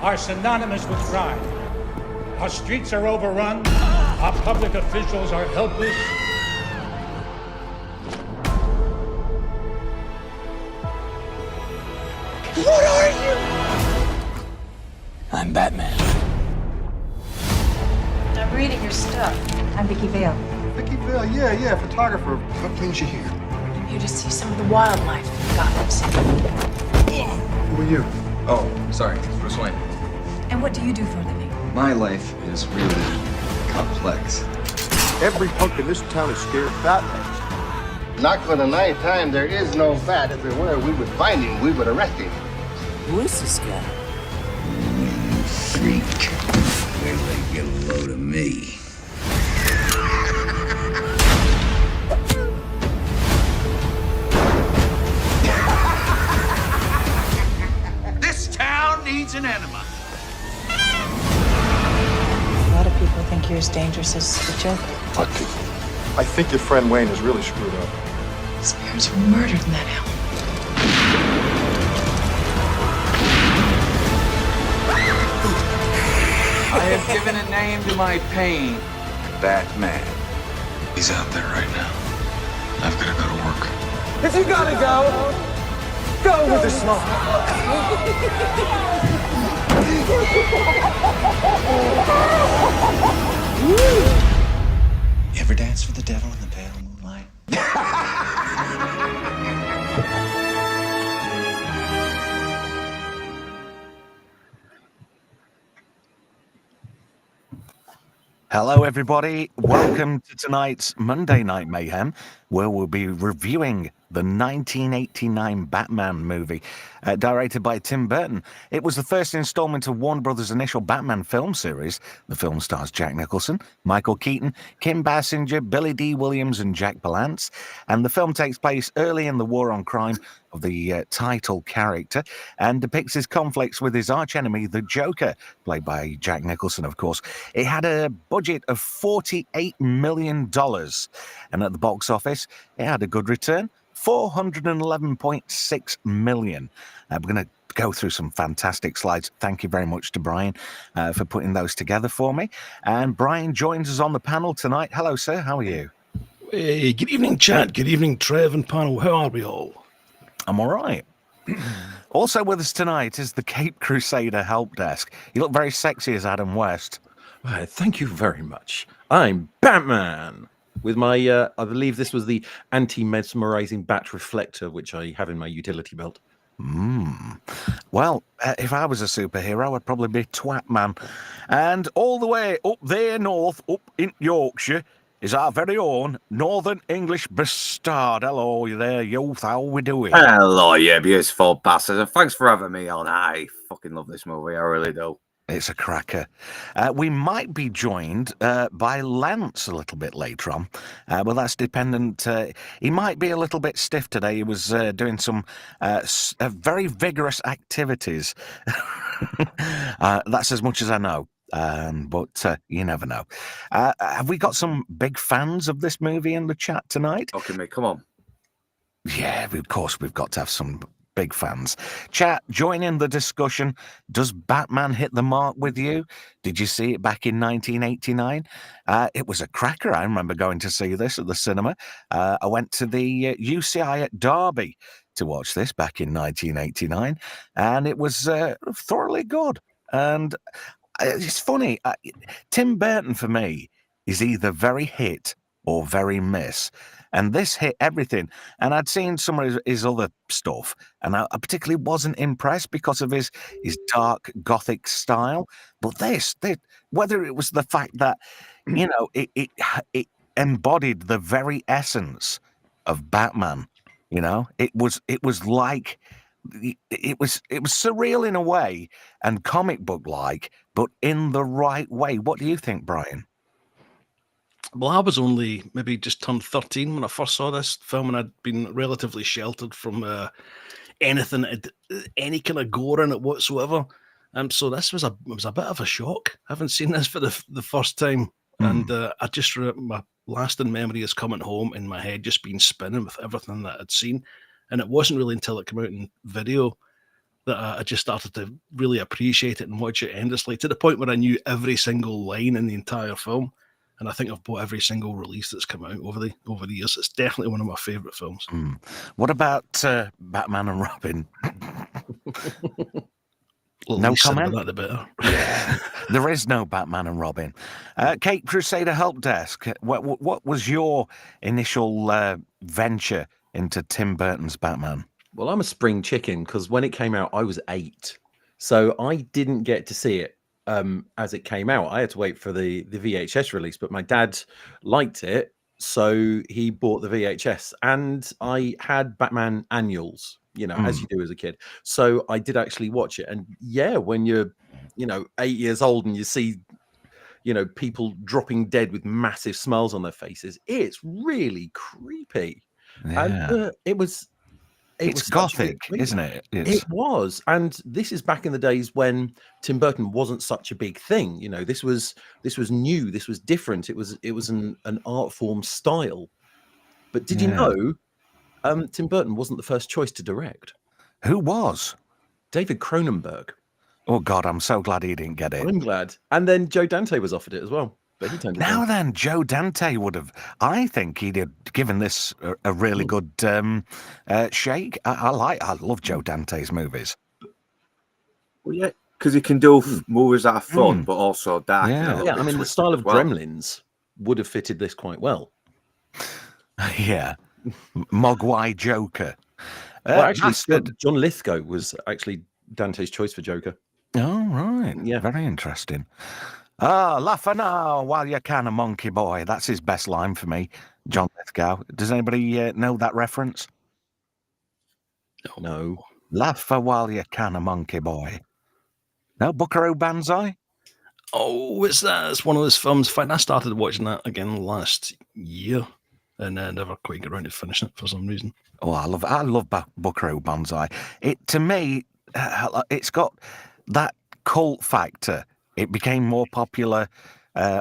are synonymous with crime. Our streets are overrun. Our public officials are helpless. What are you? I'm Batman. I'm reading your stuff. I'm Vicky Vale. Vicky Vale, yeah, photographer. What brings you here? I'm here to see some of the wildlife in Gotham City. Who are you? Oh, sorry, Bruce Wayne. And what do you do for a living? My life is really complex. Every punk in this town is scared of Batman. Not for the night time. There is no bat. If there were, we would find him. We would arrest him. Who is this guy? You freak. Wait till they get a load of me. This town needs an enema. A lot of people think you're as dangerous as the Joker. What people? I think your friend Wayne is really screwed up. His parents were murdered in that hell. I have given a name to my pain. Batman. He's out there right now. I've got to go to work. If you gotta go with the smoke. You ever dance with the devil in the pale moonlight? Hello, everybody. Welcome to tonight's Monday Night Mayhem, where we'll be reviewing the 1989 Batman movie, directed by Tim Burton. It was the first installment of Warner Brothers' initial Batman film series. The film stars Jack Nicholson, Michael Keaton, Kim Basinger, Billy D. Williams, and Jack Palance. And the film takes place early in the war on crime of the title character and depicts his conflicts with his archenemy, the Joker, played by Jack Nicholson, of course. It had a budget of $48 million, and at the box office, it had a good return, $411.6 million. We're going to go through some fantastic slides. Thank you very much to Brian for putting those together for me. And Brian joins us on the panel tonight. Hello, sir. How are you? Hey, good evening, Chad. Good evening, Trev and panel. How are we all? I'm all right. Also with us tonight is the Caped Crusader help desk. You look very sexy as Adam West. Thank you very much. I'm Batman with my, I believe this was the anti-mesmerizing bat reflector, which I have in my utility belt. Well, if I was a superhero, I'd probably be Twatman. And all the way up there north, up in Yorkshire, is our very own Northern English bastard. Hello, you there, youth. How we doing? Hello, you beautiful bastard. And thanks for having me on. I fucking love this movie. I really do. It's a cracker. We might be joined by Lance a little bit later on. Well, that's dependent. He might be a little bit stiff today. He was doing some very vigorous activities. That's as much as I know. But you never know. Have we got some big fans of this movie in the chat tonight? Okay, mate, come on. Yeah, of course, we've got to have some big fans. Chat, join in the discussion. Does Batman hit the mark with you? Did you see it back in 1989? It was a cracker. I remember going to see this at the cinema. I went to the UCI at Derby to watch this back in 1989, and it was thoroughly good. And it's funny, Tim Burton for me is either very hit or very miss. And this hit everything. And I'd seen some of his other stuff, and I particularly wasn't impressed because of his dark gothic style. But this, whether it was the fact that, you know, it embodied the very essence of Batman, you know, it was like, it was surreal in a way and comic book like, but in the right way. What do you think, Brian? Well, I was only maybe just turned 13 when I first saw this film, and I'd been relatively sheltered from anything, any kind of gore in it whatsoever. So this was a bit of a shock. I haven't seen this for the first time, and I just my lasting memory is coming home in my head, just being spinning with everything that I'd seen. And it wasn't really until it came out in video that I just started to really appreciate it and watch it endlessly, to the point where I knew every single line in the entire film. And I think I've bought every single release that's come out over the years. It's definitely one of my favourite films. What about Batman and Robin? No comment? That the better. Yeah, there is no Batman and Robin. Caped Crusader Help Desk. What was your initial venture into Tim Burton's Batman? Well, I'm a spring chicken because when it came out, I was 8, so I didn't get to see it as it came out. I had to wait for the VHS release, but my dad liked it, so he bought the VHS, and I had Batman annuals, as you do as a kid. So I did actually watch it, and yeah, when you're 8 years old and you see people dropping dead with massive smiles on their faces, it's really creepy. And it's gothic, isn't it? It was, and this is back in the days when Tim Burton wasn't such a big thing. This was new, this was different. It was an art form style. But did you know Tim Burton wasn't the first choice to direct? Who was? David Cronenberg. Oh God, I'm so glad he didn't get it. I'm glad. And then Joe Dante was offered it as well. But he turned it down. Then, Joe Dante would have. I think he'd have given this a really good shake. I love Joe Dante's movies. Well, yeah, because he can do movies that are fun, but also dark. Yeah, I mean, the style of Gremlins would have fitted this quite well. Yeah, Mogwai Joker. Well, actually, John Lithgow was actually Dante's choice for Joker. Oh, right. Yeah, very interesting. Laugh now while you can, a monkey boy. That's his best line for me, John Lithgow. Does anybody know that reference? No. Laugh while you can, a monkey boy. No, Buckaroo Banzai? Oh, it's one of those films. In fact, I started watching that again last year and never quite got around to finishing it for some reason. Oh, I love Buckaroo Banzai. To me, it's got that cult factor. It became more popular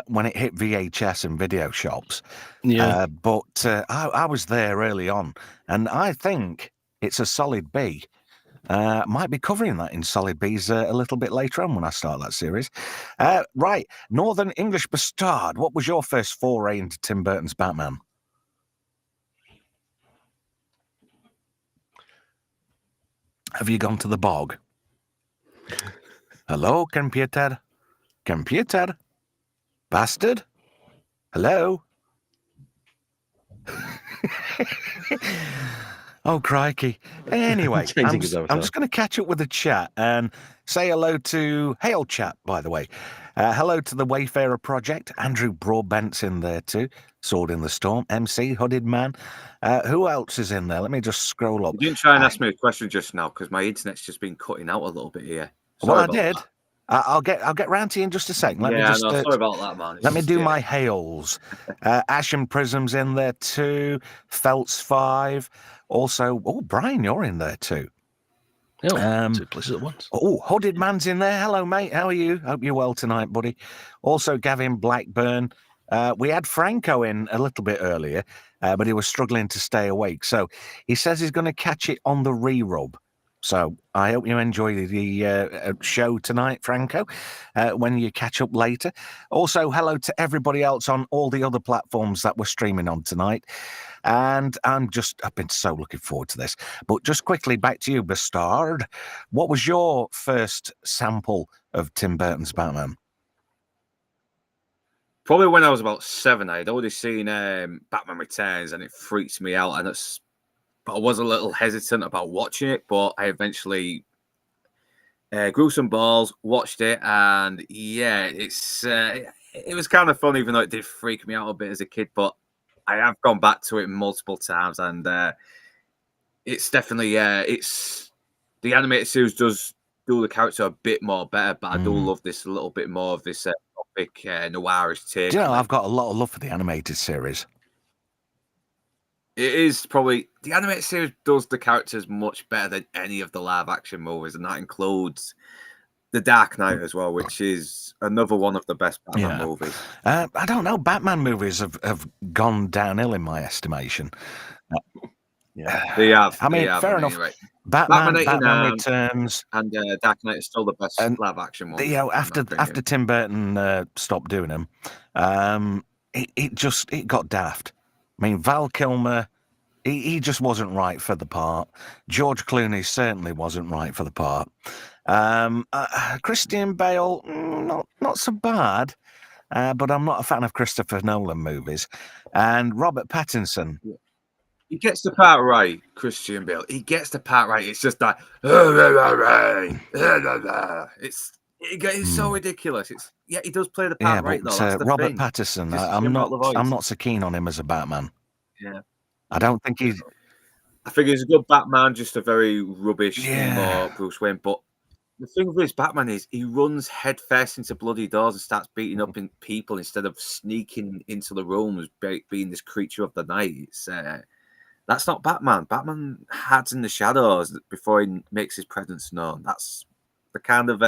when it hit VHS and video shops. Yeah. But I was there early on, and I think it's a solid B. Might be covering that in solid Bs a little bit later on when I start that series. Right, Northern English Bastard. What was your first foray into Tim Burton's Batman? Have you gone to the bog? Hello, computer? Computer? Bastard? Hello? Oh, crikey. Anyway, I'm just going to catch up with the chat and say hello to Hail Chat, by the way. Hello to the Wayfarer Project. Andrew Broadbent's in there too. Sword in the Storm. MC, Hooded Man. Who else is in there? Let me just scroll up. You didn't try and ask me a question just now because my internet's just been cutting out a little bit here. Well, I did. I'll get round to you in just a second. Let me just, sorry about that, man. Let me do my hails. Ashen Prism's in there too. Felt's 5. Also, Brian, you're in there too. Two places at once. Oh, Hooded Man's in there. Hello, mate. How are you? Hope you're well tonight, buddy. Also, Gavin Blackburn. We had Franco in a little bit earlier, but he was struggling to stay awake. So he says he's going to catch it on the re-rub. So I hope you enjoy the show tonight, Franco, when you catch up later. Also, hello to everybody else on all the other platforms that we're streaming on tonight. And I've been so looking forward to this. But just quickly, back to you, Bastard. What was your first sample of Tim Burton's Batman? Probably when I was about 7. I'd already seen Batman Returns, and it freaks me out. But I was a little hesitant about watching it, but I eventually grew some balls, watched it, and yeah, it was kind of fun, even though it did freak me out a bit as a kid. But I have gone back to it multiple times, and it's definitely it's the animated series does do the character a bit more better, but I do love this a little bit more of this topic noirish take. Do you know, I've got a lot of love for the animated series. It is probably the animated series does the characters much better than any of the live action movies, and that includes The Dark Knight as well, which is another one of the best Batman movies. I don't know. Batman movies have gone downhill in my estimation. They have. I mean, fair fair enough. Batman 89 Returns, and Dark Knight is still the best live action one. After Tim Burton stopped doing them, it got daft. I mean, Val Kilmer, he just wasn't right for the part. George Clooney certainly wasn't right for the part. Christian Bale, not so bad, but I'm not a fan of Christopher Nolan movies. And Robert Pattinson. He gets the part right, Christian Bale. He gets the part right. It's just that it's so ridiculous. He does play the part right though. That's the Robert thing. Pattinson, I'm I'm not so keen on him as a Batman. Yeah, I don't think he's. I think he's a good Batman, just a very rubbish Bruce Wayne. But the thing with this Batman is he runs headfirst into bloody doors and starts beating up people instead of sneaking into the rooms, being this creature of the night. It's that's not Batman. Batman hides in the shadows before he makes his presence known. That's the kind of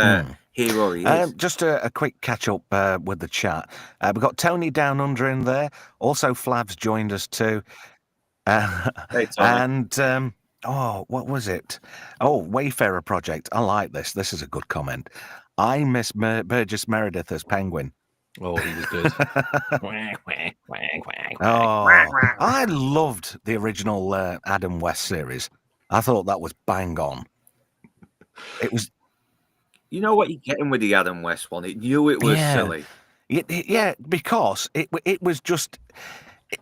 hero he is. Just a quick catch up with the chat. We've got Tony Down Under in there. Also, Flav's joined us too. Hey, Tony. And what was it? Oh, Wayfarer Project. I like this. This is a good comment. I miss Burgess Meredith as Penguin. Oh, he was good. I loved the original Adam West series. I thought that was bang on. It was. You know what you're getting with the Adam West one? It knew it was silly. Yeah, because it was just.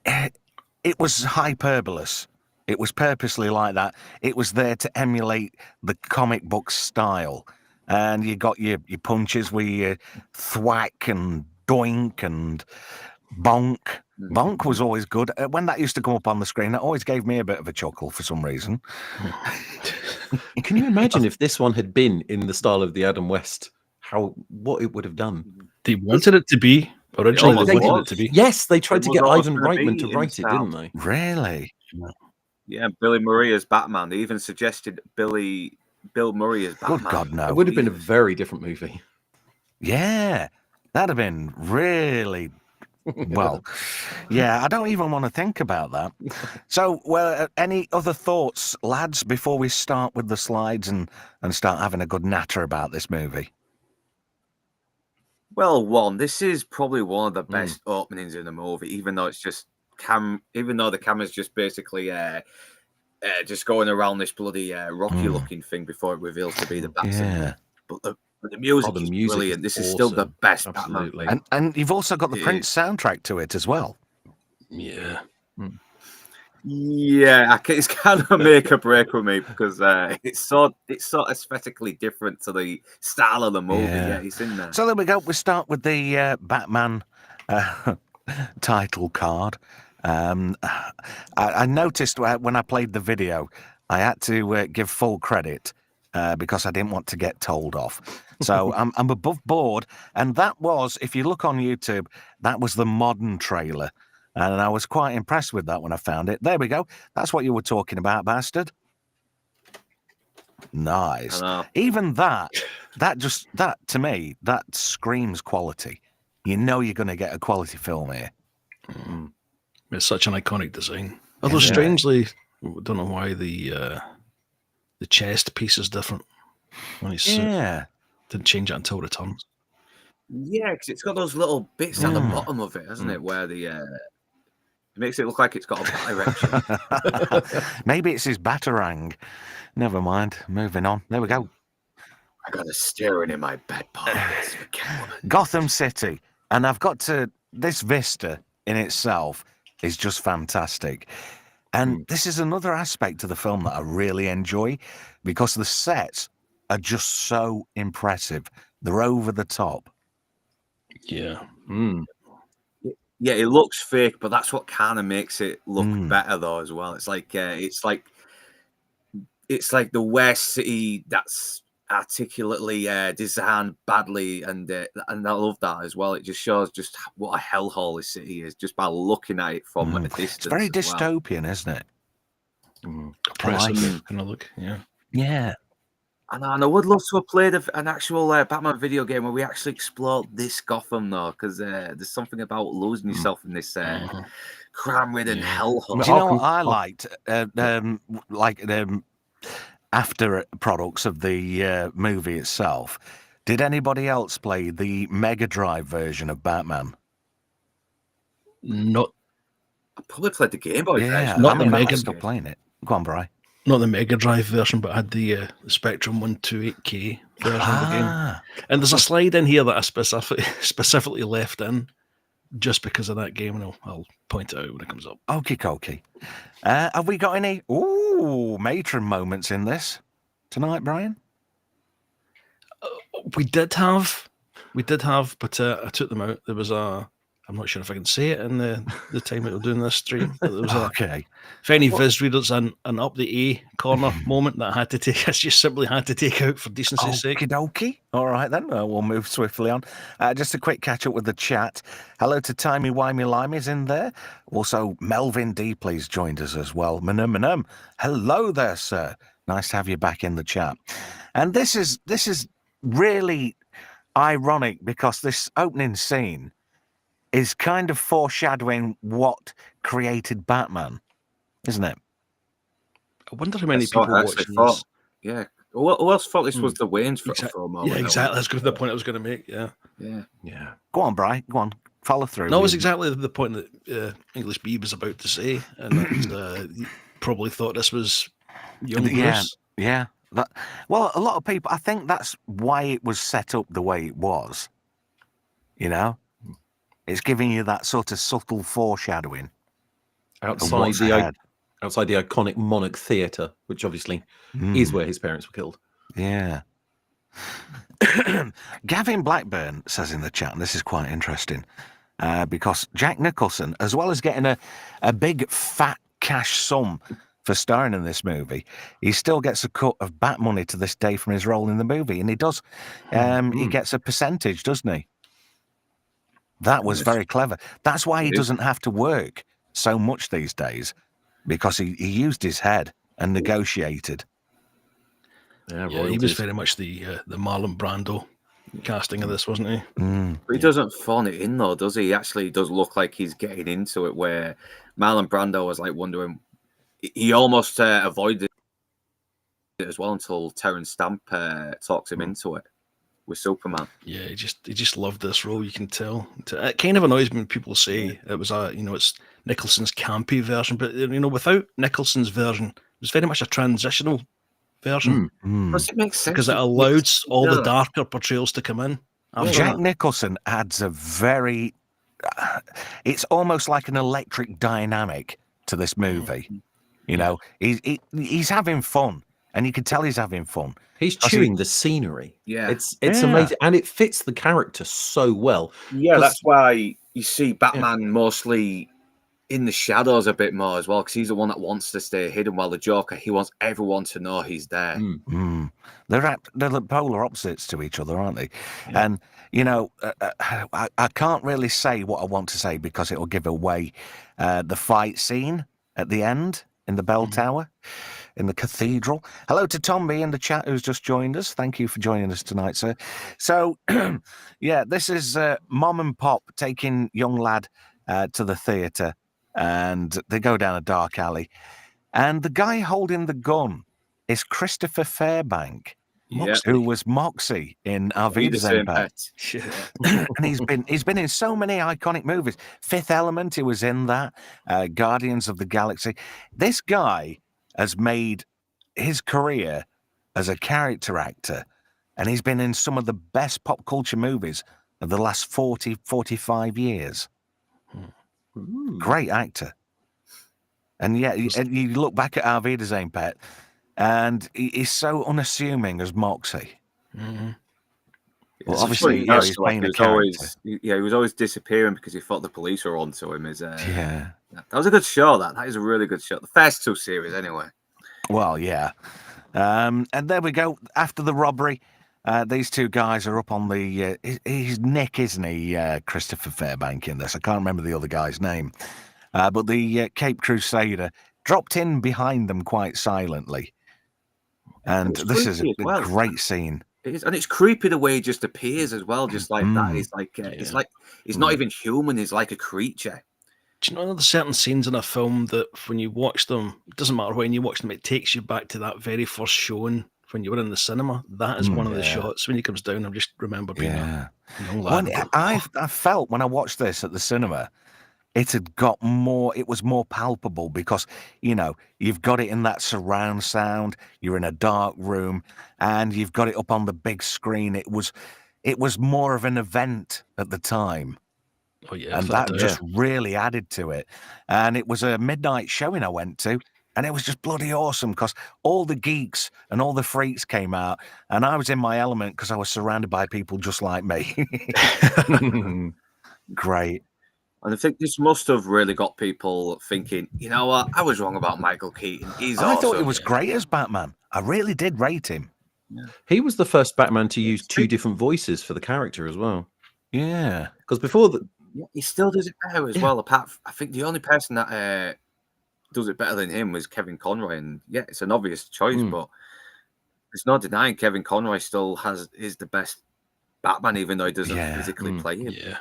It was hyperbolous. It was purposely like that. It was there to emulate the comic book style. And you got your punches where you thwack and doink and bonk. Bonk was always good. When that used to come up on the screen, it always gave me a bit of a chuckle for some reason. Can you imagine if this one had been in the style of the Adam West, what it would have done? They wanted it to be. Originally, they wanted it to be. Yes, they tried to get Ivan Reitman to write it, didn't they? Really? Yeah, Billy Murray as Batman. They even suggested Bill Murray as Batman. Good God, no. It would have been a very different movie. Yeah, that'd have been really well. Yeah, I don't even want to think about that. So, any other thoughts, lads, before we start with the slides and start having a good natter about this movie? Well, this is probably one of the best openings in the movie, even though it's just even though the camera's just basically just going around this bloody Rocky-looking thing before it reveals to be the Batman. But the music is brilliant. This is still the best Absolutely. Batman. And you've also got the Prince soundtrack to it as well. Yeah. Yeah, it's kind of a make or break with me because it's so aesthetically different to the style of the movie. Yeah, it's in there. So there we go. We start with the Batman title card. I noticed when I played the video, I had to give full credit because I didn't want to get told off. So I'm above board, and that was, if you look on YouTube, that was the modern trailer. And I was quite impressed with that when I found it. There we go. That's what you were talking about, bastard. Nice. Even that to me, that screams quality. You know you're going to get a quality film here. It's such an iconic design. Although strangely, I don't know why the chest piece is different. When it's didn't change it until Returns. Yeah, because it's got those little bits at the bottom of it, hasn't it? Where it makes it look like it's got a direction. Maybe it's his batarang. Never mind. Moving on. There we go. I got a steering in my bed pockets. Gotham City. And I've got to... This vista in itself is just fantastic. And this is another aspect of the film that I really enjoy because the sets are just so impressive. They're over the top. Yeah. Yeah, it looks fake, but that's what kind of makes it look better, though, as well. It's like the West City that's articulately designed badly, and I love that as well. It just shows just what a hellhole this city is just by looking at it from a distance. It's very dystopian, isn't it? Oppressive kind of look. Yeah. And I would love to have played an actual Batman video game where we actually explore this Gotham, though, because there's something about losing yourself in this crime-ridden hellhole. Do you know what I liked? after products of the movie itself. Did anybody else play the Mega Drive version of Batman? Not. I probably played the Game Boy version. Not the I'm Mega. still playing it. Go on, Bri. Not the Mega Drive version, but I had the Spectrum 128K version of the game. And there's a slide in here that I specifically left in just because of that game, and I'll point it out when it comes up. Okie dokie. Have we got any matron moments in this tonight, Brian? We did have, but I took them out. There was I'm not sure if I can say it in the time that we're doing this stream. But there was okay. If any Viz readers, an up the A corner moment that I had to take, I just simply had to take out for decency's sake. Okie dokie. All right, then. We'll move swiftly on. Just a quick catch up with the chat. Hello to Timey Wimey Limey's in there. Also, Melvin D, please joined us as well. Manum. Hello there, sir. Nice to have you back in the chat. And this is really ironic because this opening scene is kind of foreshadowing what created Batman, isn't it? I wonder how many people watching this. Yeah. Who else thought this was the Waynes for a moment? Yeah, exactly. That's the point I was going to make. Yeah. Go on, Bri. Go on. Follow through. No, it was exactly the point that English B was about to say, and you probably thought this was young Bruce. Yeah. Well, a lot of people, I think that's why it was set up the way it was. You know? It's giving you that sort of subtle foreshadowing. Outside the iconic Monarch Theatre, which obviously is where his parents were killed. Yeah. Gavin Blackburn says in the chat, and this is quite interesting, because Jack Nicholson, as well as getting a big fat cash sum for starring in this movie, he still gets a cut of Bat money to this day from his role in the movie, and he does. He gets a percentage, doesn't he? That was very clever. That's why he doesn't have to work so much these days, because he used his head and negotiated. Yeah, he was very much the Marlon Brando casting of this, wasn't he? But he doesn't phone it in, though, does he? He actually does look like he's getting into it, where Marlon Brando was like wondering. He almost avoided it as well until Terrence Stamp talks him into it with Superman. Yeah, he just loved this role. You can tell. It kind of annoys me when people say it was it's Nicholson's campy version, but without Nicholson's version, it was very much a transitional version. Does it make sense? Because it allowed all the darker portrayals to come in. Jack Nicholson adds a very. It's almost like an electric dynamic to this movie. He's having fun. And you can tell he's having fun. He's chewing the scenery. Yeah. It's amazing. And it fits the character so well. Yeah, that's why you see Batman mostly in the shadows a bit more as well, because he's the one that wants to stay hidden, while the Joker, he wants everyone to know he's there. They're the polar opposites to each other, aren't they? Yeah. And, I can't really say what I want to say because it will give away the fight scene at the end in the bell tower. In the Cathedral. Hello to Tommy in the chat who's just joined us. Thank you for joining us tonight, sir. So, this is Mom and Pop taking young lad to the theatre, and they go down a dark alley. And the guy holding the gun is Christopher Fairbank, who was Moxie in Our Wiedersehen Pet. And he's been in so many iconic movies. Fifth Element, he was in that. Guardians of the Galaxy. This guy has made his career as a character actor, and he's been in some of the best pop culture movies of the last 40, 45 years. Great actor. And and you look back at Our Wiedersehen Pet, and he's so unassuming as Moxie. Well, obviously, he's playing a character. He was always disappearing because he thought the police were onto him. That was a good show. That is a really good show. The first two series, anyway. Well, yeah. And there we go. After the robbery, these two guys are up on the. He's Nick, isn't he? Christopher Fairbank in this. I can't remember the other guy's name. But the Caped Crusader dropped in behind them quite silently. And this is a great scene. It is, and it's creepy the way he just appears as well, just like that. It's like he's not even human. He's like a creature. Do you know there's certain scenes in a film that when you watch them, it doesn't matter when you watch them, it takes you back to that very first showing when you were in the cinema. That is one of the shots when he comes down. I just remember being a young lad. I felt when I watched this at the cinema, it had got more, it was more palpable because, you know, you've got it in that surround sound, you're in a dark room, and you've got it up on the big screen. It was more of an event at the time. Oh, yeah. And that just really added to it. And it was a midnight showing I went to, and it was just bloody awesome because all the geeks and all the freaks came out, and I was in my element because I was surrounded by people just like me. Great. And I think this must have really got people thinking, you know what, I was wrong about Michael Keaton. I thought he was great as Batman. I really did rate him. Yeah. He was the first Batman to use 2 different voices for the character as well. Yeah. Because before that... He still does it better as well. I think the only person that does it better than him was Kevin Conroy. And yeah, it's an obvious choice, but there's no denying Kevin Conroy still is the best Batman, even though he doesn't physically play him. Yeah.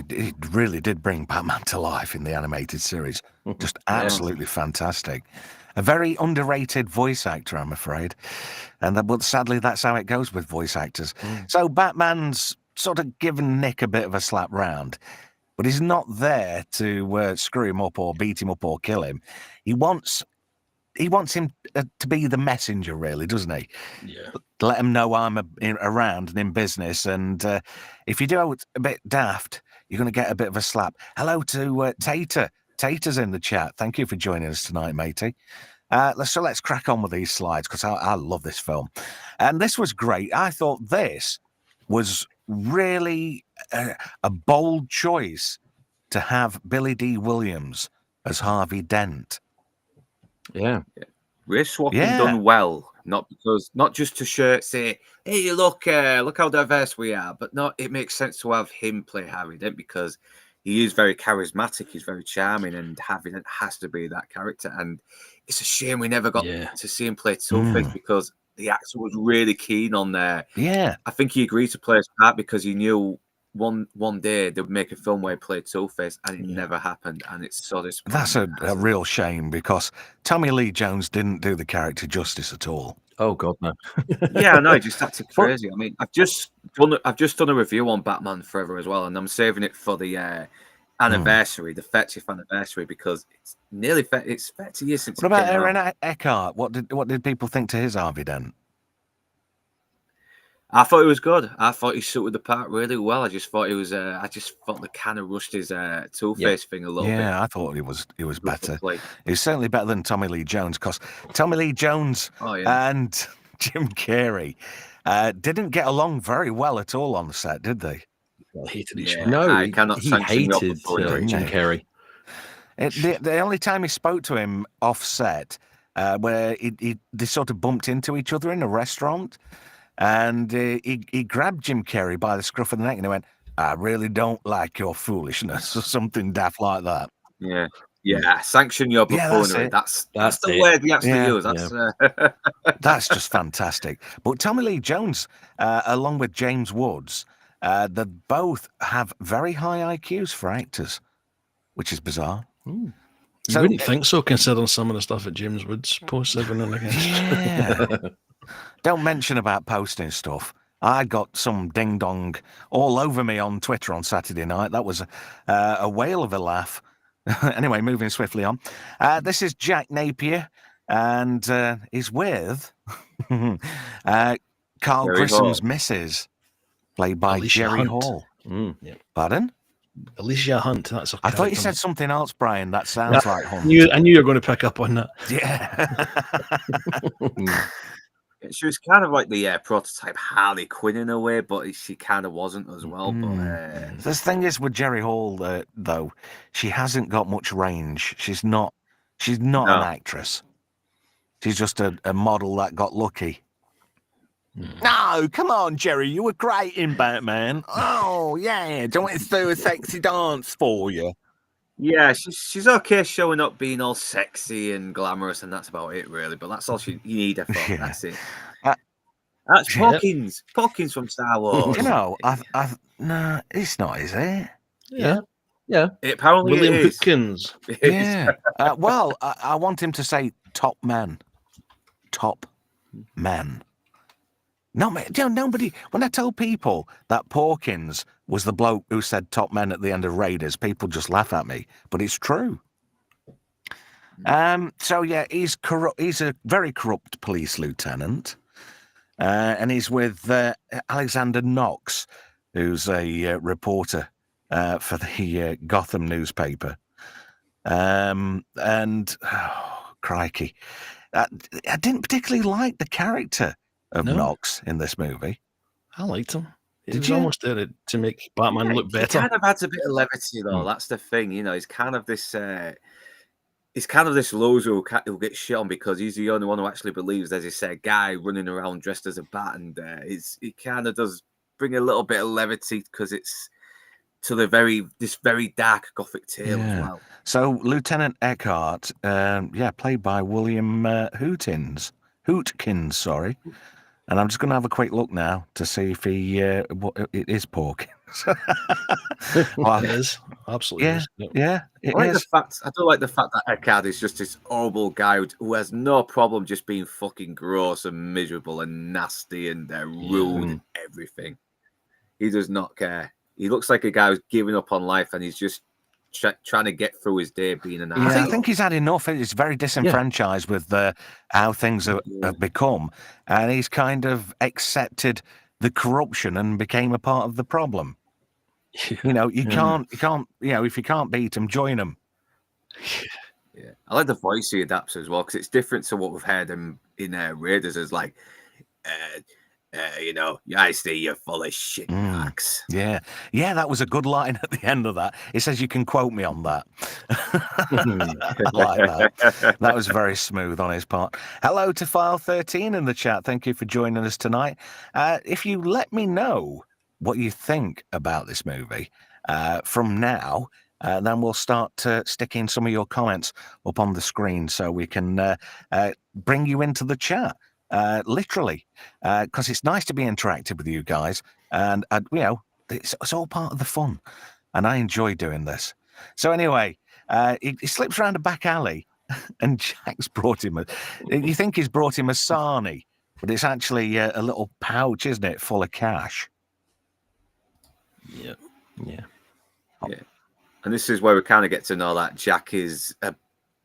He really did bring Batman to life in the animated series. Just absolutely fantastic. A very underrated voice actor, I'm afraid. But sadly, that's how it goes with voice actors. So Batman's sort of given Nick a bit of a slap round, but he's not there to screw him up or beat him up or kill him. He wants him to be the messenger, really, doesn't he? Yeah. Let him know I'm around and in business, and if you do a bit daft, you're going to get a bit of a slap. Hello to Tater. Tater's in the chat. Thank you for joining us tonight, matey. Let's crack on with these slides because I love this film. And this was great. I thought this was really a bold choice to have Billy D. Williams as Harvey Dent. Yeah. Race swapping done well, not just to say, hey, look how diverse we are, but no, it makes sense to have him play Harvey Dent because he is very charismatic, he's very charming, and Harvey Dent has to be that character. And it's a shame we never got to see him play Two-Face because the actor was really keen on there. Yeah. I think he agreed to play his part because he knew one day they would make a film where he played Two-Face, and it never happened. And it's so disappointing. That's a real shame because Tommy Lee Jones didn't do the character justice at all. Oh God, no. Yeah, I know, he just acted crazy. I mean, I've just done a review on Batman Forever as well, and I'm saving it for the anniversary, the 30th anniversary, because it's nearly 30 years since. What about Aaron Eckhart? What did people think to his Harvey Dent? I thought he was good. I thought he suited the part really well. I just thought he was. I just thought they kind of rushed his Two-Face thing a little bit. Yeah, I thought he was better. He was certainly better than Tommy Lee Jones because Tommy Lee Jones and Jim Carrey didn't get along very well at all on the set, did they? Well, hated each other. No, he hated Jim Carrey. The only time he spoke to him off set, where they sort of bumped into each other in a restaurant. And he grabbed Jim Carrey by the scruff of the neck and he went, I really don't like your foolishness, or something daft like that. Yeah, sanction your buffoonery. That's the word he actually used. That's just fantastic. But Tommy Lee Jones, along with James Woods, they both have very high IQs for actors, which is bizarre. You wouldn't think so, considering some of the stuff that James Woods posts every now and again. Yeah. Don't mention about posting stuff. I got some ding-dong all over me on Twitter on Saturday night. That was a whale of a laugh. Anyway, moving swiftly on. This is Jack Napier, and he's with Carl Grissom's missus, played by Alicia Jerry Hunt. Hall. Yeah. Pardon? Alicia Hunt. That's I thought you said something else, Brian. That sounds like Hunt. I knew you were going to pick up on that. Yeah. She was kind of like the prototype Harley Quinn in a way, but she kind of wasn't as well. But the thing is with Jerry Hall, though, she hasn't got much range. She's not an actress. She's just a model that got lucky. No, come on, Jerry. You were great in Batman. Oh, yeah. Do you want to do a sexy dance for you? Yeah, she's okay showing up being all sexy and glamorous, and that's about it, really. But that's all you need her for. That's it. That's Porkins. Porkins from Star Wars. You know, no, it's not, is it? Yeah. Yeah. Apparently William it is. Hootkins. It is. Yeah. Well, I want him to say top man. Top man. No, nobody. When I tell people that Porkins was the bloke who said top men at the end of Raiders, people just laugh at me. But it's true. So yeah, he's corrupt. He's a very corrupt police lieutenant, and he's with Alexander Knox, who's a reporter for the Gotham newspaper. And crikey, I didn't particularly like the character of Knox in this movie. I liked him. He was almost there to make Batman look better. He kind of adds a bit of levity, though. That's the thing, you know. He's kind of this. He's kind of this loser who gets shit on because he's the only one who actually believes there's this guy running around dressed as a bat, and he kind of does bring a little bit of levity because it's to this very dark gothic tale as well. So Lieutenant Eckhart, played by William Hootkins, sorry. And I'm just going to have a quick look now to see if it is Porkins. Well, it is. Absolutely. Yeah, it is. I do like the fact that Eckhart is just this horrible guy who has no problem just being fucking gross and miserable and nasty and rude and everything. He does not care. He looks like a guy who's giving up on life and he's just trying to get through his day being an asshole. I think he's had enough. He's very disenfranchised with how things have become, and he's kind of accepted the corruption and became a part of the problem. You know, you can't. You know, if you can't beat them, join them. Yeah, I like the voice he adapts as well because it's different to what we've heard in Raiders as like. You know, I say you're full of shit, Max. Yeah, that was a good line at the end of that. It says you can quote me on that. I like that. That was very smooth on his part. Hello to File 13 in the chat. Thank you for joining us tonight. If you let me know what you think about this movie from now, then we'll start sticking some of your comments up on the screen so we can bring you into the chat. Literally, because it's nice to be interactive with you guys, and you know, it's all part of the fun, and I enjoy doing this. So anyway, he slips around a back alley, and Jack's brought him. You think he's brought him a sarnie, but it's actually a little pouch, isn't it, full of cash? Yeah. And this is where we kind of get to know that Jack is a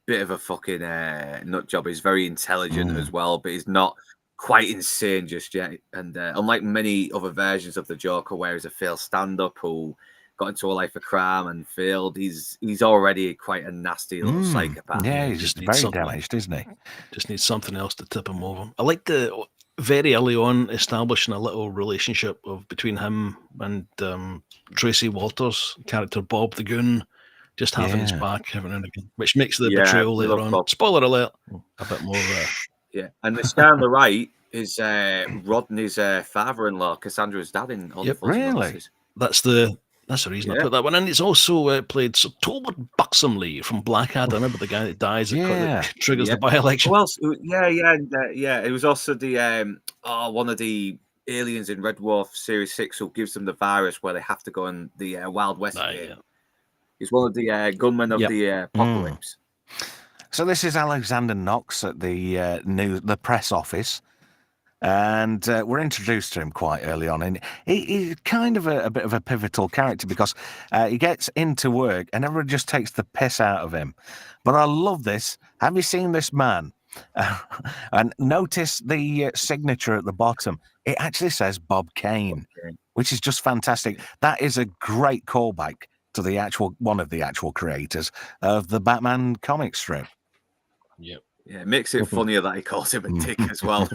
bit of a fucking nut job. He's very intelligent as well, but he's not quite insane just yet. And unlike many other versions of the Joker, where he's a failed stand-up who got into a life of crime and failed, he's already quite a nasty little psychopath. Yeah, he's just very damaged, isn't he? Just needs something else to tip him over. I like the very early on establishing a little relationship between him and Tracy Walters' character Bob the Goon. Just having his back every now and again, which makes the betrayal later on. Bob. Spoiler alert, a bit more. Yeah, and the guy on the right is Rodney's father-in-law, Cassandra's dad in all the Really? That's the reason I put that one in. It's also played Sir Talbot Buxomley from Blackadder. Remember the guy that dies that triggers the by-election? Well, it was also the one of the aliens in Red Dwarf Series 6 who gives them the virus where they have to go in the Wild West game. He's one of the gunmen of the apocalypse. So this is Alexander Knox at the press office, and we're introduced to him quite early on. And he's kind of a bit of a pivotal character because he gets into work and everyone just takes the piss out of him. But I love this. Have you seen this man? And notice the signature at the bottom. It actually says Bob Kane, which is just fantastic. That is a great callback to the one of the actual creators of the Batman comic strip. Yep. Yeah, it makes it funnier that he calls him a dick as well.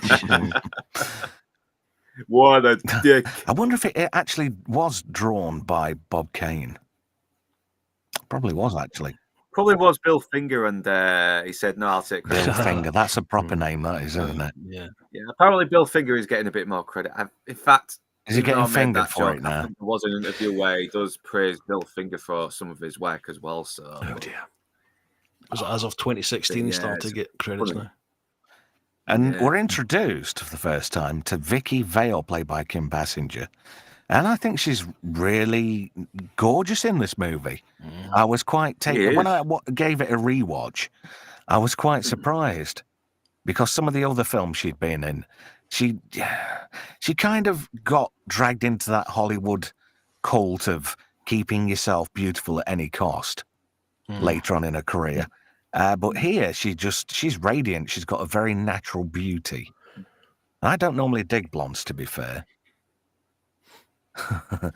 What a dick. I wonder if it actually was drawn by Bob Kane. Probably was, actually. Probably was Bill Finger, and he said, no, I'll take credit. Bill Finger, that's a proper name, that is, isn't it? Yeah. Apparently Bill Finger is getting a bit more credit. In fact, is he getting fingered for it now? There was an interview where he does praise Bill Finger for some of his work as well. So, oh dear. Was it as of 2016 he started to get credits now? And we're introduced for the first time to Vicky Vale, played by Kim Basinger. And I think she's really gorgeous in this movie. I was quite taken when I gave it a rewatch. I was quite surprised because some of the other films she'd been in, she kind of got dragged into that Hollywood cult of keeping yourself beautiful at any cost later on in her career. But here, she's radiant. She's got a very natural beauty. I don't normally dig blondes, to be fair. I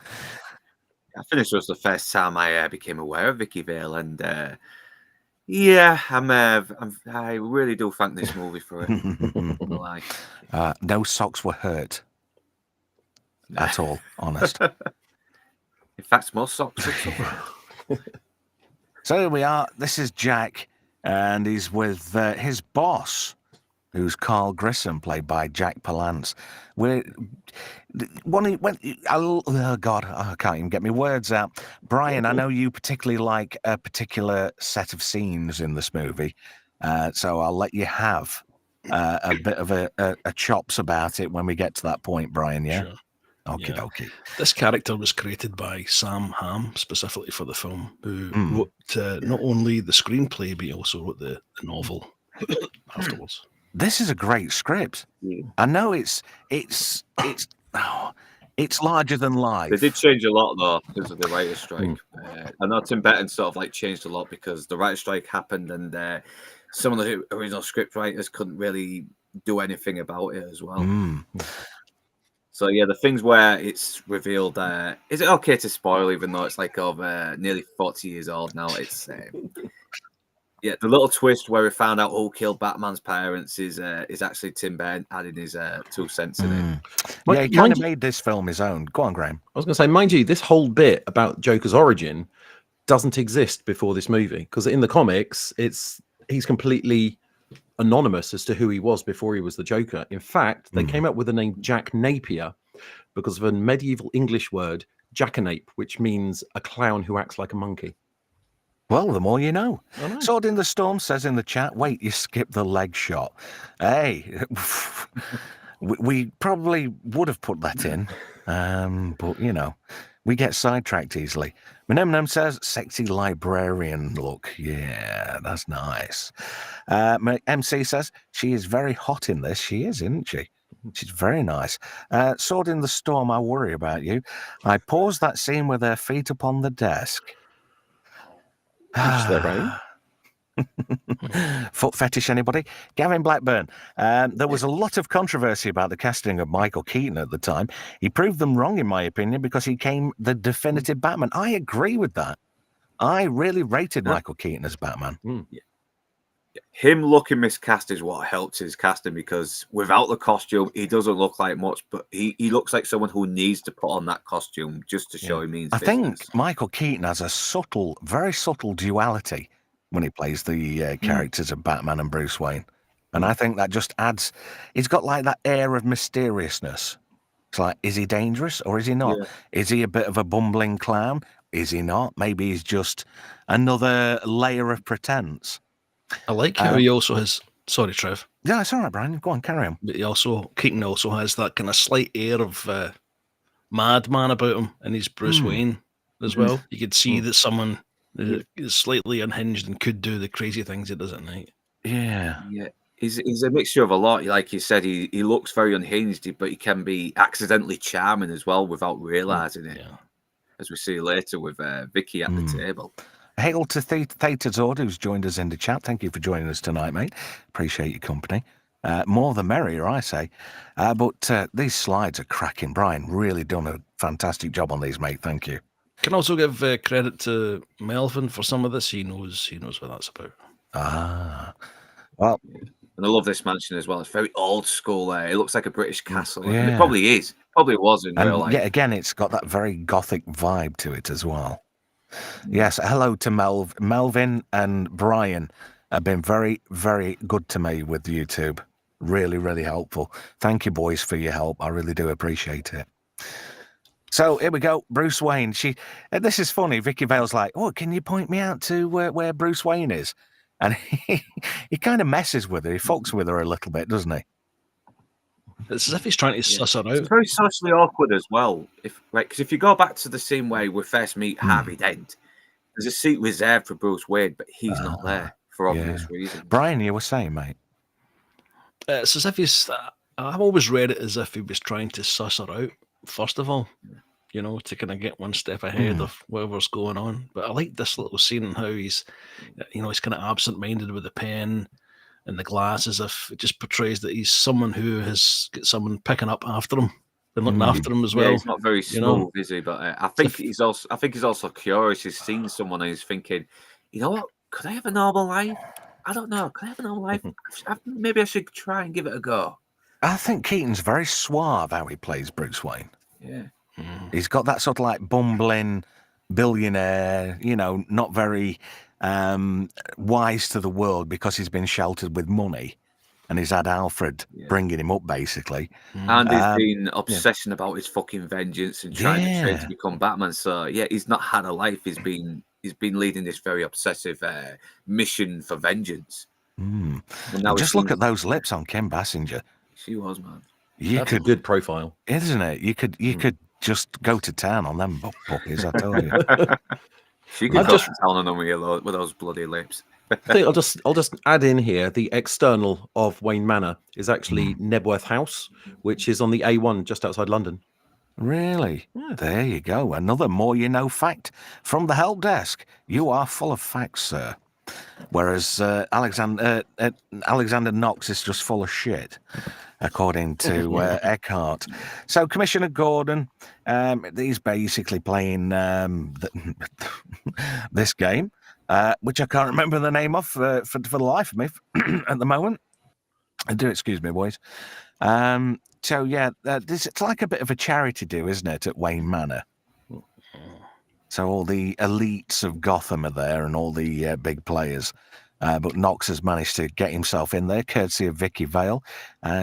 think this was the first time I became aware of Vicky Vale, and yeah, I really do thank this movie for it. No socks were hurt at all, honest. In fact, most socks were So here we are. This is Jack, and he's with his boss, who's Carl Grissom, played by Jack Palance. Oh God, I can't even get my words out. Brian, I know you particularly like a particular set of scenes in this movie, so I'll let you have a bit of a chops about it when we get to that point, Brian, yeah? Sure. Okay. This character was created by Sam Hamm specifically for the film, who wrote not only the screenplay, but he also wrote the novel afterwards. This is a great script. I know it's larger than life. They did change a lot though because of the writer's strike. I know Tim Burton sort of like changed a lot because the writer's strike happened, and some of the original script writers couldn't really do anything about it as well. So yeah, the things where it's revealed, is it okay to spoil even though it's like over nearly 40 years old now? It's yeah, the little twist where we found out who killed Batman's parents is actually Tim Burton adding his 2 cents in it. Yeah, he kind of made this film his own. Go on, Graham. I was going to say, mind you, this whole bit about Joker's origin doesn't exist before this movie, because in the comics, he's completely anonymous as to who he was before he was the Joker. In fact, they came up with the name Jack Napier because of a medieval English word, jackanape, which means a clown who acts like a monkey. Well, the more you know. Sword in the Storm says in the chat, wait, you skipped the leg shot. Hey, we probably would have put that in, but, you know, we get sidetracked easily. Menem says, sexy librarian look. Yeah, that's nice. MC says, she is very hot in this. She is, isn't she? She's very nice. Sword in the Storm, I worry about you. I paused that scene with her feet upon the desk. Foot fetish, anybody? Gavin Blackburn. There was a lot of controversy about the casting of Michael Keaton at the time. He proved them wrong, in my opinion, because he became the definitive Batman. I agree with that. I really rated Michael Keaton as Batman. Him looking miscast is what helped his casting, because without the costume, he doesn't look like much, but he looks like someone who needs to put on that costume just to show he means business. I think Michael Keaton has a very subtle duality when he plays the characters of Batman and Bruce Wayne. And I think that just adds, he's got like that air of mysteriousness. It's like, is he dangerous or is he not? Yeah. Is he a bit of a bumbling clown? Is he not? Maybe he's just another layer of pretense. I like how he also has, sorry, Trev. Yeah, it's all right, Brian. Go on, carry on. But Keaton also has that kind of slight air of madman about him, and he's Bruce Wayne as well. You could see that someone is slightly unhinged and could do the crazy things he does at night. Yeah. He's a mixture of a lot. Like you said, he looks very unhinged, but he can be accidentally charming as well without realizing it. Yeah. As we see later with Vicky at the table. Hail to Theta Zord, who's joined us in the chat. Thank you for joining us tonight, mate. Appreciate your company. More the merrier, I say. But these slides are cracking. Brian, really done a fantastic job on these, mate. Thank you. Can also give credit to Melvin for some of this. He knows what that's about. Well, and I love this mansion as well. It's very old school. It looks like a British castle. Yeah. And it probably is. Probably was in real life. Yeah, again, it's got that very gothic vibe to it as well. Yes, hello to Melvin and Brian have been very, very good to me with YouTube. Really, really helpful. Thank you, boys, for your help. I really do appreciate it. So here we go. Bruce Wayne. This is funny. Vicky Vale's like, oh, can you point me out to where Bruce Wayne is? And he kind of messes with her. He fucks with her a little bit, doesn't he? It's as if he's trying to suss her It's out. very socially awkward as well. Because if you go back to the scene where we first meet Harvey Dent, there's a seat reserved for Bruce Wayne, but he's not there for obvious reasons. Brian, you were saying, mate. It's as if he's. I've always read it as if he was trying to suss her out, first of all, to kind of get one step ahead of whatever's going on. But I like this little scene and how he's, he's kind of absent-minded with the pen and the glass, as if it just portrays that he's someone who has got someone picking up after him and looking after him as well. Yeah, he's not very smooth, is he? But I think he's also curious. He's seen someone and he's thinking, you know what? Could I have a normal life? I don't know. Could I have a normal life? Maybe I should try and give it a go. I think Keaton's very suave how he plays Bruce Wayne. Yeah. He's got that sort of like bumbling billionaire, not very wise to the world because he's been sheltered with money and he's had Alfred bringing him up, basically. And he's been obsessing about his fucking vengeance and trying to train to become Batman. So, he's not had a life. He's been leading this very obsessive mission for vengeance. And just look at those lips on Kim Basinger. She was, man. That's a good profile, isn't it? You could just go to town on them puppies, I tell you. She could go to town on them with those bloody lips. I think I'll just add in here the external of Wayne Manor is actually Nebworth House, which is on the A1 just outside London. Really? Yeah. There you go. Another more you know fact from the help desk. You are full of facts, sir. Whereas Alexander Knox is just full of shit, according to Eckhart. So Commissioner Gordon, he's basically playing this game, which I can't remember the name of for the life of me at the moment. Do excuse me, boys. It's like a bit of a charity do, isn't it, at Wayne Manor? So all the elites of Gotham are there and all the big players. But Knox has managed to get himself in there, courtesy of Vicky Vale.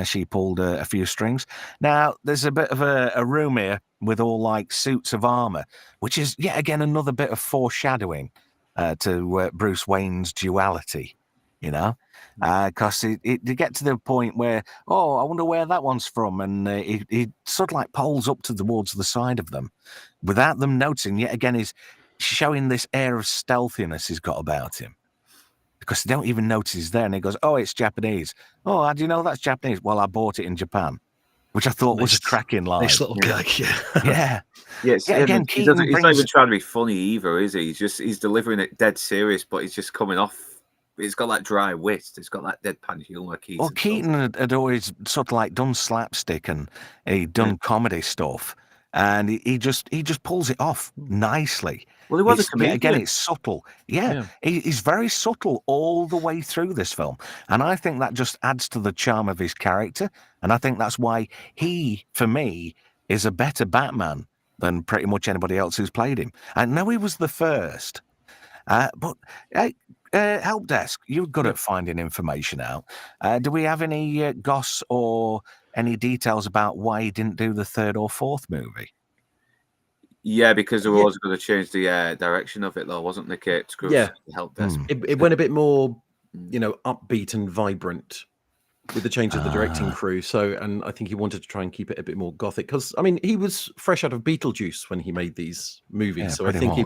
She pulled a few strings. Now, there's a bit of a room here with all like suits of armor, which is yet again another bit of foreshadowing to Bruce Wayne's duality, because you get to the point where, I wonder where that one's from. And he sort of like pulls up towards the side of them without them noticing. Yet again, he's showing this air of stealthiness he's got about him. Because they don't even notice he's there. And he goes, it's Japanese. Oh, how do you know that's Japanese? Well, I bought it in Japan, which I thought was a cracking line. Nice little gag, yeah. He's not even trying to be funny either, is he? He's delivering it dead serious, but he's just coming off. It's got that dry wit. It's got that deadpan humor. Keaton. Well, Keaton had always sort of like done slapstick and he'd done comedy stuff. And he just pulls it off nicely. Well, he was a comedian. Again, it's subtle. Yeah. He's very subtle all the way through this film. And I think that just adds to the charm of his character. And I think that's why he, for me, is a better Batman than pretty much anybody else who's played him. I know he was the first. But help desk, you're good at finding information out. Do we have any goss or any details about why he didn't do the third or fourth movie? Yeah, because they were always going to change the direction of it, though, wasn't the Caped Crusader? Help desk. It went a bit more, upbeat and vibrant with the change of the directing crew. So, and I think he wanted to try and keep it a bit more gothic because, he was fresh out of Beetlejuice when he made these movies. Yeah, so I think he,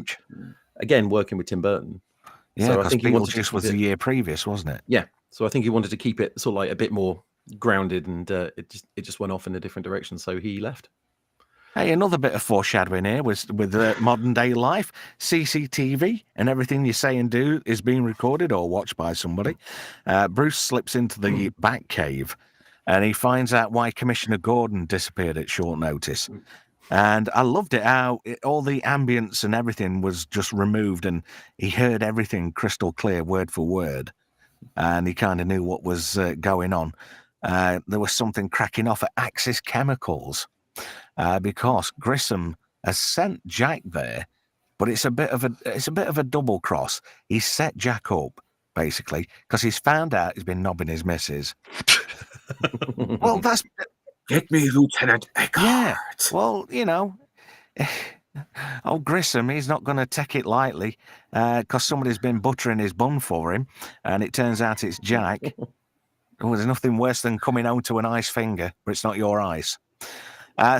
again, working with Tim Burton. Yeah, so because Beetlejuice was the year previous, wasn't it? Yeah. So I think he wanted to keep it sort of like a bit more grounded, and it just went off in a different direction. So he left. Hey, another bit of foreshadowing here with modern day life. CCTV and everything you say and do is being recorded or watched by somebody. Bruce slips into the Batcave and he finds out why Commissioner Gordon disappeared at short notice. And I loved it how all the ambience and everything was just removed and he heard everything crystal clear, word for word. And he kind of knew what was going on. There was something cracking off at Axis Chemicals. Because Grissom has sent Jack there, but it's a bit of a double cross. He's set Jack up basically because he's found out he's been knobbing his missus. Well, that's get me Lieutenant Eckhart. Yeah. Well, old Grissom, he's not going to take it lightly because somebody's been buttering his bun for him, and it turns out it's Jack. Oh, there's nothing worse than coming home to an ice finger, but it's not your ice.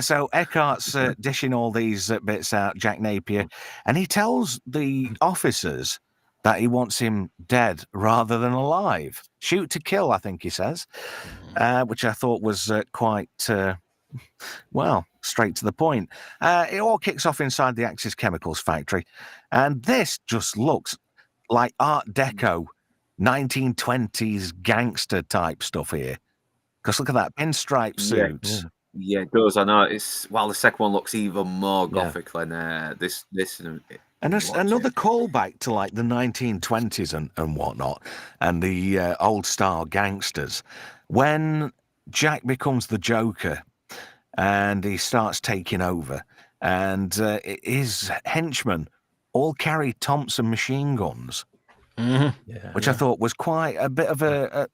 So Eckhart's dishing all these bits out, Jack Napier, and he tells the officers that he wants him dead rather than alive. Shoot to kill, I think he says, which I thought was quite, well, straight to the point. It all kicks off inside the Axis Chemicals factory, and this just looks like Art Deco, 1920s gangster type stuff here. Because look at that, pinstripe suits. Yeah, it does. I know. The second one looks even more gothic than this. And there's another callback to like the 1920s and whatnot, and the old style gangsters. When Jack becomes the Joker and he starts taking over, and his henchmen all carry Thompson machine guns, which I thought was quite a bit of a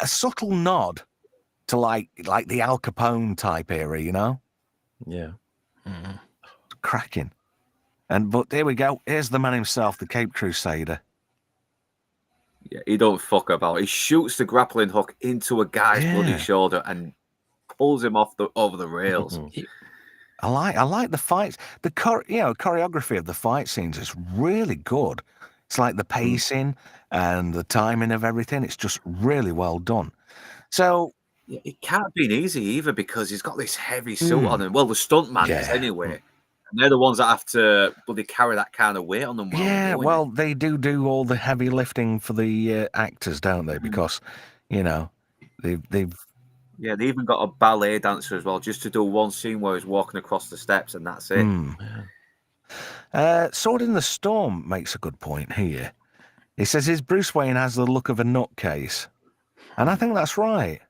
subtle nod to like the Al Capone type era, you know? Yeah. Cracking. But here we go. Here's the man himself, the Caped Crusader. Yeah, he don't fuck about. He shoots the grappling hook into a guy's bloody shoulder and pulls him off over the rails. I like the fights. The choreography of the fight scenes is really good. It's like the pacing and the timing of everything. It's just really well done. So it can't have been easy either because he's got this heavy suit on him. Well, the stuntman is anyway. And they're the ones that have to bloody carry that kind of weight on them. They do all the heavy lifting for the actors, don't they? Because, you know, they've... Yeah, they even got a ballet dancer as well, just to do one scene where he's walking across the steps and that's it. Sword in the Storm makes a good point here. He says his Bruce Wayne has the look of a nutcase. And I think that's right.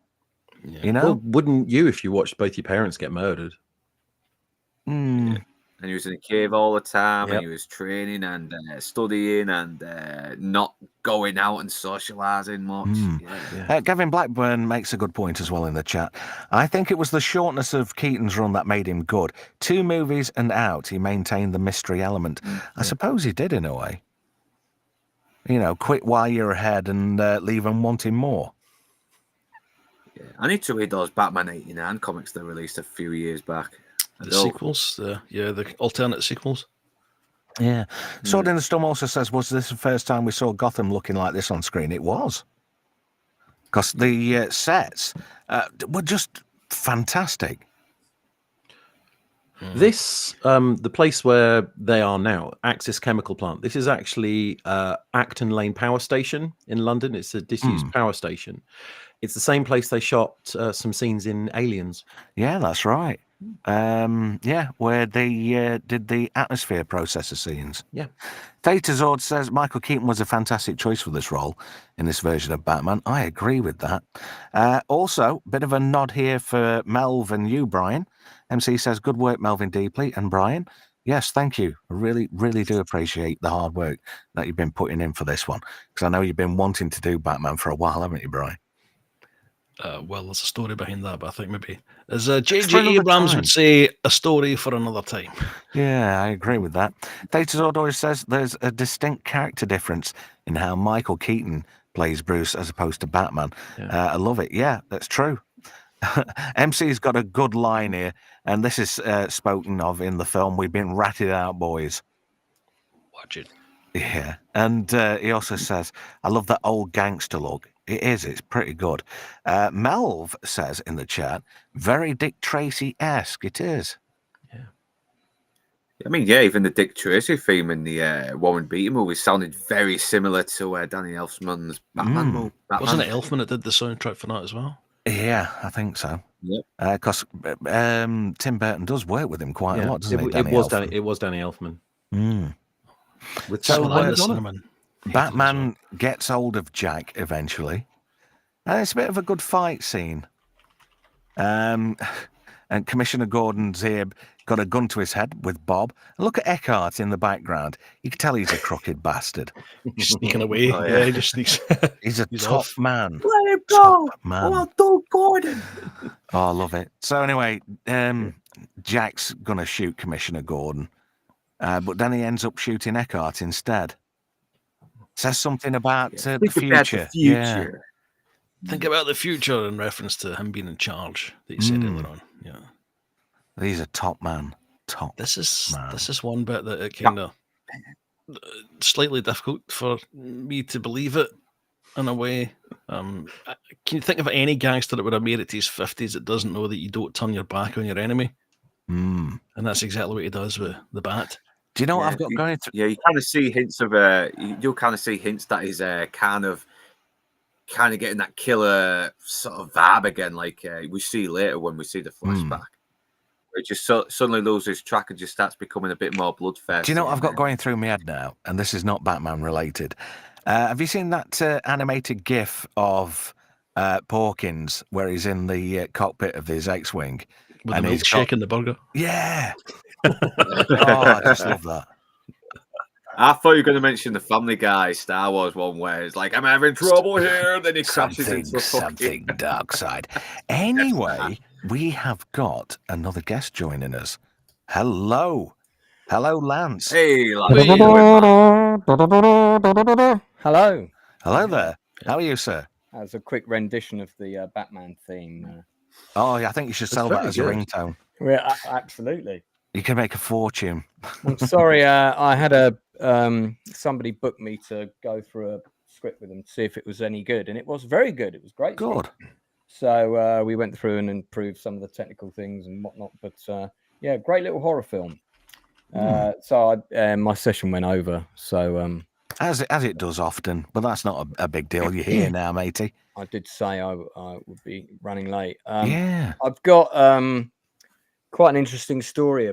Yeah. You know? Well, wouldn't you if you watched both your parents get murdered? Yeah. And he was in a cave all the time, and he was training and studying and not going out and socialising much. Gavin Blackburn makes a good point as well in the chat. I think it was the shortness of Keaton's run that made him good. 2 movies and out, he maintained the mystery element. I suppose he did in a way. You know, quit while you're ahead and leave them wanting more. Yeah. I need to read those Batman 89 comics they released a few years back. The sequels, the alternate sequels. Yeah. Sword in the Storm also says, was this the first time we saw Gotham looking like this on screen? It was. Because the sets were just fantastic. This, the place where they are now, Axis Chemical Plant, this is actually Acton Lane Power Station in London. It's a disused power station. It's the same place they shot some scenes in Aliens. Yeah, that's right. Where they did the atmosphere processor scenes. Yeah. Theta Zord says Michael Keaton was a fantastic choice for this role in this version of Batman. I agree with that. Also, bit of a nod here for Melv and you, Brian. MC says, good work, Melvin Deeply and Brian. Yes, thank you. I really, really do appreciate the hard work that you've been putting in for this one. Because I know you've been wanting to do Batman for a while, haven't you, Brian? Well, there's a story behind that, but I think maybe, as J.J. Abrams would say, a story for another time. Yeah, I agree with that. Theta Zord always says there's a distinct character difference in how Michael Keaton plays Bruce as opposed to Batman. I love it. Yeah, that's true. MC's got a good line here, and this is spoken of in the film. We've been ratted out, boys. Watch it. Yeah, and he also says, I love that old gangster look. It is, it's pretty good. Melv says in the chat, very Dick Tracy-esque. It is. Yeah. I mean, even the Dick Tracy theme in the Warren Beatty movie sounded very similar to Danny Elfman's Batman movie. Wasn't it Elfman that did the soundtrack for that as well? Yeah, I think so. Yep. Because Tim Burton does work with him quite a lot, doesn't he? It was Danny Elfman. With Batman gets hold of Jack eventually, and it's a bit of a good fight scene. And Commissioner Gordon's here got a gun to his head with Bob. And look at Eckhart in the background. You can tell he's a crooked bastard. He's sneaking away. Oh, yeah, he just sneaks. He's a top man. Let him go. Man. Oh, don't Gordon. Oh, I love it. So anyway, Jack's gonna shoot Commissioner Gordon, but then he ends up shooting Eckhart instead. Says something about the future. Yeah. Think about the future in reference to him being in charge that you said earlier on. Yeah. He's a top man. This is one bit that it kind of slightly difficult for me to believe it in a way. Can you think of any gangster that would have made it to his 50s that doesn't know that you don't turn your back on your enemy? And that's exactly what he does with the bat. Do you know what I've got going through? Yeah, you kind of see hints of you do kind of see hints that he's kind of getting that killer sort of vibe again, like we see later when we see the flashback. It just suddenly loses track and just starts becoming a bit more bloodthirsty. Do you know what I've got going through my head now? And this is not Batman related. Have you seen that animated GIF of Porkins where he's in the cockpit of his X-wing with the milkshake and the burger? Yeah. I just love that. I thought you were going to mention the Family Guy Star Wars one where it's like, I'm having trouble here. Then he crashes into something dark side. Anyway, we have got another guest joining us. Hello, Lance. Hey, Hello. Hello there. How are you, sir? That was a quick rendition of the Batman theme. Oh, yeah, I think you should sell that as a ringtone. Yeah, absolutely. You can make a fortune. I'm sorry, I had somebody booked me to go through a script with them to see if it was any good, and it was very good. It was great. Good. So we went through and improved some of the technical things and whatnot, but yeah, great little horror film. So my session went over. So as it does often, but that's not a big deal. You're here now, matey. I did say I would be running late. Yeah, I've got quite an interesting story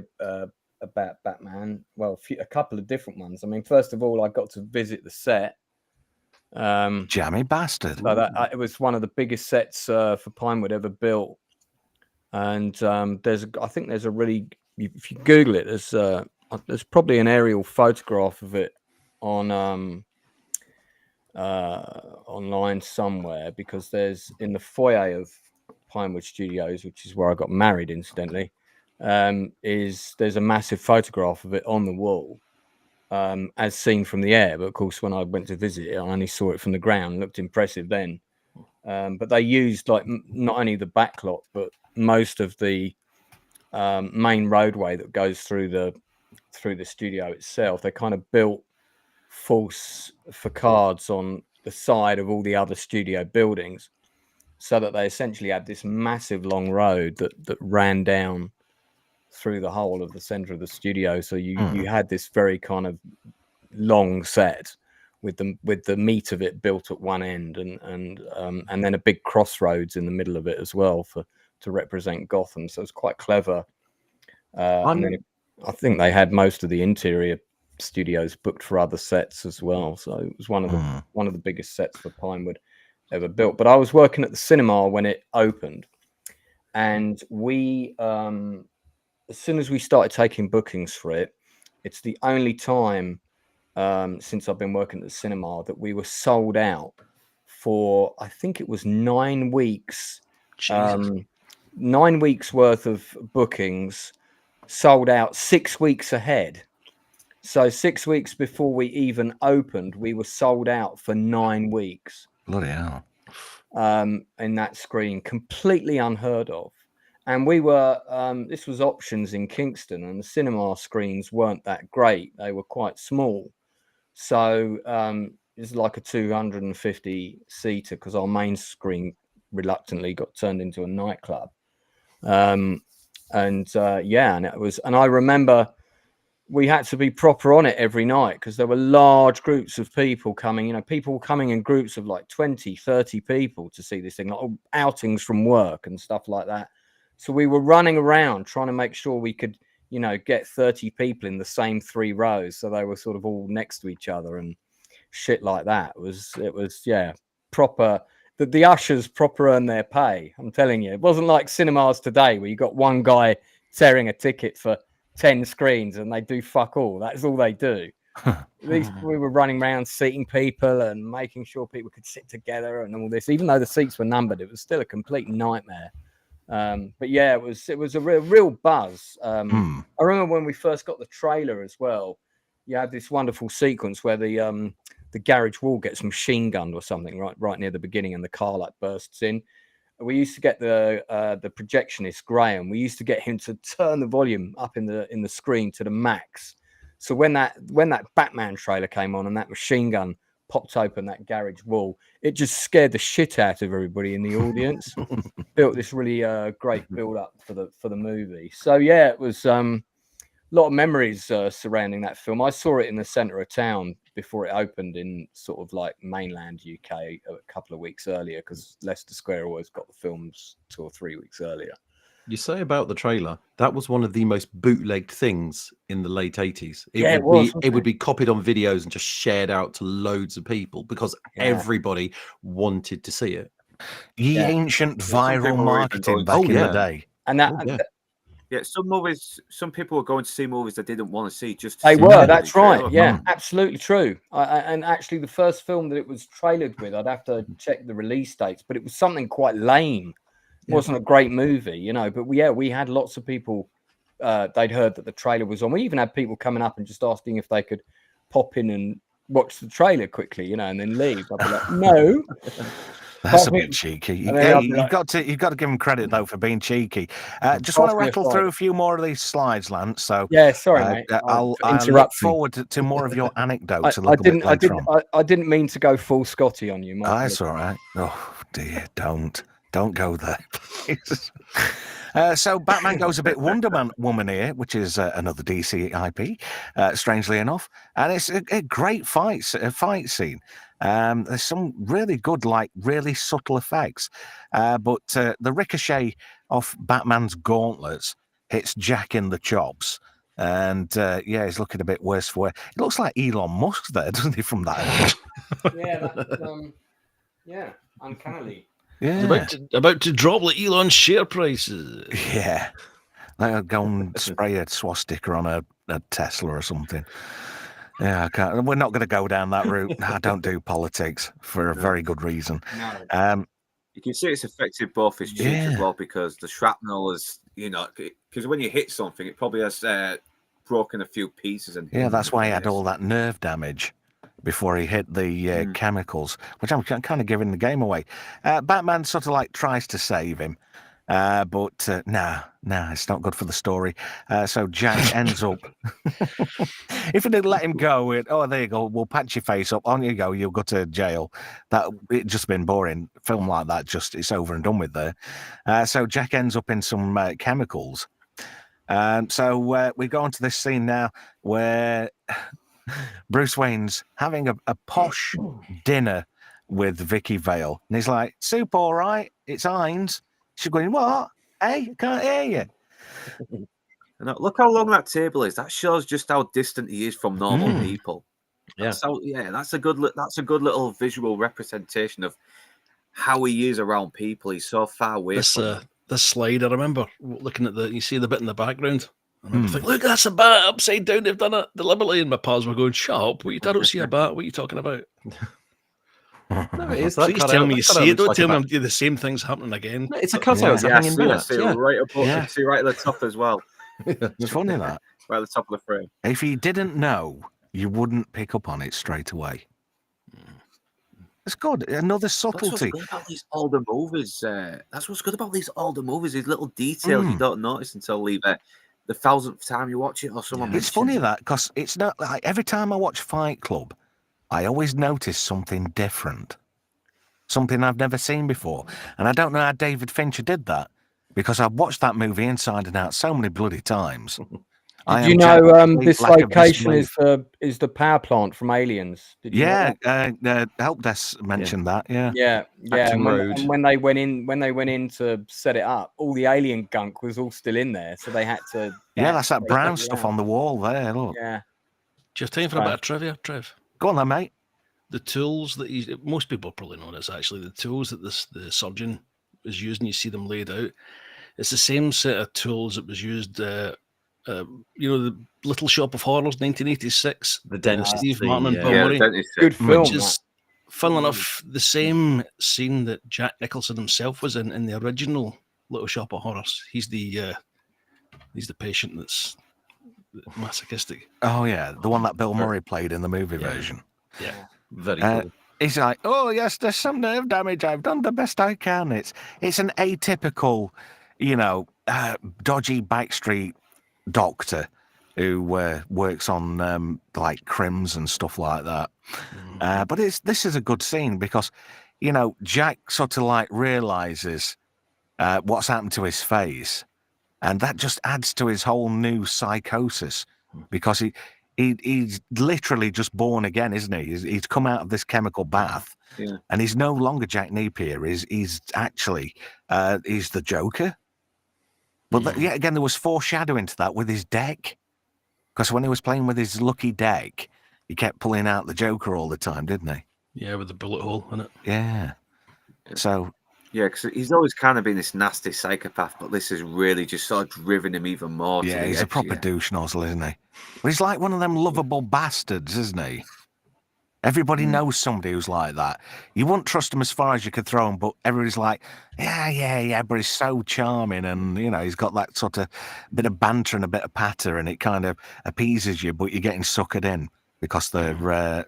about Batman. Well, a couple of different ones. I mean, first of all, I got to visit the set. Jammy bastard. So it was one of the biggest sets for Pinewood ever built. And I think there's a really, if you Google it, there's probably an aerial photograph of it on online somewhere, because there's in the foyer of Pinewood Studios, which is where I got married, incidentally. There's a massive photograph of it on the wall, as seen from the air. But of course, when I went to visit it, I only saw it from the ground. It looked impressive then. But they used like not only the backlot, but most of the main roadway that goes through the studio itself. They kind of built false facades on the side of all the other studio buildings, so that they essentially had this massive long road that ran down through the whole of the center of the studio. So you had this very kind of long set with the meat of it built at one end, and then a big crossroads in the middle of it as well to represent Gotham. So it's quite clever. And then I think they had most of the interior studios booked for other sets as well. So it was one of the biggest sets for Pinewood ever built. But I was working at the cinema when it opened, and we as soon as we started taking bookings for it, it's the only time since I've been working at the cinema that we were sold out for, I think it was 9 weeks. 9 weeks worth of bookings, sold out 6 weeks ahead. So 6 weeks before we even opened, we were sold out for 9 weeks. Bloody hell. In that screen, completely unheard of. And we were, this was Options in Kingston, and the cinema screens weren't that great. They were quite small. So it's like a 250 seater, because our main screen reluctantly got turned into a nightclub. And it was, and I remember we had to be proper on it every night, because there were large groups of people coming, people coming in groups of like 20, 30 people to see this thing, like outings from work and stuff like that. So we were running around trying to make sure we could, get 30 people in the same 3 rows. So they were sort of all next to each other and shit like that. It was proper. The ushers proper earn their pay. I'm telling you, it wasn't like cinemas today where you got one guy tearing a ticket for 10 screens and they do fuck all. That's all they do. At least we were running around seating people and making sure people could sit together and all this. Even though the seats were numbered, it was still a complete nightmare. But yeah, it was a real buzz. I remember when we first got the trailer as well. You had this wonderful sequence where the the garage wall gets machine gunned or something right near the beginning, and the car like bursts in. We used to get the projectionist Graham. We used to get him to turn the volume up in the screen to the max. So when that Batman trailer came on and that machine gun popped open that garage wall, it just scared the shit out of everybody in the audience. Built this really great build up for the movie. So yeah, it was a lot of memories surrounding that film. I saw it in the centre of town before it opened in sort of like mainland UK a couple of weeks earlier, because Leicester Square always got the films 2 or 3 weeks earlier. You say about the trailer, that was one of the most bootlegged things in the late 80s. It would be copied on videos and just shared out to loads of people because everybody wanted to see it. The ancient viral marketing back in the day. And some movies, some people were going to see movies they didn't want to see. That's right. Yeah, absolutely true. And actually, the first film that it was trailered with, I'd have to check the release dates, but it was something quite lame. It wasn't a great movie, you know. But we had lots of people. They'd heard that the trailer was on. We even had people coming up and just asking if they could pop in and watch the trailer quickly, you know, and then leave. I'd be like, no. That's a bit cheeky. You've got to give him credit though for being cheeky. Just want to rattle through a few more of these slides, Lance. So sorry, mate. I'll look forward to more of your anecdotes. I didn't mean to go full Scotty on you, Mike. That's all right. Oh dear, don't go there, please. So Batman goes a bit Wonder Woman here, which is another DC IP, strangely enough, and it's a great fight scene. There's some really good, like really subtle effects, but the ricochet off Batman's gauntlets hits Jack in the chops, and he's looking a bit worse for wear. It looks like Elon Musk there, doesn't he, from that? Uncannily. Yeah, about to drop like Elon's share prices. Yeah, they'll go and spray a swastika on a Tesla or something. Yeah, I can't. We're not going to go down that route. I don't do politics for a very good reason. No. You can see it's affected both his cheeks as well, because the shrapnel is, you know, because when you hit something, it probably has broken a few pieces. And that's why he had all that nerve damage before he hit the chemicals, which I'm kind of giving the game away. Batman sort of like tries to save him, but it's not good for the story. So Jack ends up, if he didn't let him go, there you go, we'll patch your face up, on you go, you'll go to jail. It just been boring. Film like that, it's over and done with there. So Jack ends up in some chemicals. So we go on to this scene now where Bruce Wayne's having a posh dinner with Vicky Vale, and he's like, "Soup, all right? It's Heinz." She's going, "What? Hey, I can't hear you." And look how long that table is. That shows just how distant he is from normal people. That's a good little visual representation of how he is around people. He's so far away from them. This slide, I remember looking at you see the bit in the background. And I think, look, that's a bat upside down. They've done it deliberately. And my pals were going, "Shut up! I don't see a bat. What are you talking about?" No, it is. Please tell me you see it. Don't tell me the same thing's happening again. No, it's a cutout. It's a hanging bat. See right above. See right at the top as well. It's funny that. Right at the top of the frame. If you didn't know, you wouldn't pick up on it straight away. It's good. Another subtlety. That's what's good about these older movies. That's what's good about these older movies. These little details you don't notice until the 1,000th time you watch it, or someone. It's funny that, because it's not like every time I watch Fight Club, I always notice something different, something I've never seen before, and I don't know how David Fincher did that, because I've watched that movie inside and out so many bloody times. Did you know this location is the power plant from Aliens? Did you know that? Help Desk mentioned that. Yeah. And when they went in to set it up, all the alien gunk was all still in there, so they had to. Yeah, that's that brown stuff on the wall there. Look. Yeah. Just time for a bit of trivia, Trev. Go on then, mate. The tools that most people probably know this, actually, the tools that the surgeon is using, you see them laid out. It's the same set of tools that was used. The Little Shop of Horrors, 1986. The dentist, Steve Martin and Bill Murray. Good film. Which is, funnily enough, the same scene that Jack Nicholson himself was in the original Little Shop of Horrors. He's the patient that's masochistic. Oh yeah, the one that Bill Murray played in the movie version. Yeah. Very cool. He's like, oh yes, there's some nerve damage. I've done the best I can. It's an atypical, dodgy backstreet doctor who works on like crims and stuff like that. But this is a good scene because, Jack sort of like realizes what's happened to his face, and that just adds to his whole new psychosis because he's literally just born again, isn't he? He's come out of this chemical bath, and he's no longer Jack Napier. He's actually he's the Joker. But yet again, there was foreshadowing to that with his deck, because when he was playing with his lucky deck, he kept pulling out the Joker all the time, didn't he? Yeah, with the bullet hole in it. Yeah. So. Yeah, because he's always kind of been this nasty psychopath, but this has really just sort of driven him even more. Yeah, to the he's edge, a proper douche nozzle, isn't he? But he's like one of them lovable bastards, isn't he? Everybody knows somebody who's like that. You wouldn't trust him as far as you could throw him, but everybody's like, yeah, but he's so charming, and, he's got that sort of bit of banter and a bit of patter, and it kind of appeases you, but you're getting suckered in because they're,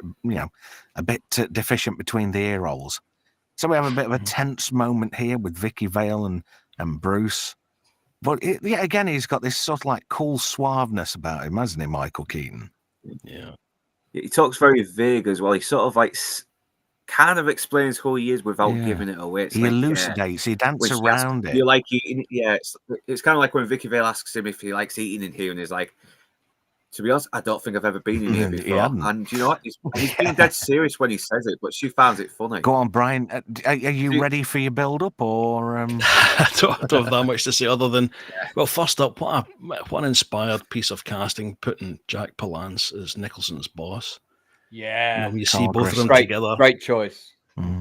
a bit deficient between the ear holes. So we have a bit of a tense moment here with Vicky Vale and Bruce. But again, he's got this sort of like cool suaveness about him, hasn't he, Michael Keaton? Yeah. He talks very vague as well. He sort of like kind of explains who he is without giving it away. It's he like, elucidates, he dances around it. You like eating, it's kind of like when Vicky Vale asks him if he likes eating in here, and he's like, to be honest, I don't think I've ever been in here before. And you know what? He's being dead serious when he says it, but she finds it funny. Go on, Brian. Are you ready for your build-up, or...? I don't have that much to say other than, well, first up, what an inspired piece of casting, putting Jack Palance as Nicholson's boss. Yeah. When you see both of them together. Great choice.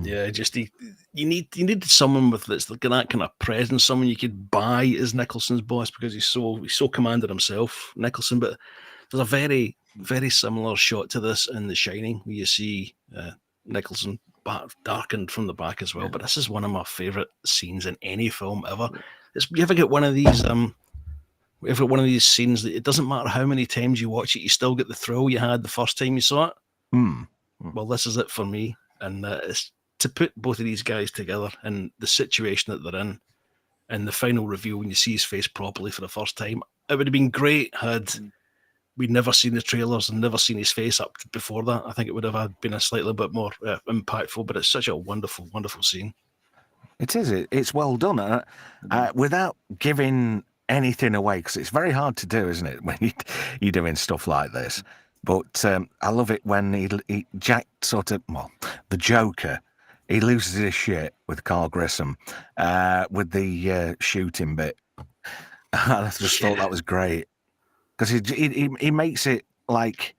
Yeah, just you needed someone with that kind of presence, someone you could buy as Nicholson's boss, because he's so commanded himself, Nicholson. But there's a very, very similar shot to this in The Shining, where you see Nicholson darkened from the back as well. But this is one of my favourite scenes in any film ever. You ever get one of these scenes that it doesn't matter how many times you watch it, you still get the thrill you had the first time you saw it? Well, this is it for me. And it's to put both of these guys together and the situation that they're in, and the final reveal when you see his face properly for the first time. It would have been great had we'd never seen the trailers and never seen his face up before that. I think it would have been a slightly bit more impactful, but it's such a wonderful, wonderful scene. It is. It's well done. Without giving anything away, because it's very hard to do, isn't it, when you're doing stuff like this. But I love it when Jack the Joker, he loses his shit with Carl Grissom, with the shooting bit. I just thought that was great, because he makes it like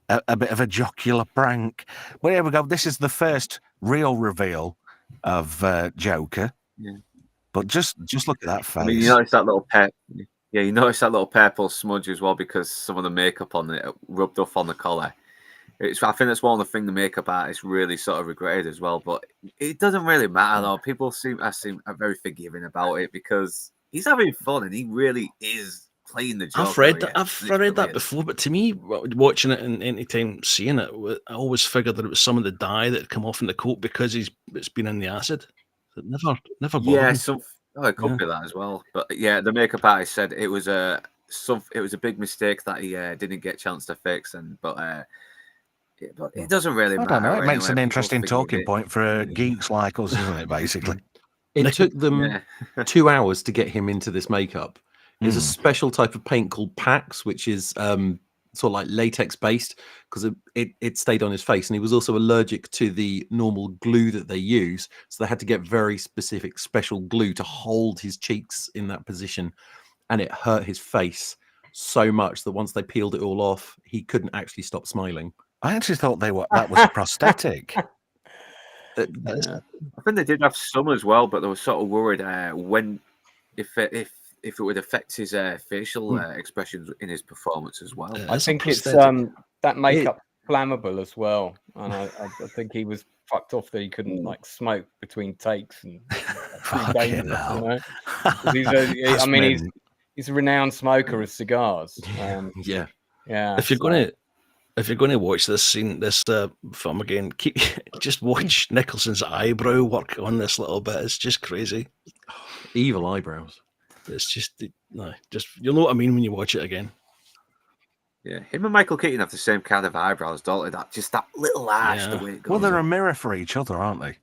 a bit of a jocular prank. Well, here we go. This is the first real reveal of Joker. Yeah. But just look at that face. I mean, you notice that little pet. Yeah, you notice that little purple smudge as well, because some of the makeup on it rubbed off on the collar. I think that's one of the things the makeup artist really sort of regretted as well. But it doesn't really matter though. People are very forgiving about it, because he's having fun and he really is playing the Joker. I've read that before, but to me, watching it and any time seeing it, I always figured that it was some of the dye that had come off in the coat because it's been in the acid. It never bothered me. It could be that as well. But yeah, the makeup artist said it was a big mistake that he didn't get a chance to fix, but it doesn't really matter. I don't know. It makes an interesting talking point for geeks like us, isn't it? Basically, it took them 2 hours to get him into this makeup. There's a special type of paint called Pax, which is sort of like latex based, because it stayed on his face, and he was also allergic to the normal glue that they use, so they had to get very specific special glue to hold his cheeks in that position, and it hurt his face so much that once they peeled it all off, he couldn't actually stop smiling. I actually thought that was prosthetic. I think they did have some as well, but they were sort of worried if it would affect his facial expressions in his performance as well. I think it's that makeup flammable as well, and I think he was fucked off that he couldn't like smoke between takes and dangerous, he's a renowned smoker of cigars. If you're gonna if you're going to watch this film again, just watch Nicholson's eyebrow work on this little bit. It's just crazy. Evil eyebrows. It's just you'll know what I mean when you watch it again. Yeah, him and Michael Keaton have the same kind of eyebrows, don't they? That little arch, the way it goes. Well, they're a mirror for each other, aren't they?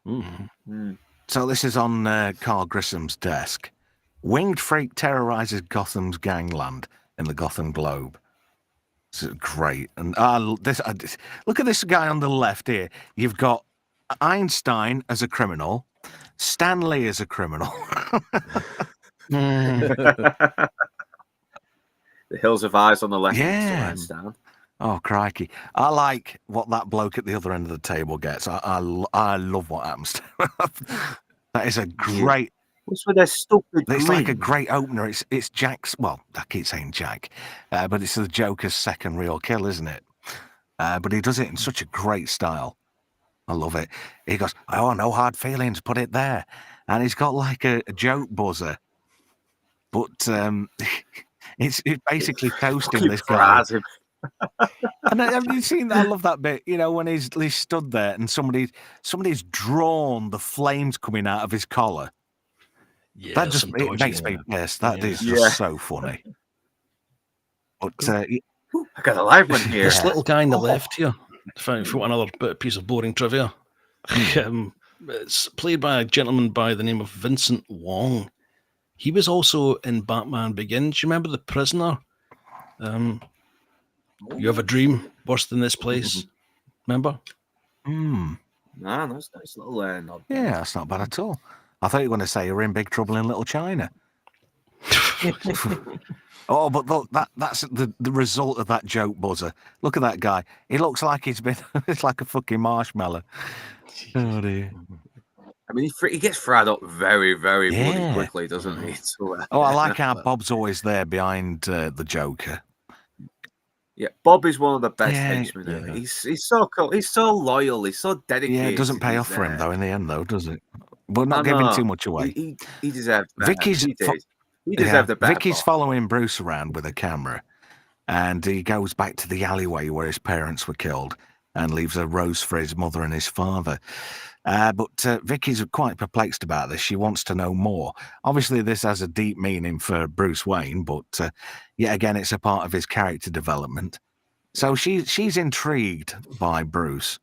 Mm-hmm. So this is on Carl Grissom's desk. Winged freak terrorizes Gotham's gangland in the Gotham Globe. This is great. And look at this guy on the left here. You've got Einstein as a criminal, Stanley as a criminal. The Hills of Eyes on the left. Yeah. Oh, crikey. I like what that bloke at the other end of the table gets. I love what happens to him. That is a great... What's with their stupid It's grin? like a great opener. It's Jack's... Well, I keep saying Jack. But it's the Joker's second real kill, isn't it? But he does it in such a great style. I love it. He goes, oh, no hard feelings, put it there. And he's got like a joke buzzer. But it's basically toasting this guy. And have you seen that? I love that bit, you know, when he's stood there and somebody's drawn the flames coming out of his collar. Yeah, That just makes me pissed. That is just so funny. But I got a live one here. This little guy on the left here, if I want another piece of boring trivia, it's played by a gentleman by the name of Vincent Wong. He was also in Batman Begins. You remember the prisoner? You have a dream worse than this place. Remember? No, that's a nice little nod. Yeah, that's not bad at all. I thought you were going to say you were in big trouble in Little China. Oh, but look, that's the result of that joke buzzer. Look at that guy. He looks like he's been... It's like a fucking marshmallow. Oh, dear. I mean, he gets fried up very, very bloody quickly, doesn't he? So, I like how Bob's always there behind the Joker. Yeah, Bob is one of the best henchmen. Yeah. He's so cool. He's so loyal. He's so dedicated. Yeah, it doesn't pay off for him, though, in the end, though, does it? But not giving too much away. He deserved better. He deserved the better. Vicky's following Bruce around with a camera, and he goes back to the alleyway where his parents were killed and leaves a rose for his mother and his father. But Vicky's quite perplexed about this. She wants to know more. Obviously, this has a deep meaning for Bruce Wayne, but yet again, it's a part of his character development. So she's intrigued by Bruce.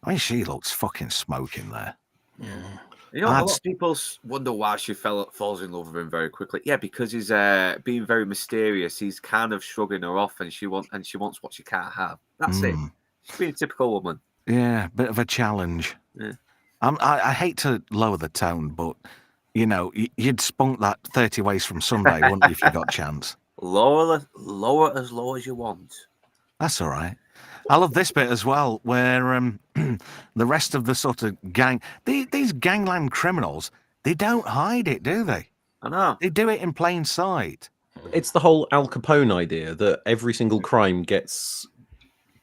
I mean, she looks fucking smoking there. Yeah. You know, a lot of people wonder why she falls in love with him very quickly. Yeah, because he's being very mysterious. He's kind of shrugging her off, and she wants what she can't have. That's it. She's being a typical woman. Yeah, bit of a challenge. Yeah. I hate to lower the tone, but you know, you'd spunk that 30 Ways from Sunday, wouldn't you, if you got a chance? Lower as low as you want. That's all right. I love this bit as well, where the rest of the sort of gang, these gangland criminals, they don't hide it, do they? I know. They do it in plain sight. It's the whole Al Capone idea that every single crime gets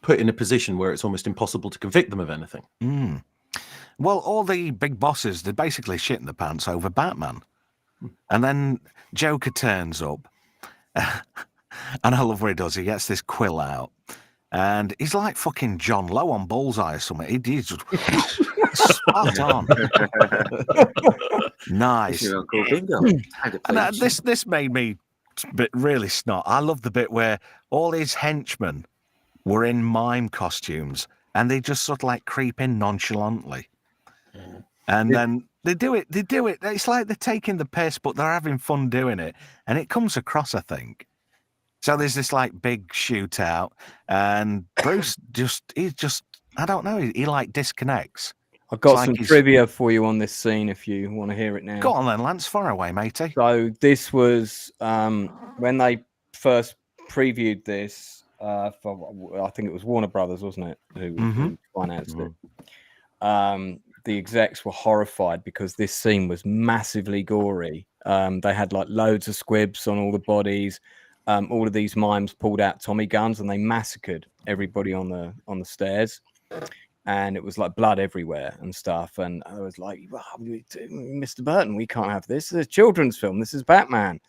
put in a position where it's almost impossible to convict them of anything. Well, all the big bosses, they're basically shitting the pants over Batman. And then Joker turns up. And I love what he does. He gets this quill out. And he's like fucking John Lowe on Bullseye or something. He's just spot on. Nice. And this made me really snot. I love the bit where all his henchmen were in mime costumes and they just sort of like creep in nonchalantly. And then they do it. It's like they're taking the piss, but they're having fun doing it. And it comes across, I think. So there's this like big shootout, and Bruce he's just, I don't know, he like disconnects. I've got some trivia for you on this scene if you want to hear it now. Go on then, Lance, far away, matey. So this was when they first previewed this for, I think it was Warner Brothers, wasn't it, who financed it. The execs were horrified because this scene was massively gory. They had like loads of squibs on all the bodies. All of these mimes pulled out Tommy guns and they massacred everybody on the stairs, and it was like blood everywhere and stuff. And I was like, oh, Mr. Burton, we can't have this. It's a children's film. This is Batman.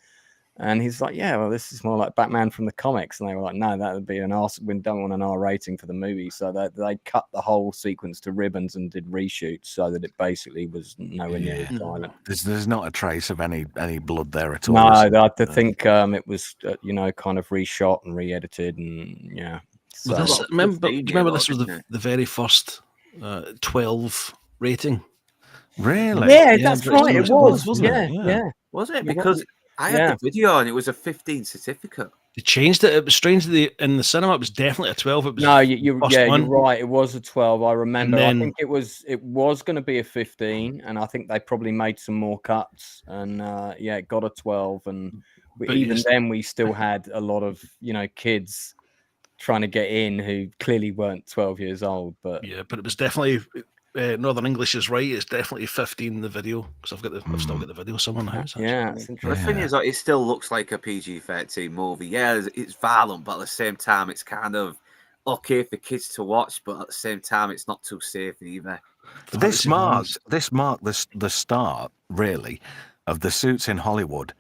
And he's like, yeah, well, this is more like Batman from the comics. And they were like, no, that would be an R. We don't want an R rating for the movie. So they cut the whole sequence to ribbons and did reshoots so that it basically was nowhere near as violent. There's not a trace of any blood there at all. No, I think it was, kind of reshot and re-edited. And yeah. So, Do you remember this was the very first 12 rating? Really? Yeah, that's right. It was, wasn't yeah, it? yeah. Was it? Because I had the video and it was a 15 certificate. They changed it. It was strange that in the cinema it was definitely a 12. It was you're right. It was a 12. I remember. Then, I think it was going to be a 15, and I think they probably made some more cuts, and it got a 12. And then we still had a lot of kids trying to get in who clearly weren't 12 years old. But but it was definitely. Northern English is right. It's definitely 15 in the video because I've still got the video somewhere in the house. Yeah, it's interesting. The thing is, it still looks like a PG-13 movie. Yeah, it's violent, but at the same time, it's kind of okay for kids to watch. But at the same time, it's not too safe either. This marked the start, really, of the suits in Hollywood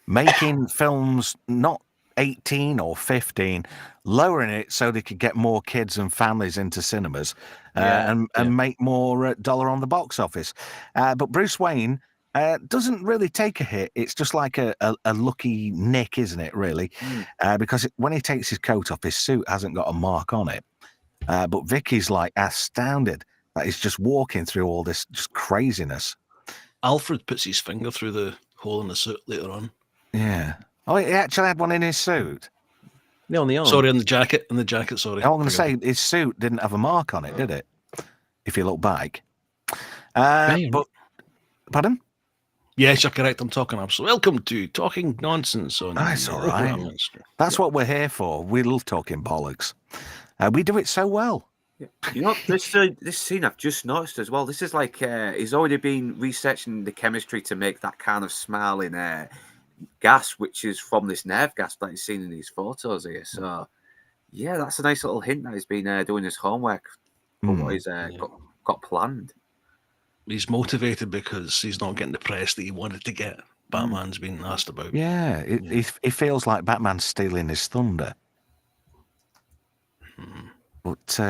making films not 18 or 15, lowering it so they could get more kids and families into cinemas and make more dollar on the box office. But Bruce Wayne doesn't really take a hit. It's just like a lucky nick, isn't it, really? Because when he takes his coat off, his suit hasn't got a mark on it. But Vicky's like astounded that he's just walking through all this just craziness. Alfred puts his finger through the hole in the suit later on. Yeah. Oh, he actually had one in his suit. No, on the arm. Sorry, in the jacket. Sorry. I'm going to say his suit didn't have a mark on it, did it? If you look back. But pardon? Yes, you're correct. I'm talking absolutely. Welcome to Talking Nonsense. That's all right. That's what we're here for. We love talking bollocks. We do it so well. This scene I've just noticed as well. This is like he's already been researching the chemistry to make that kind of smiling gas, which is from this nerve gas that he's seen in these photos here. So, yeah, that's a nice little hint that he's been doing his homework for what he's got planned. He's motivated because he's not getting the press that he wanted to get. Batman's been asked about. Yeah, he feels like Batman's stealing his thunder. But,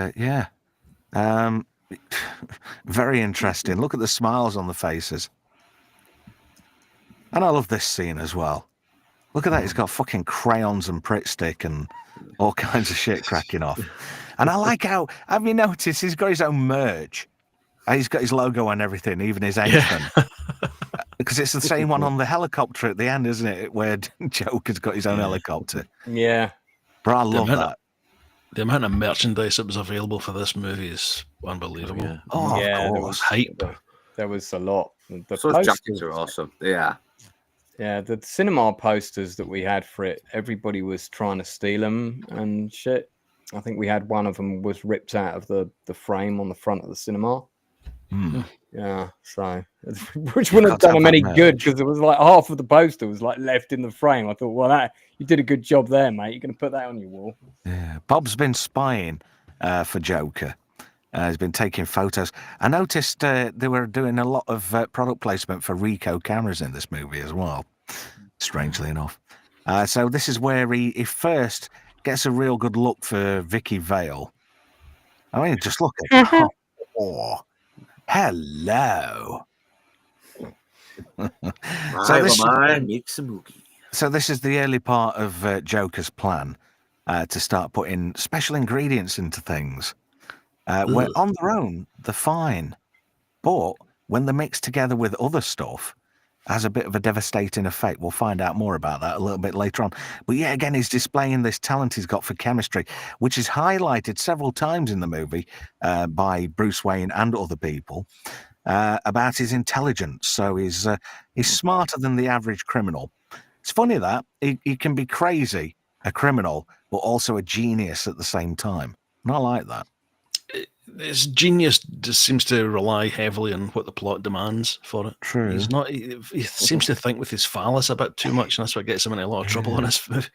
very interesting. Look at the smiles on the faces. And I love this scene as well. Look at that. He's got fucking crayons and Pritt stick and all kinds of shit cracking off. And I like how, have you noticed, he's got his own merch. He's got his logo and everything, even his henchman. Because it's the same one on the helicopter at the end, isn't it? Where Joker's got his own helicopter. Yeah. But I love that. The amount of merchandise that was available for this movie is unbelievable. Yeah. Oh, of course. Hype. There was a lot. The jackets are awesome. Yeah. Yeah, the cinema posters that we had for it, everybody was trying to steal them and shit. I think we had one of them was ripped out of the frame on the front of the cinema. Yeah, so which wouldn't have done them any good because it was like half of the poster was like left in the frame. I thought, well, you did a good job there, mate. You're going to put that on your wall. Yeah, Bob's been spying for Joker. He's been taking photos. I noticed they were doing a lot of product placement for Ricoh cameras in this movie as well, strangely enough. So this is where he first gets a real good look for Vicky Vale. I mean, just look at her. Oh, hello. So this is the early part of Joker's plan to start putting special ingredients into things. Where on their own, they're fine. But when they're mixed together with other stuff, has a bit of a devastating effect. We'll find out more about that a little bit later on. But yeah, again, he's displaying this talent he's got for chemistry, which is highlighted several times in the movie by Bruce Wayne and other people about his intelligence. So he's smarter than the average criminal. It's funny that he can be crazy, a criminal, but also a genius at the same time. And I like that. His genius just seems to rely heavily on what the plot demands for it. True. He's not. He seems to think with his phallus a bit too much, and that's what gets him in a lot of trouble in this movie.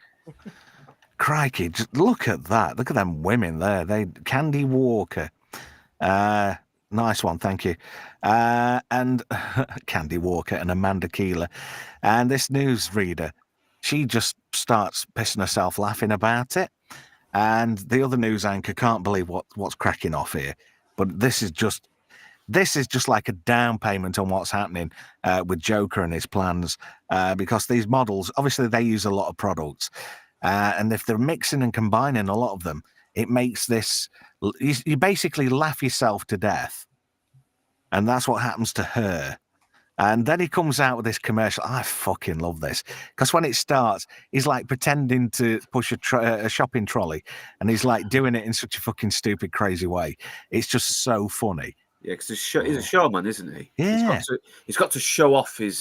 Crikey, just look at that. Look at them women there. Candy Walker. Nice one, thank you. And Candy Walker and Amanda Keeler. And this newsreader. she just starts pissing herself laughing about it. And the other news anchor can't believe what's cracking off here. But this is just like a down payment on what's happening with Joker and his plans, because these models, obviously they use a lot of products. And if they're mixing and combining a lot of them, it makes this, you basically laugh yourself to death. And that's what happens to her. And then he comes out with this commercial. I fucking love this. Because when it starts, he's like pretending to push a shopping trolley. And he's like doing it in such a fucking stupid, crazy way. It's just so funny. Yeah, because he's a showman, isn't he? Yeah. He's got to show off his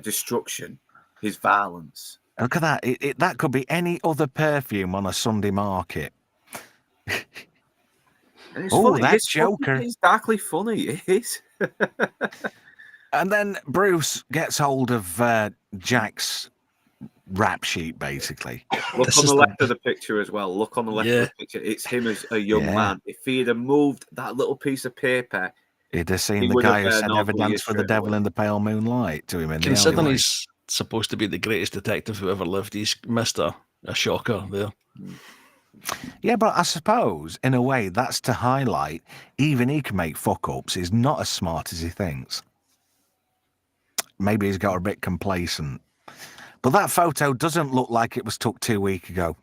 destruction, his violence. Look at that. That could be any other perfume on a Sunday market. Oh, that's Joker. It's darkly funny. It is. And then Bruce gets hold of Jack's rap sheet, basically. Look on the left of the picture as well. Look on the left of the picture. It's him as a young man. If he'd have moved that little piece of paper, he'd have seen the guy who said "Ever dance for the devil in the pale moonlight" to him in the alleyway. Considering he's supposed to be the greatest detective who ever lived, he's missed a shocker there. Yeah, but I suppose, in a way, that's to highlight even he can make fuck-ups. He's not as smart as he thinks. Maybe he's got a bit complacent. But that photo doesn't look like it was took 2 weeks ago.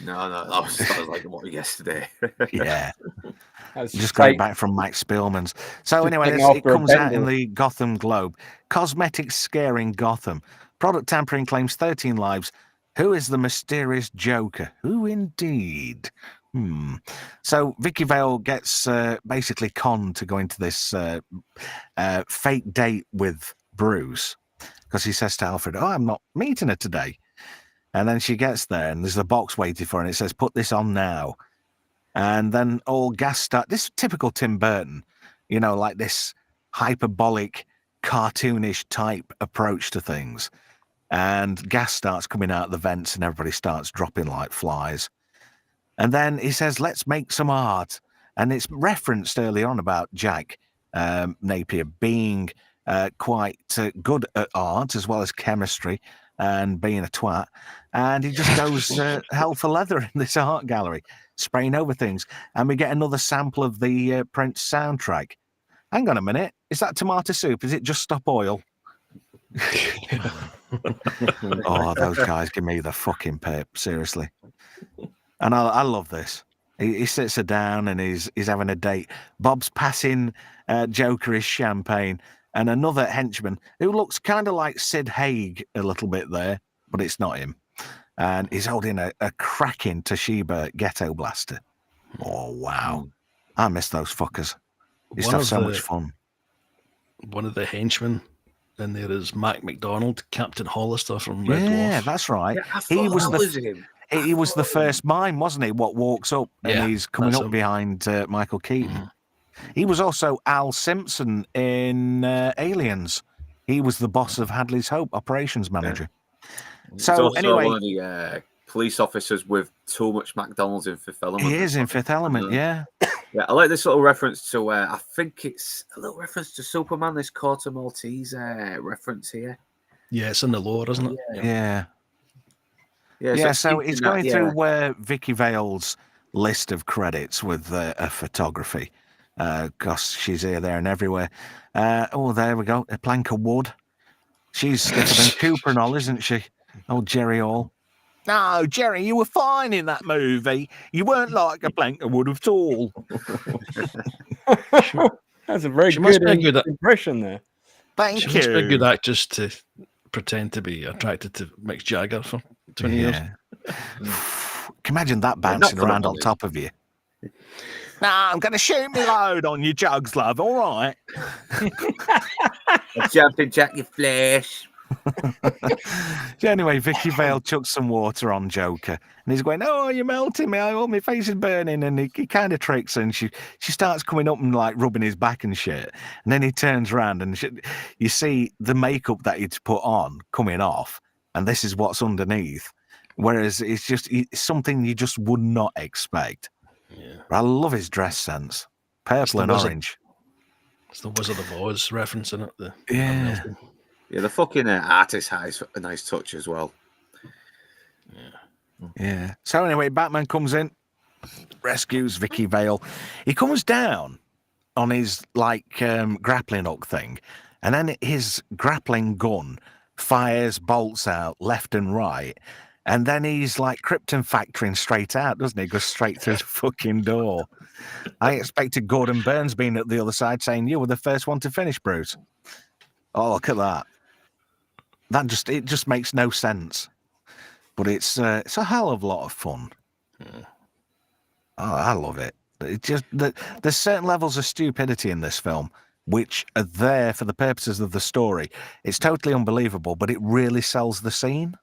No, that was like yesterday. Yeah. Just going back from Max Spielman's. So anyway, it comes out in the Gotham Globe. Cosmetics scaring Gotham. Product tampering claims 13 lives. Who is the mysterious Joker? Who indeed? So Vicky Vale gets basically conned to go into this fake date with Bruce, because he says to Alfred, "Oh, I'm not meeting her today." And then she gets there and there's a box waiting for her and it says, "Put this on now." And then all gas start. This is typical Tim Burton, like this hyperbolic, cartoonish type approach to things. And gas starts coming out of the vents and everybody starts dropping like flies. And then he says, "Let's make some art." And it's referenced early on about Jack Napier being quite good at art as well as chemistry and being a twat. And he just goes hell for leather in this art gallery, spraying over things. And we get another sample of the Prince soundtrack. Hang on a minute. Is that tomato soup? Is it Just Stop Oil? Oh, those guys give me the fucking pip, seriously. And I love this. He sits her down and he's having a date. Bob's passing Joker his champagne, and another henchman who looks kind of like Sid Haig a little bit there, but it's not him. And he's holding a cracking Toshiba ghetto blaster. Oh, wow. I miss those fuckers. Used to have so much fun. One of the henchmen in there is Mac McDonald, Captain Hollister from Red Dwarf. Yeah, that's right. Yeah, He was the first mime, wasn't he? What walks up and he's coming up behind Michael Keaton. He was also Al Simpson in Aliens. He was the boss of Hadley's Hope, operations manager. So anyway, one of the police officers with too much McDonald's in Fifth Element. He is in Fifth Element, yeah. Yeah, I like this little reference to. I think it's a little reference to Superman. This Corto Maltese reference here. Yeah, it's in the lore, isn't it? Yeah. So it's going through Vicky Vale's list of credits with a photography, because she's here, there, and everywhere. There we go. A plank of wood. She's stiffer than Cooper and all, isn't she? Oh, Jerry Hall. No, Jerry, you were fine in that movie. You weren't like a plank of wood at all. That's a very good impression there. Thank you. She must be a good actress to pretend to be attracted to Mick Jagger for 20 years. Can you imagine that bouncing around on top of you? No, I'm going to shoot me load on your jugs, love. All right. Jumping jack your flesh. Anyway, Vicky Vale chucks some water on Joker, and he's going, "Oh, you're melting me. Oh, my face is burning." And he kind of tricks her, and she starts coming up and like rubbing his back and shit. And then he turns around, and you see the makeup that he'd put on coming off, and this is what's underneath. Whereas it's something you just would not expect. Yeah. But I love his dress sense, purple and orange. It's the Wizard of Oz reference in it. Yeah, the fucking artist has a nice touch as well. Yeah. So anyway, Batman comes in, rescues Vicky Vale. He comes down on his grappling hook thing, and then his grappling gun fires bolts out left and right, and then he's like Krypton factoring straight out, doesn't he? Goes straight through the fucking door. I expected Gordon Burns being at the other side saying, "You were the first one to finish, Bruce." Oh, look at that. It just makes no sense. But it's a hell of a lot of fun. Oh, I love it. There's certain levels of stupidity in this film which are there for the purposes of the story. It's totally unbelievable, but it really sells the scene.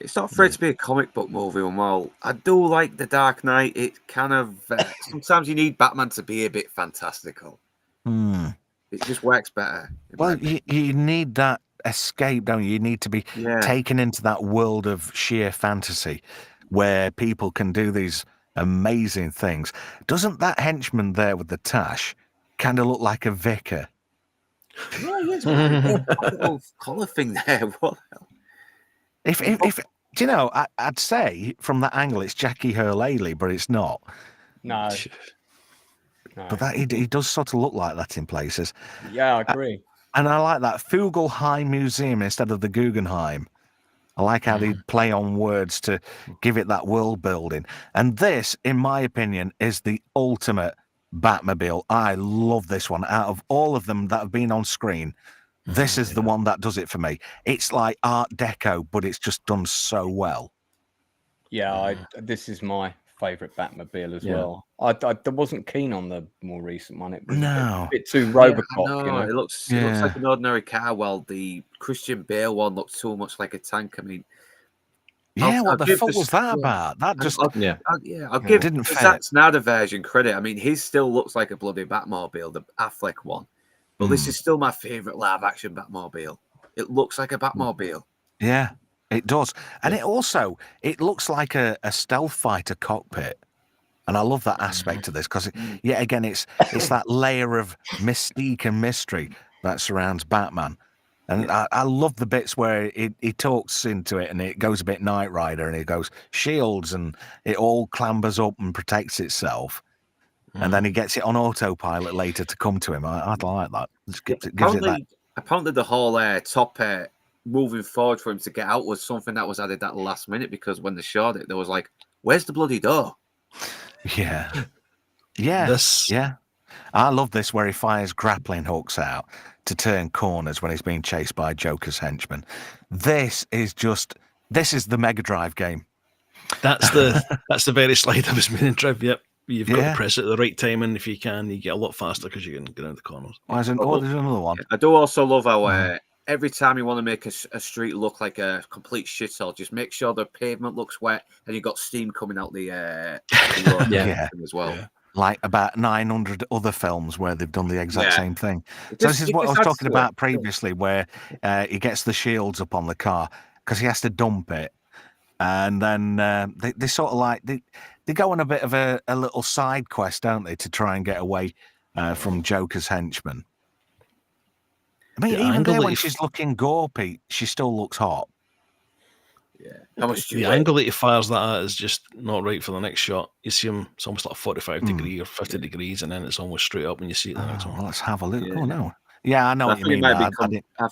It's not afraid to be a comic book movie, and while I do like The Dark Knight, it kind of sometimes you need Batman to be a bit fantastical. It just works better. Well, you need that escape, don't you? You need to be taken into that world of sheer fantasy where people can do these amazing things. Doesn't that henchman there with the tash kind of look like a vicar? Yeah, yes, little collar thing there. What? If do you know? I'd say from that angle it's Jackie Hurley, but it's not. No. But that he does sort of look like that in places. Yeah, I agree. And I like that Fugelheim Museum instead of the Guggenheim. I like how they play on words to give it that world building. And this, in my opinion, is the ultimate Batmobile. I love this one. Out of all of them that have been on screen, this is the one that does it for me. It's like Art Deco, but it's just done so well. Yeah, this is my favourite Batmobile as well. I wasn't keen on the more recent one. It was a bit too Robocop. You know? It looks like an ordinary car, while the Christian Bale one looks too much like a tank. I mean, what the fuck was that about? That just I'll give Zack Snyder version credit. I mean, his still looks like a bloody Batmobile, the Affleck one, but this is still my favourite live action Batmobile. It looks like a Batmobile. Yeah, it does, and it looks like a stealth fighter cockpit. And I love that aspect of this because, yet again, it's that layer of mystique and mystery that surrounds Batman. And I love the bits where he talks into it and it goes a bit Knight Rider and it goes shields and it all clambers up and protects itself. And then he gets it on autopilot later to come to him. I like that. It gives it that. Apparently, the whole top moving forward for him to get out was something that was added at the last minute, because when they showed it, there was like, where's the bloody door? Yeah. I love this where he fires grappling hooks out to turn corners when he's being chased by Joker's henchmen. This is the Mega Drive game. That's the very slide I was meaning, Trev. Yep. You've got to press it at the right time, and if you can, you get a lot faster because you can get out the corners. There's another one. I do also love how every time you want to make a street look like a complete shithole, just make sure the pavement looks wet and you've got steam coming out the road as well. Yeah. Like about 900 other films where they've done the exact same thing. So this is what I was talking about previously, where he gets the shields up on the car because he has to dump it. And then they sort of like, they go on a bit of a little side quest, don't they, to try and get away from Joker's henchmen. I mean, even there when she's looking Gore, Pete, she still looks hot. Yeah. The angle that he fires that at is just not right for the next shot. You see him, it's almost like 45 degree or 50 degrees, and then it's almost straight up when you see it the next one. Well, let's have a look. Oh, no. Yeah, I know what you mean. I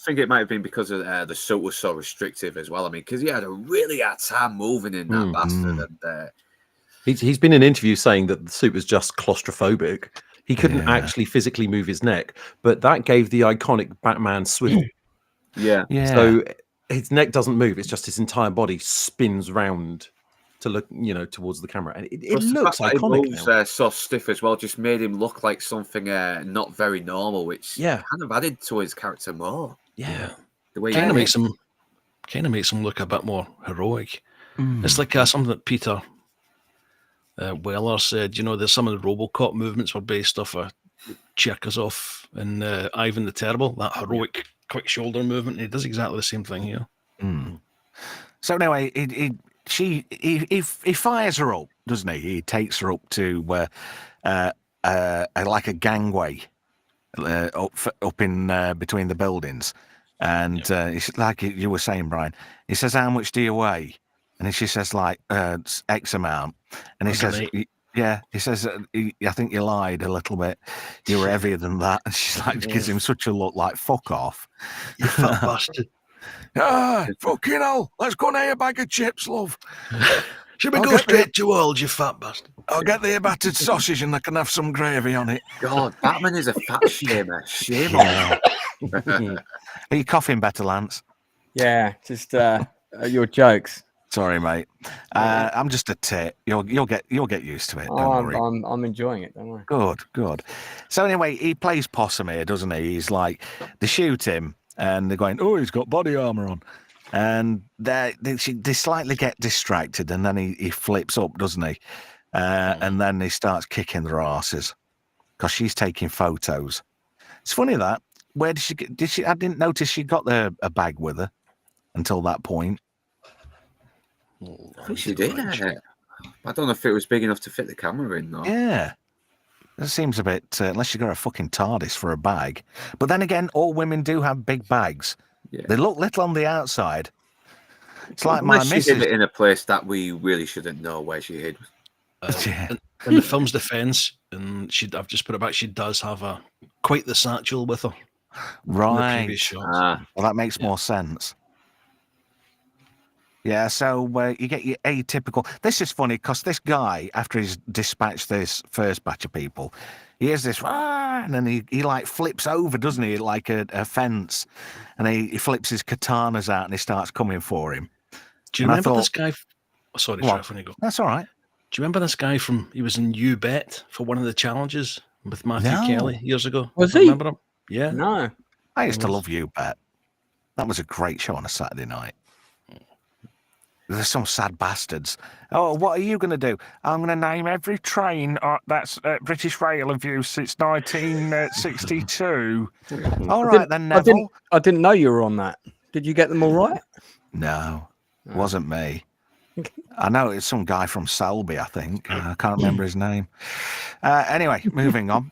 think it might have been because of the suit was so restrictive as well. I mean, because he had a really hard time moving in that bastard. And, he's been in interviews saying that the suit was just claustrophobic. He couldn't actually physically move his neck, but that gave the iconic Batman swivel. Yeah. So his neck doesn't move; it's just his entire body spins round to look, towards the camera, and it looks iconic. His moves so stiff as well, just made him look like something not very normal, which kind of added to his character more. Yeah, the way kind of makes him look a bit more heroic. It's like something that Peter Weller said. There's some of the RoboCop movements were based off of Chekhov and Ivan the Terrible. That heroic quick shoulder movement. He does exactly the same thing here. So anyway, he fires her up, doesn't he? He takes her up to like a gangway up in between the buildings, And it's like you were saying, Brian, he says, how much do you weigh? And she says, like, X amount. And he says, yeah, he says, I think you lied a little bit. You were heavier than that. And she's like, gives him such a look like, fuck off. You fat bastard. Fucking hell. Let's go and eat a bag of chips, love. Should we go straight to world, you fat bastard? I'll get the battered sausage and I can have some gravy on it. God, Batman is a fat shamer. Shame on him. Are you coughing better, Lance? Yeah, just your jokes. Sorry, mate. I'm just a tit. You'll get used to it. Don't worry. I'm enjoying it. Don't worry. Good. So anyway, he plays possum here, doesn't he? He's like, they shoot him and they're going, oh, he's got body armor on, and they slightly get distracted, and then he flips up, doesn't he? And then he starts kicking their asses because she's taking photos. It's funny that. Where did she get? I didn't notice she got a bag with her until that point. I think she did. I don't know if it was big enough to fit the camera in, though. Yeah. It seems a bit, unless you got a fucking TARDIS for a bag. But then again, all women do have big bags. Yeah. They look little on the outside. It's like unless my missus. She hid it in a place that we really shouldn't know where she hid. In the film's defence, and I've just put it back, she does have quite the satchel with her. Right. Well, that makes more sense. Yeah, so you get your atypical. This is funny because this guy, after he's dispatched this first batch of people, he hears this, and then he like flips over, doesn't he, like a fence, and he flips his katanas out and he starts coming for him. Do you remember this guy? Sorry, Sheriff, when you go. That's all right. Do you remember this guy he was in You Bet for one of the challenges with Matthew Kelly years ago? Was he? Remember him? Yeah. No. I used to love You Bet. That was a great show on a Saturday night. There's some sad bastards. Oh, what are you going to do? I'm going to name every train that's British Rail have used since 1962. All right, then, Neville. I didn't know you were on that. Did you get them all right? No, it wasn't me. I know it's some guy from Selby, I think. I can't remember his name. Anyway, moving on.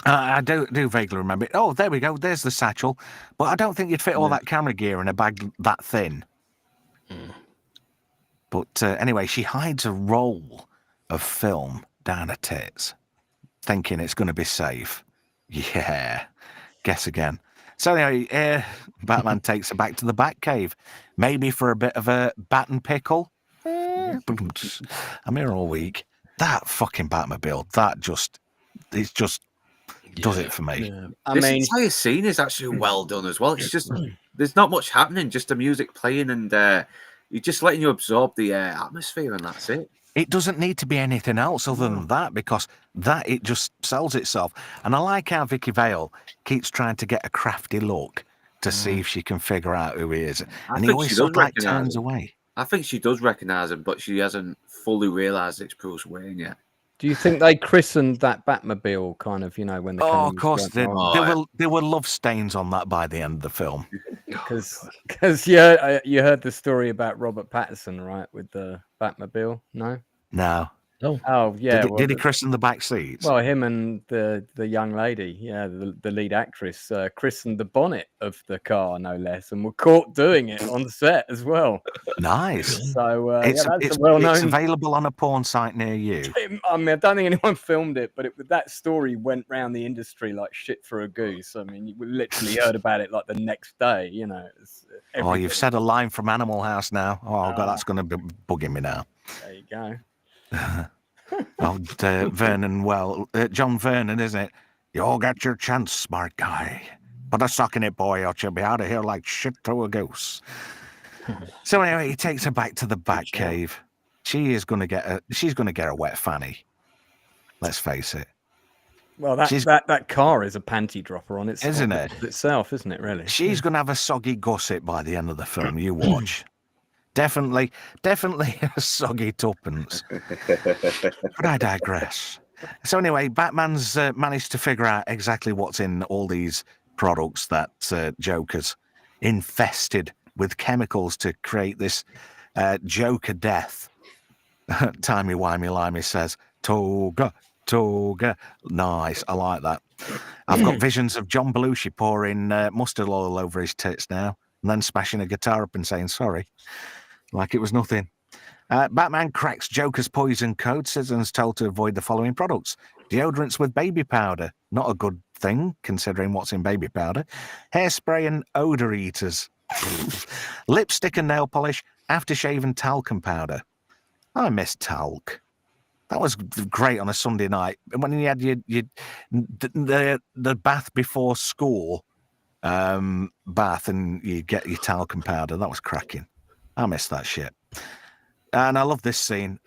I do vaguely remember it. Oh, there we go. There's the satchel. But I don't think you'd fit all that camera gear in a bag that thin. But anyway, she hides a roll of film down her tits, thinking it's going to be safe. Yeah, guess again. So anyway, Batman takes her back to the Batcave, maybe for a bit of a bat and pickle. I'm here all week. That fucking Batmobile, it just does it for me. Yeah. This entire scene is actually well done as well. It's just, there's not much happening, just the music playing and you're just letting you absorb the atmosphere, and that's it. It doesn't need to be anything else other than that, because it just sells itself. And I like how Vicky Vale keeps trying to get a crafty look to see if she can figure out who he is. And he always sort of like turns away. I think she does recognise him, but she hasn't fully realised it's Bruce Wayne yet. Do you think they christened that Batmobile kind of, when the of course there were love stains on that by the end of the film. Because you heard the story about Robert Pattinson, right, with the Batmobile? No. Oh yeah. Did he christen the back seats? Well, him and the young lady, the lead actress, christened the bonnet of the car, no less, and were caught doing it on set as well. Nice. So it's well-known. It's available on a porn site near you. I mean, I don't think anyone filmed it, but that story went round the industry like shit for a goose. I mean, you literally heard about it like the next day. Oh, you've said a line from Animal House now. Oh, God, that's going to be bugging me now. There you go. John Vernon, isn't it? You'll get your chance, smart guy. Put a sock in it, boy, or you'll be out of here like shit through a goose. So anyway, he takes her back to the Batcave. She's going to get a wet fanny. Let's face it. Well, that car is a panty dropper on isn't it? Itself, isn't it? Really. She's going to have a soggy gusset by the end of the film. You watch. Definitely a soggy tuppence. But I digress. So anyway, Batman's managed to figure out exactly what's in all these products that Joker's infested with chemicals to create this Joker death. Timey-wimey-limey says, Toga, Toga. Nice. I like that. I've got visions of John Belushi pouring mustard oil over his tits now and then smashing a guitar up and saying sorry. Like it was nothing. Batman cracks Joker's poison code. Citizens told to avoid the following products. Deodorants with baby powder. Not a good thing, considering what's in baby powder. Hairspray and odor eaters. Lipstick and nail polish. Aftershave and talcum powder. I miss talc. That was great on a Sunday night. When you had the bath before school bath and you get your talcum powder. That was cracking. I miss that shit. And I love this scene.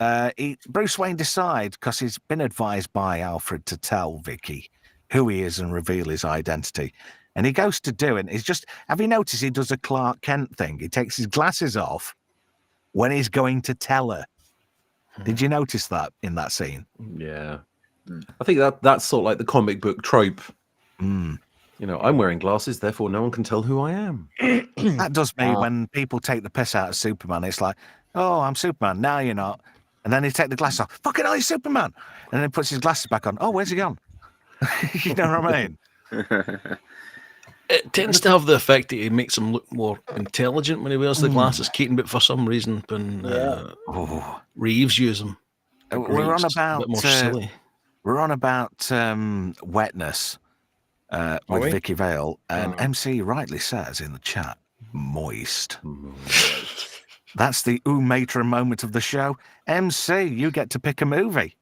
Bruce Wayne decides, because he's been advised by Alfred to tell Vicky who he is and reveal his identity. And he goes to do it. He's just, have you noticed he does a Clark Kent thing? He takes his glasses off when he's going to tell her. Did you notice that in that scene? Yeah. I think that's sort of like the comic book trope. You know, I'm wearing glasses, therefore no one can tell who I am. That does me when people take the piss out of Superman. It's like, oh, I'm Superman. No, you're not. And then he take the glasses off. Fucking hell, you're Superman. And then he puts his glasses back on. Oh, where's he gone? You know what I mean? It tends to have the effect that it makes him look more intelligent when he wears the glasses, Keaton, but for some reason, when Reeves use them, we're on about a bit more silly. We're on about wetness with Vicky Vale, and MC rightly says in the chat, moist. That's the matron moment of the show. MC, you get to pick a movie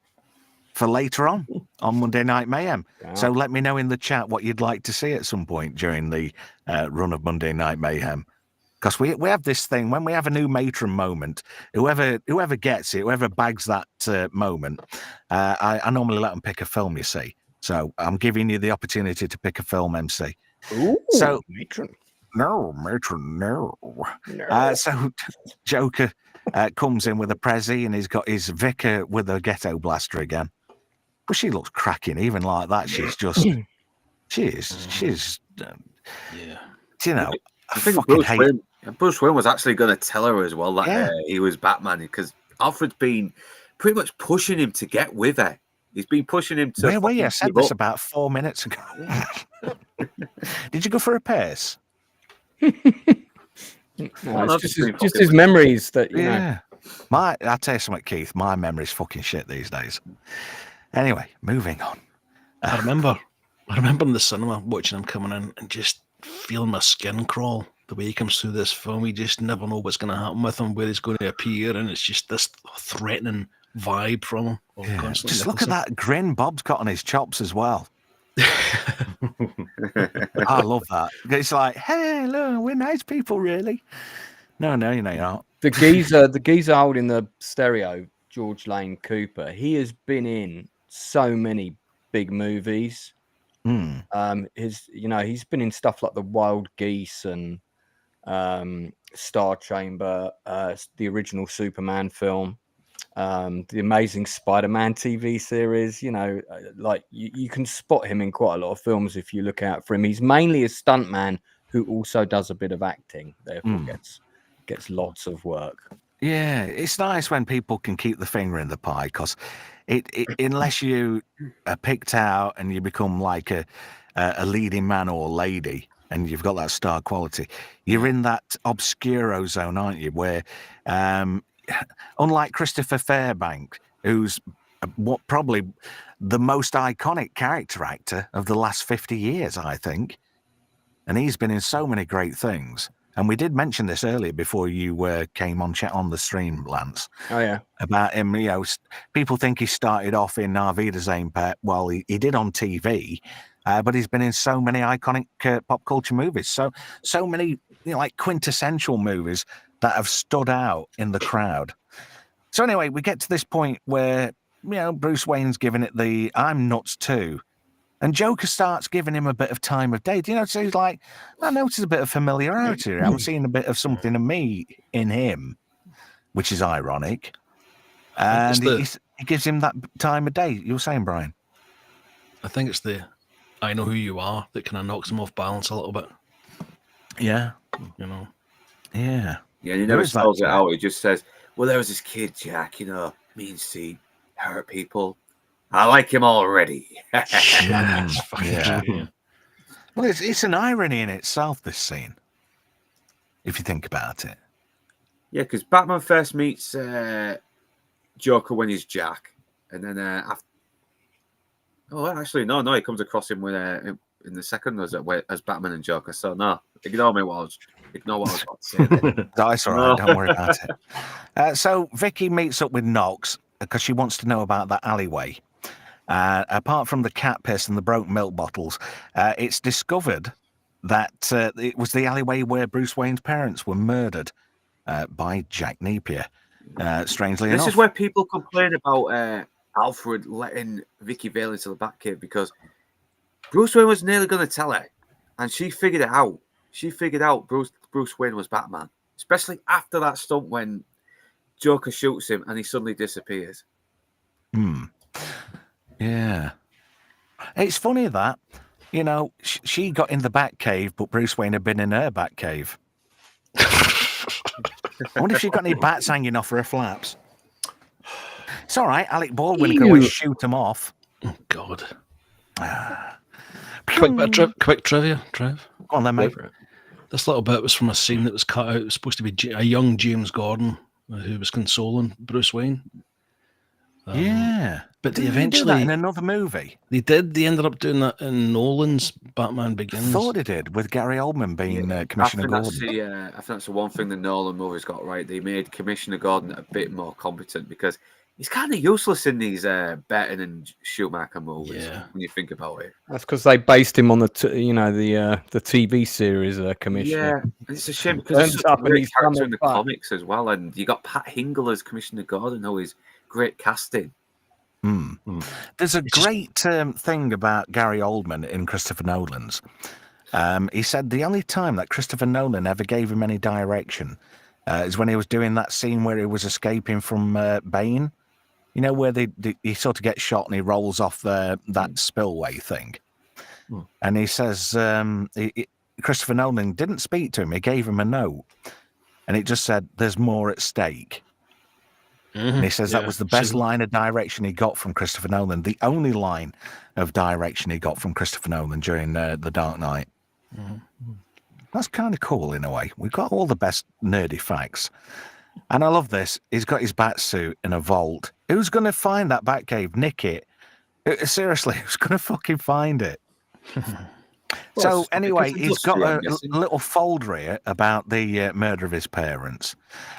for later on Monday Night Mayhem. So let me know in the chat what you'd like to see at some point during the run of Monday Night Mayhem. Because we have this thing, when we have a new matron moment, whoever gets it, whoever bags that moment, I normally let them pick a film, you see. So I'm giving you the opportunity to pick a film, MC. Ooh, so matron. No, matron, no. So Joker comes in with a Prezi and he's got his vicar with a ghetto blaster again. But she looks cracking, even like that. She's just, she's, you know, I think Bruce Wayne was actually going to tell her as well that he was Batman, because Alfred's been pretty much pushing him to get with her. He's been pushing him to. Where were you? I said this about 4 minutes ago. Did you go for a pace? No, it's just his memories that you know. I'll tell you something, Keith. My memory's fucking shit these days. Anyway, moving on. I remember in the cinema watching him coming in and just feeling my skin crawl the way he comes through this film. You just never know what's going to happen with him, where he's going to appear, and it's just this threatening vibe from him. Just look at that grin Bob's got on his chops as well. I love that. It's like, hey, look, we're nice people, really. No, you're not. The geezer holding the stereo, George Lane Cooper. He has been in so many big movies. He's been in stuff like The Wild Geese and Star Chamber, the original Superman film, the Amazing Spider-Man TV series. You know, like you can spot him in quite a lot of films if you look out for him. He's mainly a stuntman who also does a bit of acting, therefore gets lots of work. Yeah, it's nice when people can keep the finger in the pie, because unless you are picked out and you become like a leading man or lady and you've got that star quality, you're in that obscuro zone, aren't you? Where, unlike Christopher Fairbank, who's what probably the most iconic character actor of the last 50 years, I think, and he's been in so many great things. And we did mention this earlier before you came on chat on the stream, Lance. Oh, yeah. About him, you know, people think he started off in Arvida's Aim Pet. Well, he did on TV, but he's been in so many iconic pop culture movies. So many, you know, like quintessential movies that have stood out in the crowd. So anyway, we get to this point where, you know, Bruce Wayne's giving it the I'm nuts too. And Joker starts giving him a bit of time of day. You know, so he's like, I notice a bit of familiarity here. I'm seeing a bit of something of me in him, which is ironic. And he gives him that time of day. You were saying, Brian? I think it's the I know who you are that kind of knocks him off balance a little bit. Yeah. You know? Yeah. Yeah, and he never spells it out. He just says, well, there was this kid, Jack, you know, means to hurt people. I like him already. Yeah. Well, it's an irony in itself, this scene, if you think about it. Yeah, because Batman first meets Joker when he's Jack, and then after. Oh, actually, no, he comes across him when in the second as Batman and Joker. So no, ignore what I was about to say. That's all right. Don't worry about it. So Vicky meets up with Knox because she wants to know about that alleyway. Apart from the cat piss and the broken milk bottles, it's discovered that it was the alleyway where Bruce Wayne's parents were murdered by Jack Napier. Strangely enough, this is where people complain about Alfred letting Vicky Vale into the Batcave because Bruce Wayne was nearly going to tell her, and she figured it out. She figured out Bruce Wayne was Batman, especially after that stunt when Joker shoots him and he suddenly disappears. Yeah. It's funny that, you know, she got in the Batcave, but Bruce Wayne had been in her Batcave. I wonder if she got any bats hanging off her flaps. It's all right. Alec Baldwin can always shoot them off. Oh, God. Quick trivia, Trev. Go on then, mate. This little bit was from a scene that was cut out. It was supposed to be a young James Gordon who was consoling Bruce Wayne. Yeah. But Did they they do eventually... that in another movie? They did. They ended up doing that in Nolan's Batman Begins. I thought they did, with Gary Oldman being Commissioner Gordon. I think that's the one thing the Nolan movies got right. They made Commissioner Gordon a bit more competent because he's kind of useless in these Burton and Schumacher movies when you think about it. That's because they based him on the TV series Commissioner. Yeah, it's a shame because he's a great character in the comics as well, and you got Pat Hingle as Commissioner Gordon, who is great casting. There's a great thing about Gary Oldman in Christopher Nolan's. He said the only time that Christopher Nolan ever gave him any direction is when he was doing that scene where he was escaping from Bane. You know, where he sort of gets shot and he rolls off that spillway thing. And he says Christopher Nolan didn't speak to him. He gave him a note. And it just said, "There's more at stake." And he says that was the best line of direction he got from Christopher Nolan. The only line of direction he got from Christopher Nolan during The Dark Knight. That's kind of cool in a way. We've got all the best nerdy facts. And I love this. He's got his bat suit in a vault. Who's going to find that Batcave? Nick it. Seriously, who's going to fucking find it? So anyway, he's got a little folder here about the murder of his parents.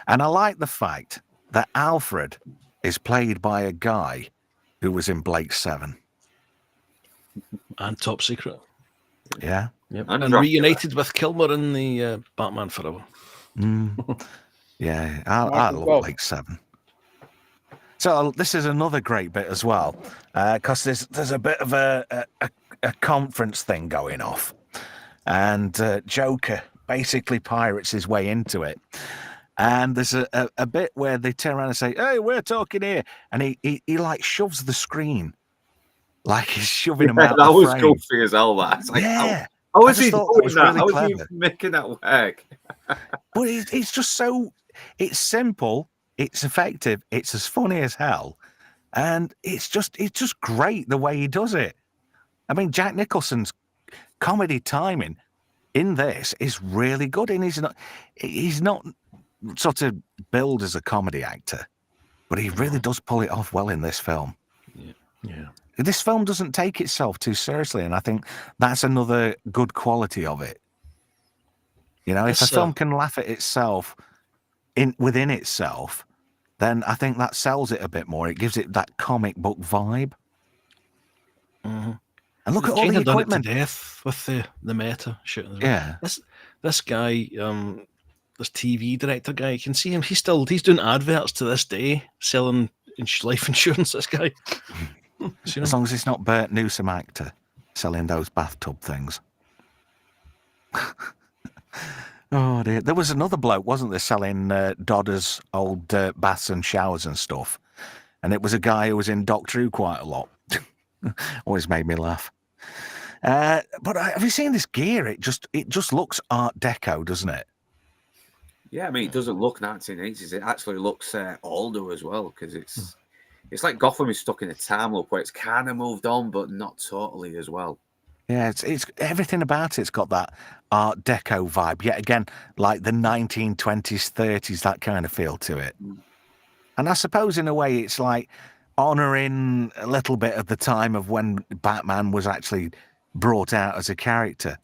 And I like the fact that Alfred is played by a guy who was in Blake 7. And Top Secret. Yeah. Yep. And reunited with Kilmer in the Batman Forever. Yeah, I love Blake 7. So this is another great bit as well, because there's a bit of a conference thing going off. And Joker basically pirates his way into it. And there's a bit where they turn around and say, "Hey, we're talking here," and he like shoves the screen, like he's shoving him out. That the was frame. Goofy as hell. That like, yeah. How is he doing that? Really how is he making that work? But it's just so. It's simple. It's effective. It's as funny as hell, and it's just great the way he does it. I mean, Jack Nicholson's comedy timing in this is really good, and he's not sort of billed as a comedy actor, but he really does pull it off well in this film. Yeah. This film doesn't take itself too seriously, and I think that's another good quality of it. You know, if a film can laugh at itself within itself, then I think that sells it a bit more. It gives it that comic book vibe. And look at all the equipment. Done it to death with the meta shit. Yeah. This guy, this TV director guy, you can see him. He's doing adverts to this day, selling life insurance. This guy. As long as it's not Bert Newsom actor selling those bathtub things. Oh dear. There was another bloke, wasn't there, selling Dodder's old baths and showers and stuff. And it was a guy who was in Doctor Who quite a lot. Always made me laugh. But have you seen this gear? It just looks Art Deco, doesn't it? Yeah, I mean, it doesn't look 1980s. It actually looks older as well because It's like Gotham is stuck in a time loop where it's kind of moved on, but not totally as well. Yeah, it's everything about it's got that Art Deco vibe. Yet again, like the 1920s, 30s, that kind of feel to it. And I suppose in a way it's like honouring a little bit of the time of when Batman was actually brought out as a character.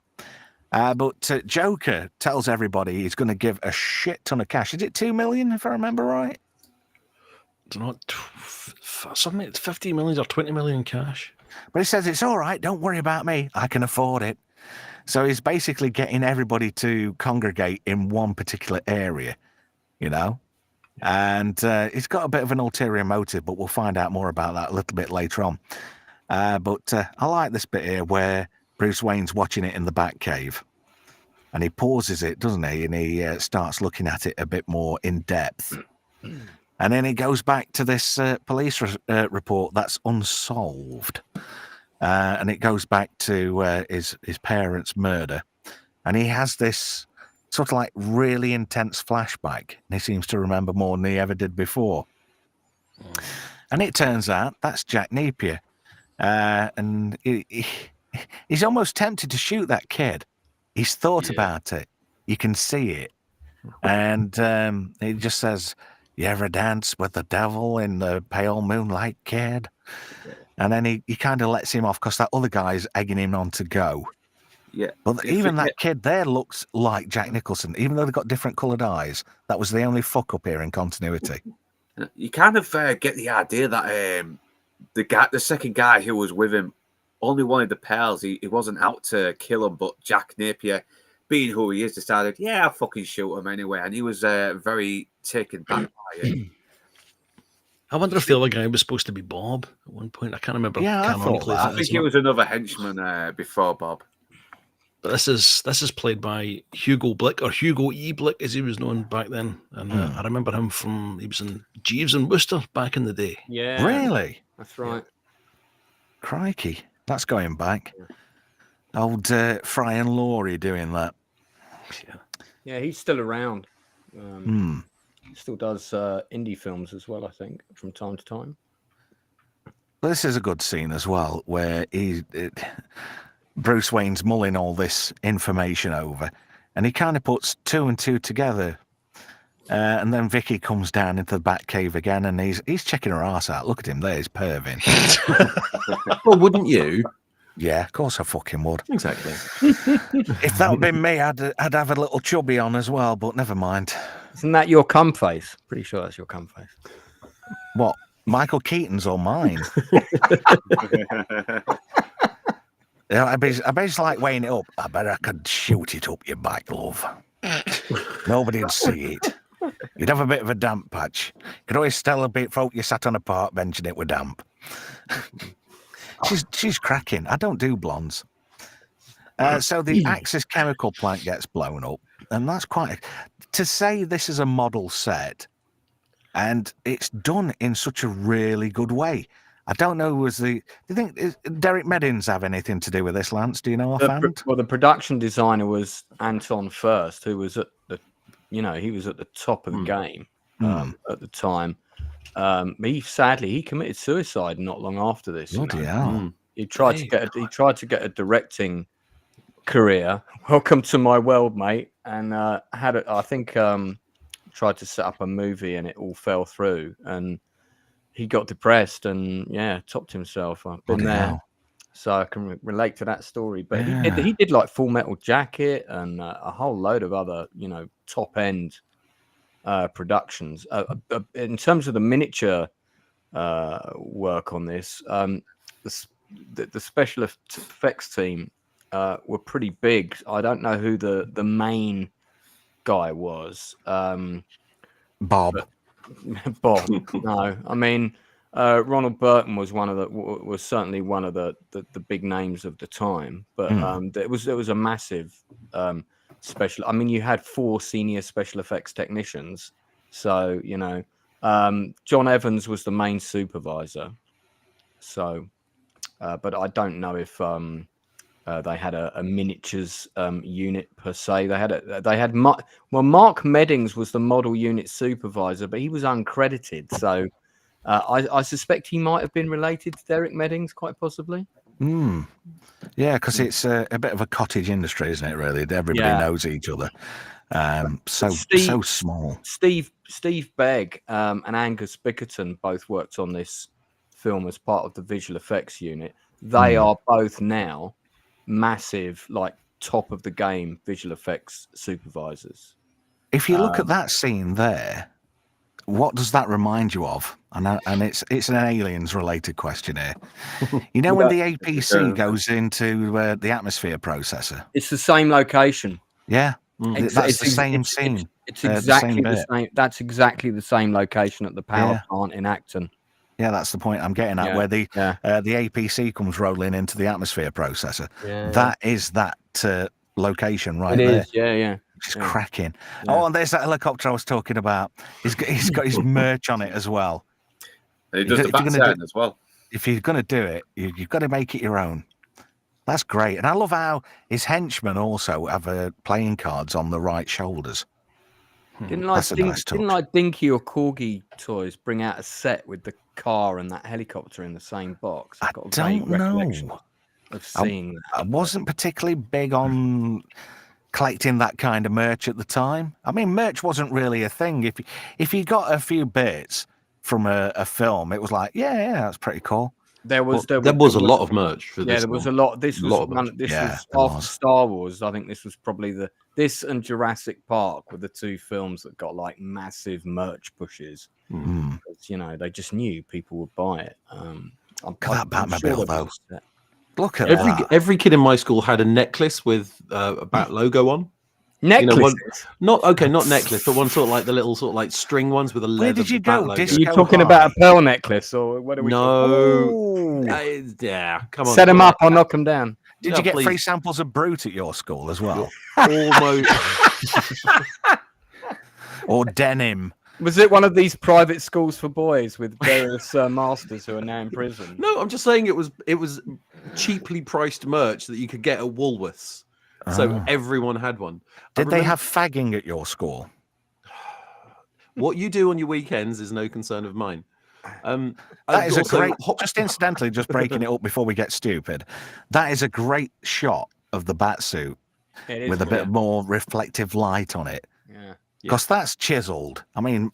But Joker tells everybody he's going to give a shit ton of cash. Is it 2 million, if I remember right? It's not something. It's 50 million or 20 million cash. But he says it's all right. Don't worry about me. I can afford it. So he's basically getting everybody to congregate in one particular area, you know. And he's got a bit of an ulterior motive, but we'll find out more about that a little bit later on. But I like this bit here where Bruce Wayne's watching it in the Batcave. And he pauses it, doesn't he? And he starts looking at it a bit more in depth. And then he goes back to this police report that's unsolved. And it goes back to his parents' murder. And he has this sort of like really intense flashback. And he seems to remember more than he ever did before. And it turns out that's Jack Napier. And he's almost tempted to shoot that kid. He's thought about it. You can see it. And he just says, "You ever dance with the devil in the pale moonlight, kid?" And then he kind of lets him off because that other guy's egging him on to go. Yeah. But even that kid there looks like Jack Nicholson, even though they've got different coloured eyes. That was the only fuck up here in continuity. You kind of get the idea that the second guy who was with him only wanted the pearls. He wasn't out to kill him, but Jack Napier, being who he is, decided, yeah, I'll fucking shoot him anyway. And he was very taken back by it. I wonder if the other guy was supposed to be Bob at one point. I can't remember. Yeah, I think it was another henchman before Bob. But this is played by Hugo Blick, or Hugo E. Blick as he was known back then. And I remember him he was in Jeeves and Wooster back in the day. Yeah. Really? That's right. Crikey. That's going back. Old Fry and Laurie doing that. Yeah, he's still around. Still does indie films as well, I think, from time to time. Well, this is a good scene as well, where Bruce Wayne's mulling all this information over, and he kind of puts two and two together. And then Vicky comes down into the Batcave again, and he's checking her ass out. Look at him there, he's perving. Well, wouldn't you? Yeah, of course I fucking would. Exactly. If that had been me, I'd have a little chubby on as well, but never mind. Isn't that your cum face? Pretty sure that's your cum face. What, Michael Keaton's or mine? Yeah, I basically like weighing it up. I bet I could shoot it up your back, love. Nobody'd see it. You'd have a bit of a damp patch. You could always tell a bit folk you sat on a park bench and it were damp. She's cracking. I don't do blondes. So the Axis chemical plant gets blown up, and that's quite to say this is a model set, and it's done in such a really good way. I don't know. Do you think Derek Meddins have anything to do with this, Lance? Do you know offhand? Well, the production designer was Anton First, who was at he was at the top of the game at the time. He committed suicide not long after this. Bloody hell. He tried to get a directing career. Welcome to my world, mate. And tried to set up a movie, and it all fell through. And he got depressed and topped himself. I've been there, so I can relate to that story. But he did like Full Metal Jacket and a whole load of other top end productions. In terms of the miniature work on this, the special effects team were pretty big. I don't know who the main guy was. Bob. Bob. No, I mean Ronald Burton was certainly one of the big names of the time. But there was a massive special. I mean, you had 4 senior special effects technicians. So John Evans was the main supervisor. So, but I don't know if they had a miniatures unit per se. Mark Meddings was the model unit supervisor, but he was uncredited. So I suspect he might have been related to Derek Meddings, quite possibly. Yeah, because it's a bit of a cottage industry, isn't it? Really, everybody knows each other. So small. Steve Begg and Angus Bickerton both worked on this film as part of the visual effects unit. They are both now massive, like top of the game visual effects supervisors. If you look at that scene there, what does that remind you of? And it's an aliens related question here. You know, when the APC goes into the atmosphere processor, it's the same location. Yeah, that's the same scene. It's exactly the same. That's exactly the same location at the power plant in Acton. Yeah, that's the point I'm getting at. Where the APC comes rolling into the atmosphere processor. That is that location right there. Yeah. Which is cracking. Oh, and there's that helicopter I was talking about. He's got his merch on it as well. And he does the back as well. If you're going to do it, you've got to make it your own. That's great. And I love how his henchmen also have playing cards on the right shoulders. Didn't like Dinky or Corgi Toys bring out a set with the car and that helicopter in the same box? I don't know. Of seeing that. I wasn't particularly big on collecting that kind of merch at the time. I mean, merch wasn't really a thing. If you got a few bits from a film, it was like, yeah, that's pretty cool. There was a lot of merch for this. There was a lot. This was after Star Wars. I think this was probably this and Jurassic Park were the two films that got like massive merch pushes. Because, they just knew people would buy it. Look at that Batmobile though. Look at that. Every kid in my school had a necklace with a Bat logo on. Necklace? Not necklace, but one sort of like the little sort of like string ones with a leather. Where did you go? Are you talking about a pearl necklace or what are we? No. Yeah, come on. Set them up, I'll knock them down. Did you get free samples of Brute at your school as well? Almost. Or denim? Was it one of these private schools for boys with various masters who are now in prison? No, I'm just saying it was cheaply priced merch that you could get at Woolworths. So everyone had one. Did they have fagging at your school? What you do on your weekends is no concern of mine. That is also, just incidentally, just breaking it up before we get stupid, that is a great shot of the Batsuit with a bit more reflective light on it. Yeah. Because that's chiseled. I mean,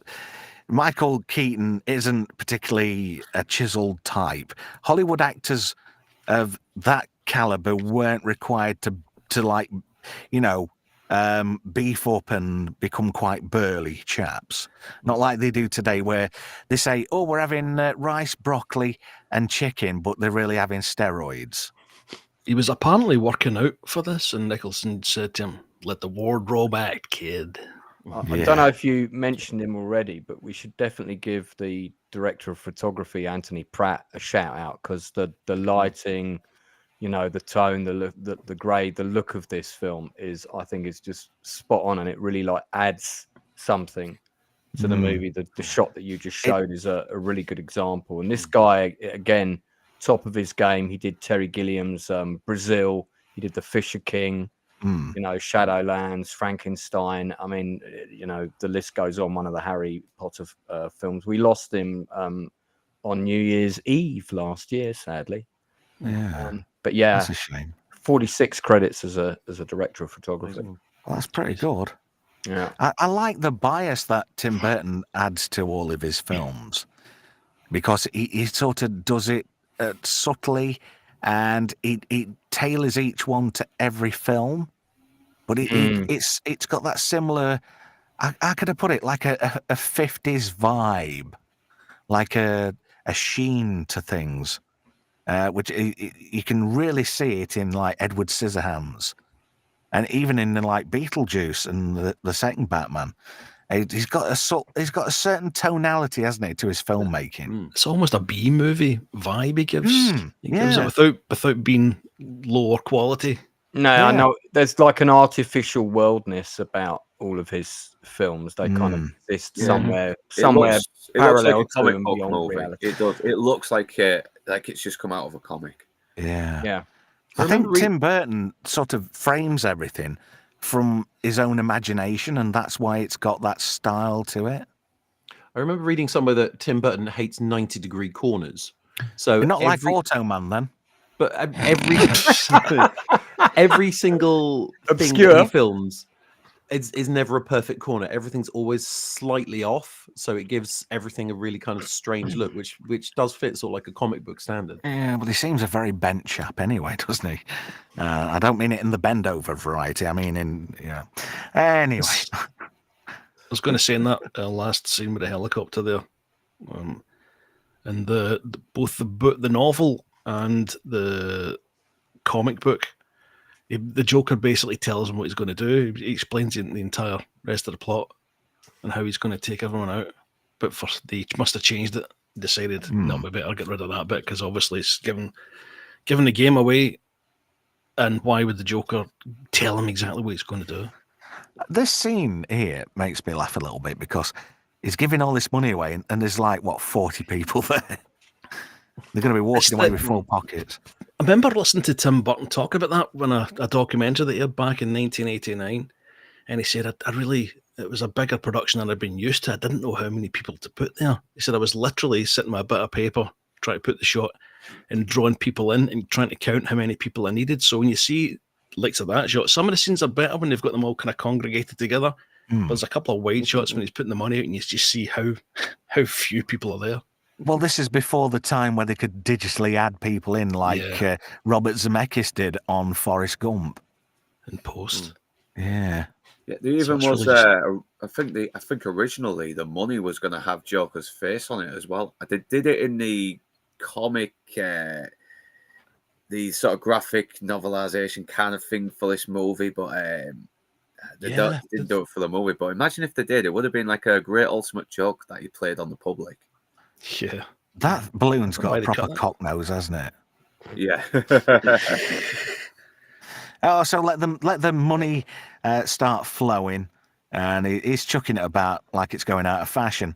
Michael Keaton isn't particularly a chiseled type. Hollywood actors of that caliber weren't required to beef up and become quite burly chaps. Not like they do today, where they say, "Oh, we're having rice, broccoli, and chicken," but they're really having steroids. He was apparently working out for this, and Nicholson said to him, "Let the wardrobe act, kid." I don't know if you mentioned him already, but we should definitely give the director of photography, Anthony Pratt, a shout out, because the lighting, the tone, the grade, the look of this film I think is just spot on, and it really adds something to the movie. The shot that you just showed is a really good example. And this guy, again, top of his game. He did Terry Gilliam's Brazil. He did The Fisher King. Shadowlands, Frankenstein. I mean, the list goes on. One of the Harry Potter films. We lost him on New Year's Eve last year, sadly. Yeah, but yeah, that's a shame. 46 credits as a director of photography. Well, that's pretty good. Yeah, I like the bias that Tim Burton adds to all of his films, because he sort of does it subtly, and he tailors each one to every film. But it's got that similar, how could I put it, like a 50s vibe, like a sheen to things, which you can really see it in like Edward Scissorhands, and even in like Beetlejuice and the second Batman. He's got a certain tonality, hasn't he, to his filmmaking? It's almost a B movie vibe he gives. He gives it without being lower quality. No, I know there's like an artificial worldness about all of his films. They kind of exist somewhere parallel to and beyond reality. It does. It looks like it's just come out of a comic. Yeah. I think Tim Burton sort of frames everything from his own imagination, and that's why it's got that style to it. I remember reading somewhere that Tim Burton hates 90-degree corners. So You're not like Automan then. But every single thing Obscure. that he films is never a perfect corner. Everything's always slightly off, so it gives everything a really kind of strange look, which does fit sort of like a comic book standard. Yeah, but he seems a very bent chap anyway, doesn't he? I don't mean it in the bend over variety. I mean in Anyway, I was going to say in that last scene with the helicopter there, and both the novel and the comic book, the Joker basically tells him what he's going to do. He explains the entire rest of the plot and how he's going to take everyone out. But first, they must have changed it. Decided, no, we better get rid of that bit because obviously it's giving the game away. And why would the Joker tell him exactly what he's going to do? This scene here makes me laugh a little bit because he's giving all this money away, and there's like 40 people there. They're going to be walking away with full pockets. I remember listening to Tim Burton talk about that when a documentary that he had back in 1989, and he said, it was a bigger production than I'd been used to. I didn't know how many people to put there. He said, I was literally sitting with a bit of paper trying to put the shot and drawing people in and trying to count how many people I needed. So when you see likes of that shot, some of the scenes are better when they've got them all kind of congregated together. But there's a couple of wide shots when he's putting the money out and you just see how few people are there. Well, this is before the time where they could digitally add people in, like Robert Zemeckis did on Forrest Gump. In post. Yeah. Yeah, there even So it's was. really I think originally the money was going to have Joker's face on it as well. They did it in the comic, the sort of graphic novelization kind of thing for this movie, but they didn't do it for the movie. But imagine if they did, it would have been like a great ultimate joke that he played on the public. Yeah, that balloon's got a proper cock nose, hasn't it? Yeah. Oh, so let the money start flowing, and he's chucking it about like it's going out of fashion.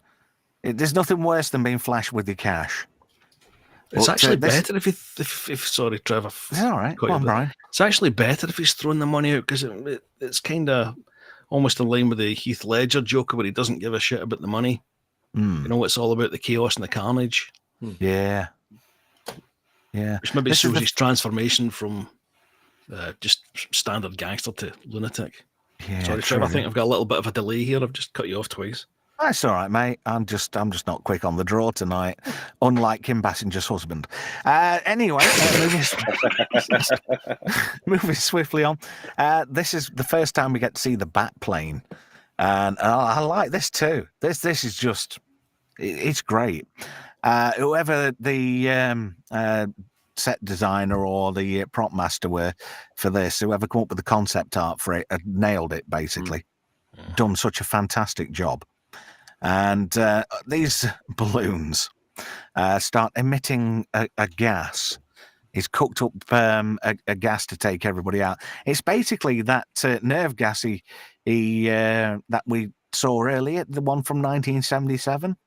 There's nothing worse than being flashed with your cash. It's actually better if sorry, Trevor. It's all right. Come on, Brian. It's actually better if he's throwing the money out because it's kind of almost in line with the Heath Ledger Joker where he doesn't give a shit about the money. You know, it's all about the chaos and the carnage. Yeah. Yeah. Which maybe shows his transformation from just standard gangster to lunatic. Yeah, sorry, Trevor, I think I've got a little bit of a delay here. I've just cut you off twice. That's all right, mate. I'm just not quick on the draw tonight, unlike Kim Basinger's husband. Anyway, moving swiftly on. This is the first time we get to see the Batplane, and I like this too. This is just, it's great. Whoever the set designer or the prop master were for this, whoever come up with the concept art for it, had nailed it basically. Done such a fantastic job. And these balloons start emitting a gas. He's cooked up a gas to take everybody out. It's basically that nerve gas that we saw earlier, the one from 1977.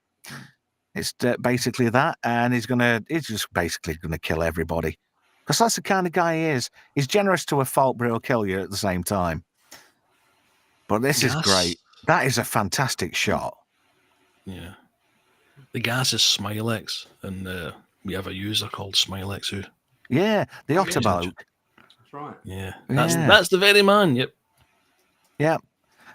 It's basically that, and he's just basically gonna kill everybody, because that's the kind of guy he is. He's generous to a fault, but he'll kill you at the same time. But this is great. That is a fantastic shot. Yeah, the gas is Smilex, and we have a user called Smilex who. Yeah, the Otterboat. That's right. Yeah, that's the very man. Yep. Yeah,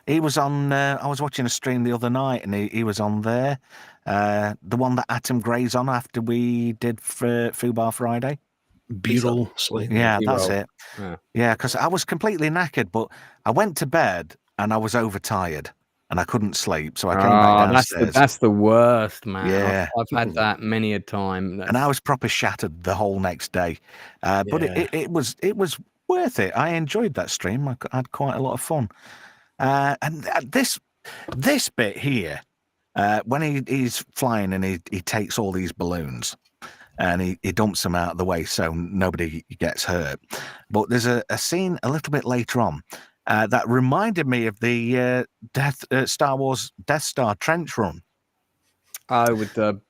he was on. I was watching a stream the other night, and he was on there. The one that Atom Gray's on after we did for Fubar Friday. B-roll. Yeah, that's it. Yeah, because I was completely knackered, but I went to bed and I was overtired and I couldn't sleep, so I came back downstairs. That's the worst, man. Yeah, I've had that many a time. And I was proper shattered the whole next day. But it was worth it. I enjoyed that stream. I had quite a lot of fun. And this bit here, when he's flying and he takes all these balloons and he dumps them out of the way so nobody gets hurt. But there's a scene a little bit later on that reminded me of the Star Wars Death Star trench run. Oh, with the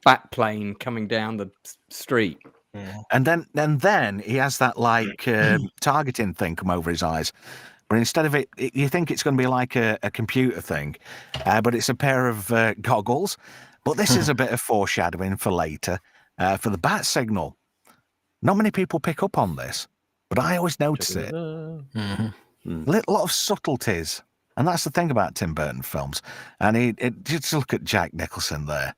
bat plane coming down the street. Yeah. And then he has that like targeting thing come over his eyes. But instead of it, you think it's going to be like a computer thing, but it's a pair of goggles. But this is a bit of foreshadowing for later, for the bat signal. Not many people pick up on this, but I always notice it. A lot of subtleties. And that's the thing about Tim Burton films. And just look at Jack Nicholson there.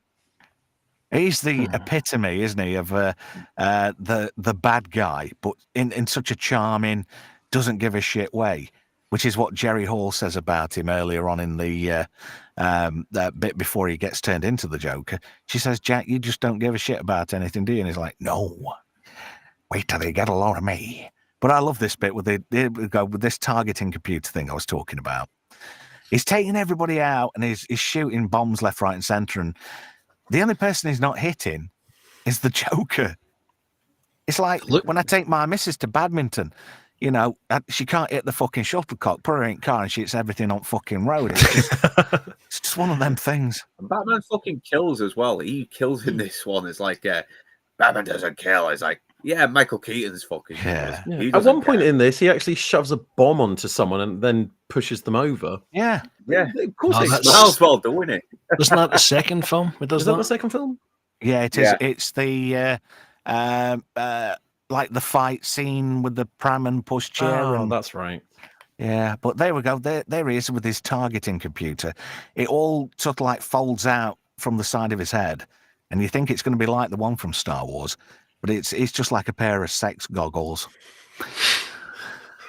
He's the epitome, isn't he, of the bad guy, but in such a charming, doesn't give a shit way, which is what Jerry Hall says about him earlier on in the bit before he gets turned into the Joker. She says, Jack, you just don't give a shit about anything, do you? And he's like, no, wait till they get a load of me. But I love this bit with with this targeting computer thing I was talking about. He's taking everybody out and he's shooting bombs left, right, and centre. And the only person he's not hitting is the Joker. It's like when I take my missus to badminton, you know, she can't hit the fucking shuttlecock, put her in car and she hits everything on fucking road. It's just one of them things. And Batman fucking kills as well. He kills in this one. It's like, Batman doesn't kill. It's like, yeah, Michael Keaton's fucking. Yeah. At one point in this, he actually shoves a bomb onto someone and then pushes them over. Yeah. Of course, that's well doing it. Isn't that the second film? It does Is that the second film? Yeah, it is. Yeah. It's the like the fight scene with the pram and pushchair. Oh, that's right. Yeah, but there we go. There he is with his targeting computer. It all sort of like folds out from the side of his head, and you think it's going to be like the one from Star Wars. But it's just like a pair of sex goggles.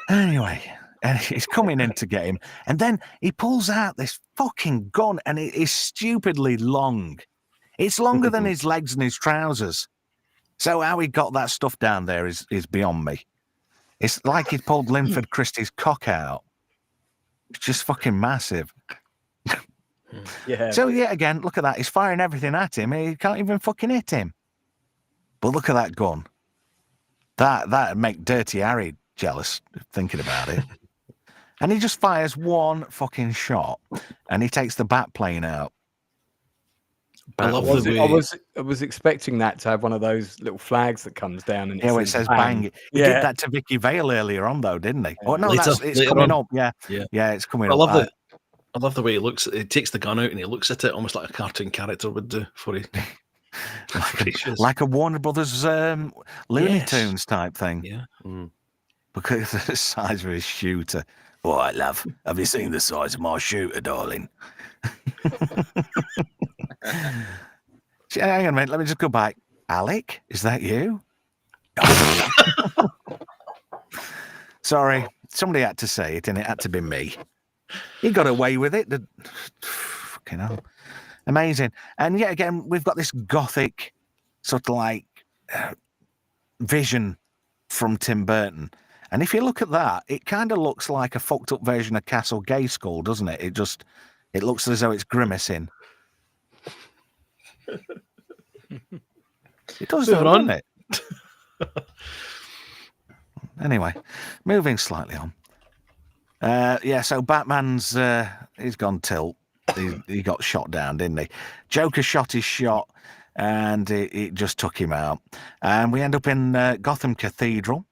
Anyway, and he's coming in to get him. And then he pulls out this fucking gun, and it is stupidly long. It's longer than his legs and his trousers. So how he got that stuff down there is beyond me. It's like he pulled Linford Christie's cock out. It's just fucking massive. Yeah. So, yeah, again, look at that. He's firing everything at him. He can't even fucking hit him. But look at that gun. That'd make Dirty Harry jealous thinking about it. And he just fires one fucking shot and he takes the bat plane out. I was expecting that to have one of those little flags that comes down and where it says bang. He did that to Vicky Vale earlier on though, didn't he? Oh no, it's coming up. Yeah, it's coming up. I love the way he looks. He takes the gun out and he looks at it almost like a cartoon character would do for he. Like a Warner Brothers Looney Tunes type thing. Yeah. Because of the size of his shooter. All right, love. Have you seen the size of my shooter, darling? Hang on a minute. Let me just go back. Alec, is that you? Sorry. Somebody had to say it, and it had to be me. He got away with it. Fucking hell. Amazing. And yet again, we've got this gothic sort of like vision from Tim Burton. And if you look at that, it kind of looks like a fucked up version of Castle Gayskull, doesn't it? It looks as though it's grimacing. It does, doesn't it? Anyway, moving slightly on. So Batman's he's gone tilt. He got shot down, didn't he? Joker shot his shot, and it just took him out. And we end up in Gotham Cathedral,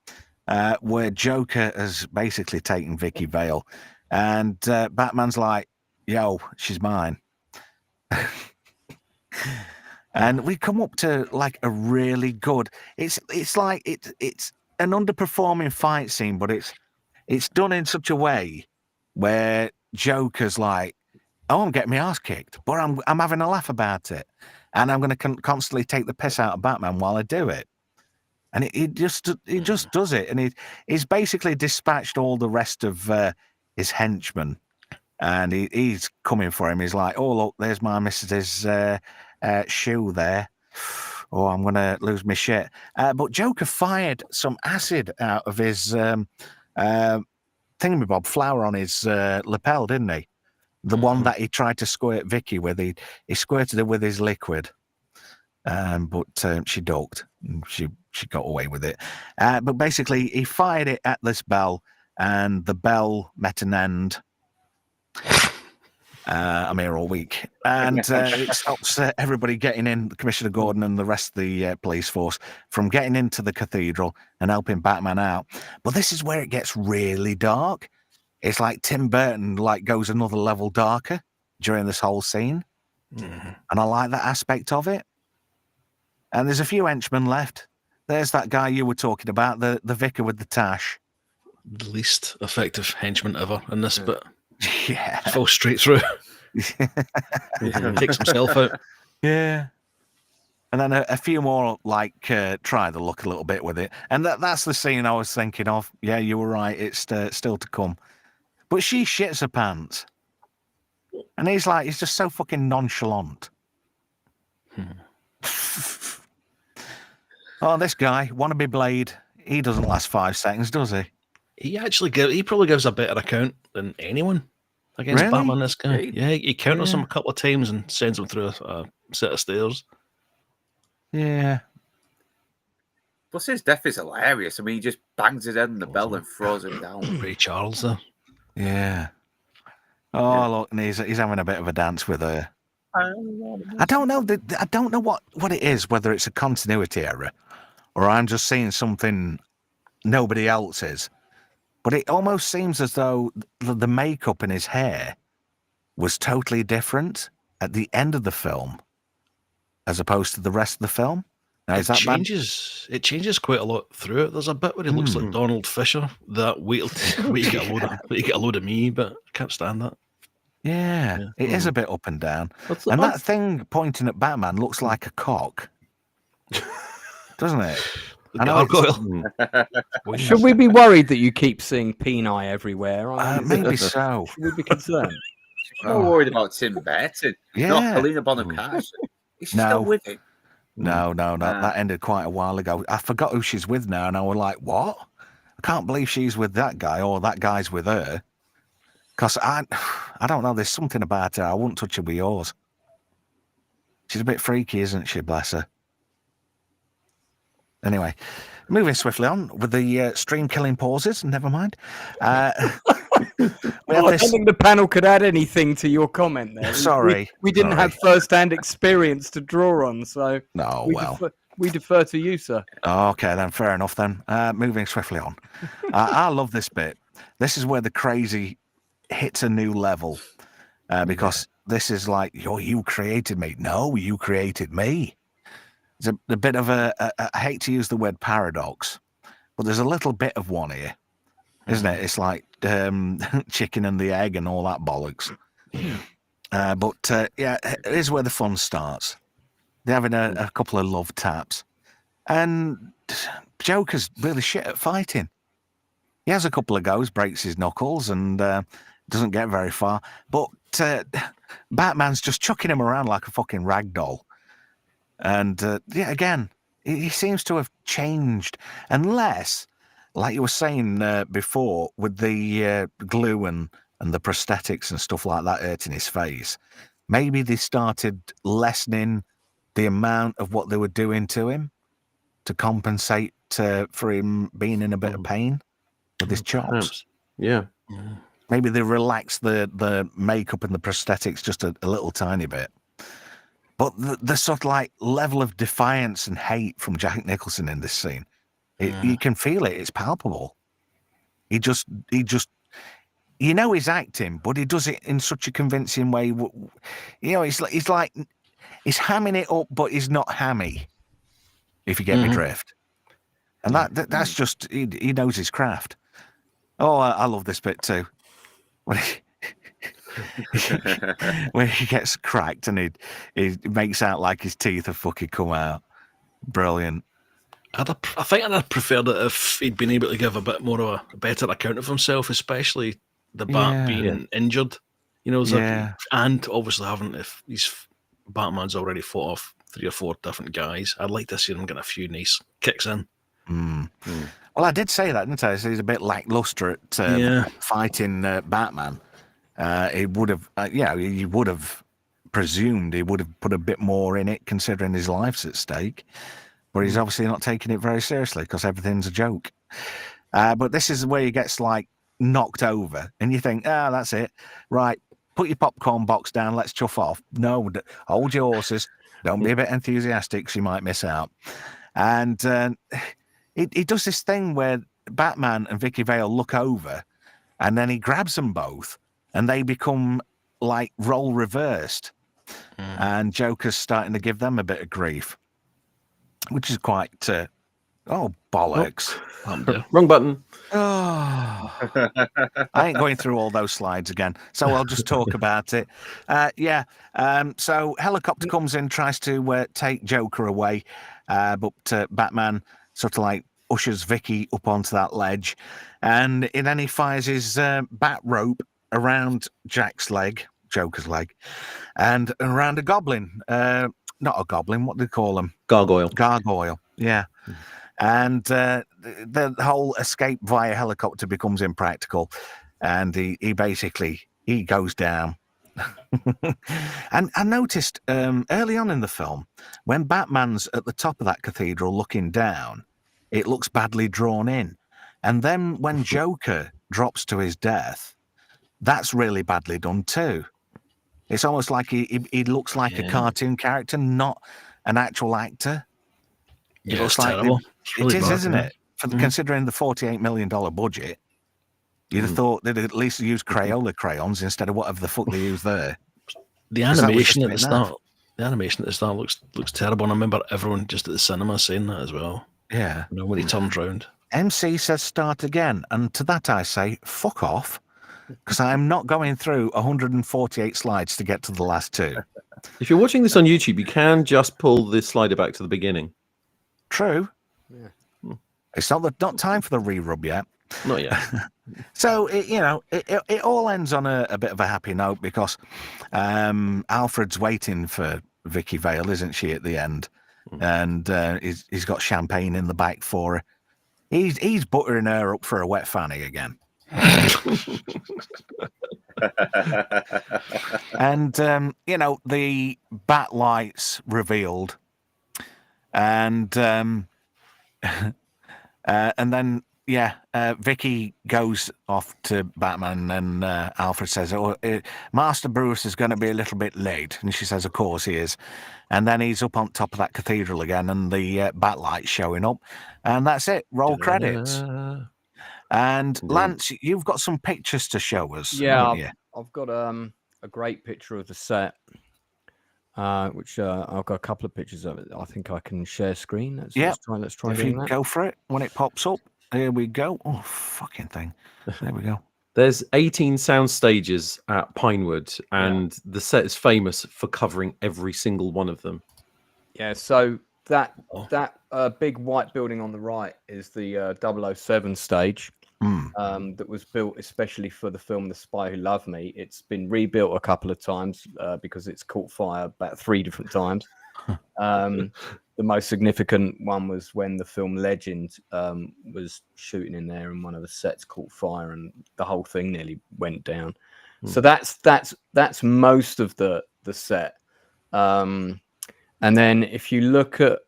where Joker has basically taken Vicky Vale, and Batman's like, "Yo, she's mine." And we come up to like a really good. It's like it's an underperforming fight scene, but it's done in such a way where Joker's like, "Oh, I'm getting my ass kicked, but I'm having a laugh about it, and I'm going to constantly take the piss out of Batman while I do it." And he just does it, and he's basically dispatched all the rest of his henchmen, and he's coming for him. He's like, "Oh look, there's my missus's shoe there. Oh, I'm going to lose my shit." But Joker fired some acid out of his thingamabob flower on his lapel, didn't he? The one that he tried to squirt Vicky with, he squirted her with his liquid, but she ducked. She got away with it. But basically, he fired it at this bell, and the bell met an end. I'm here all week, and it stops everybody getting in, Commissioner Gordon and the rest of the police force, from getting into the cathedral and helping Batman out. But this is where it gets really dark, it's like Tim Burton like goes another level darker during this whole scene. And I like that aspect of it. And there's a few henchmen left. There's that guy you were talking about, the vicar with the tash. The least effective henchman ever in this bit. Yeah. Falls straight through. Takes himself out. Yeah. And then a few more like try the luck a little bit with it. And that's the scene I was thinking of. Yeah, you were right. It's still to come. But she shits her pants. And he's just so fucking nonchalant. Oh, this guy, wannabe Blade, he doesn't last 5 seconds, does he? He probably gives a better account than anyone against Really? Batman, this guy. Yeah, he counters him a couple of times and sends him through a set of stairs. Yeah. Plus, his death is hilarious. I mean, he just bangs his head on the bell and throws him down. Ray Charles, there. Yeah. Oh, look, and he's having a bit of a dance with her. I don't know. I don't know what it is, whether it's a continuity error or I'm just seeing something nobody else is. But it almost seems as though the makeup in his hair was totally different at the end of the film as opposed to the rest of the film. Now, is that changes? It changes quite a lot through it. There's a bit where he looks like Donald Fisher. That wait till you get a load of me, but I can't stand that. Yeah, it is a bit up and down. And that thing pointing at Batman looks like a cock, doesn't it? Should we be worried that you keep seeing peni everywhere? Maybe so. Should we be concerned? I'm more worried about Tim Burton. Yeah. Not Helena Bonham Carter. Is she still with him? No. That ended quite a while ago. I forgot who she's with now, and I was like, what? I can't believe she's with that guy, or that guy's with her. Because I don't know, there's something about her. I wouldn't touch her with yours. She's a bit freaky, isn't she, bless her? Anyway, moving swiftly on with the stream-killing pauses, never mind. I don't think the panel could add anything to your comment there. Sorry. We didn't have first-hand experience to draw on, so we defer to you, sir. Okay, then, fair enough then. Moving swiftly on. I love this bit. This is where the crazy hits a new level because this is like, you created me. No, you created me. It's a bit of I hate to use the word paradox, but there's a little bit of one here, isn't it? It's like chicken and the egg and all that bollocks. But here's where the fun starts. They're having a couple of love taps, and Joker's really shit at fighting. He has a couple of goes, breaks his knuckles, and doesn't get very far. But Batman's just chucking him around like a fucking rag doll. And again, he seems to have changed, unless, like you were saying before, with the glue and the prosthetics and stuff like that hurting his face, maybe they started lessening the amount of what they were doing to him to compensate for him being in a bit of pain with his chops. Yeah. Maybe they relaxed the makeup and the prosthetics just a little tiny bit. But the sort of like level of defiance and hate from Jack Nicholson in this scene, you can feel it. It's palpable. He just, he's acting, but he does it in such a convincing way. He's hamming it up, but he's not hammy. If you get me drift, and that's just he knows his craft. Oh, I love this bit too. When he gets cracked and he makes out like his teeth have fucking come out. Brilliant. I think I'd have preferred it if he'd been able to give a bit more of a better account of himself, especially the Bat being injured. And obviously if Batman's already fought off 3 or 4 different guys. I'd like to see him get a few nice kicks in. Well, I did say that, didn't I? So he's a bit lackluster at fighting Batman. He would have, you would have presumed he would have put a bit more in it, considering his life's at stake. But he's obviously not taking it very seriously because everything's a joke. But this is where he gets like knocked over, and you think, that's it, right? Put your popcorn box down. Let's chuff off. No, hold your horses. Don't be a bit enthusiastic, so you might miss out. And he does this thing where Batman and Vicky Vale look over, and then he grabs them both, and they become like role reversed. And Joker's starting to give them a bit of grief, which is quite bollocks. Wrong button. Oh, I ain't going through all those slides again, so I'll just talk about it. So helicopter comes in, tries to take Joker away, but Batman sort of like ushers Vicky up onto that ledge, and then he fires his bat rope around Joker's leg, and around a goblin. Not a goblin, what do they call them? Gargoyle, yeah. And the whole escape via helicopter becomes impractical, and he basically goes down. And I noticed early on in the film, when Batman's at the top of that cathedral looking down, it looks badly drawn in. And then when Joker drops to his death, that's really badly done too. It's almost like he looks like a cartoon character, not an actual actor. Yeah, it looks it's like terrible. It is, isn't it? Considering the $48 million budget, you'd have thought they'd at least use Crayola crayons instead of whatever the fuck they use there. The animation at the start looks terrible. And I remember everyone just at the cinema saying that as well. Yeah. When he turns round. MC says start again. And to that I say, fuck off. Because I'm not going through 148 slides to get to the last two. If you're watching this on YouTube, you can just pull this slider back to the beginning. True. Yeah. It's not time for the re-rub yet. Not yet. So, it all ends on a bit of a happy note because Alfred's waiting for Vicky Vale, isn't she, at the end? And he's got champagne in the back for her. He's buttering her up for a wet fanny again. And the bat lights revealed, and then Vicky goes off to Batman, and Alfred says, Master Bruce is going to be a little bit late, and she says, of course he is. And then he's up on top of that cathedral again, and the bat lights showing up, and that's it. Roll credits. And Lance, you've got some pictures to show us. Yeah, I've got a great picture of the set, which I've got a couple of pictures of it. I think I can share screen. Let's try. If you go for it when it pops up. Here we go. Oh, fucking thing. There we go. There's 18 sound stages at Pinewood, and the set is famous for covering every single one of them. Yeah, so that big white building on the right is the 007 stage. That was built especially for the film The Spy Who Loved Me. It's been rebuilt a couple of times because it's caught fire about 3 different times. The most significant one was when the film Legend was shooting in there, and one of the sets caught fire, and the whole thing nearly went down. So that's most of the set. And then if you look at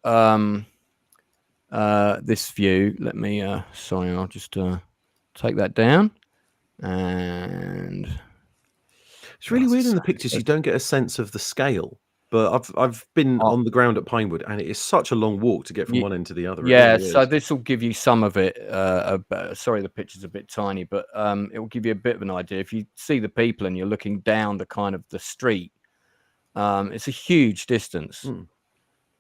this view, let me I'll just take that down. And it's really weird in the pictures. You don't get a sense of the scale. But I've been on the ground at Pinewood, and it is such a long walk to get from one end to the other. Yeah, really so this will give you some of it. Sorry, the picture's a bit tiny, but it will give you a bit of an idea. If you see the people and you're looking down the kind of the street, it's a huge distance.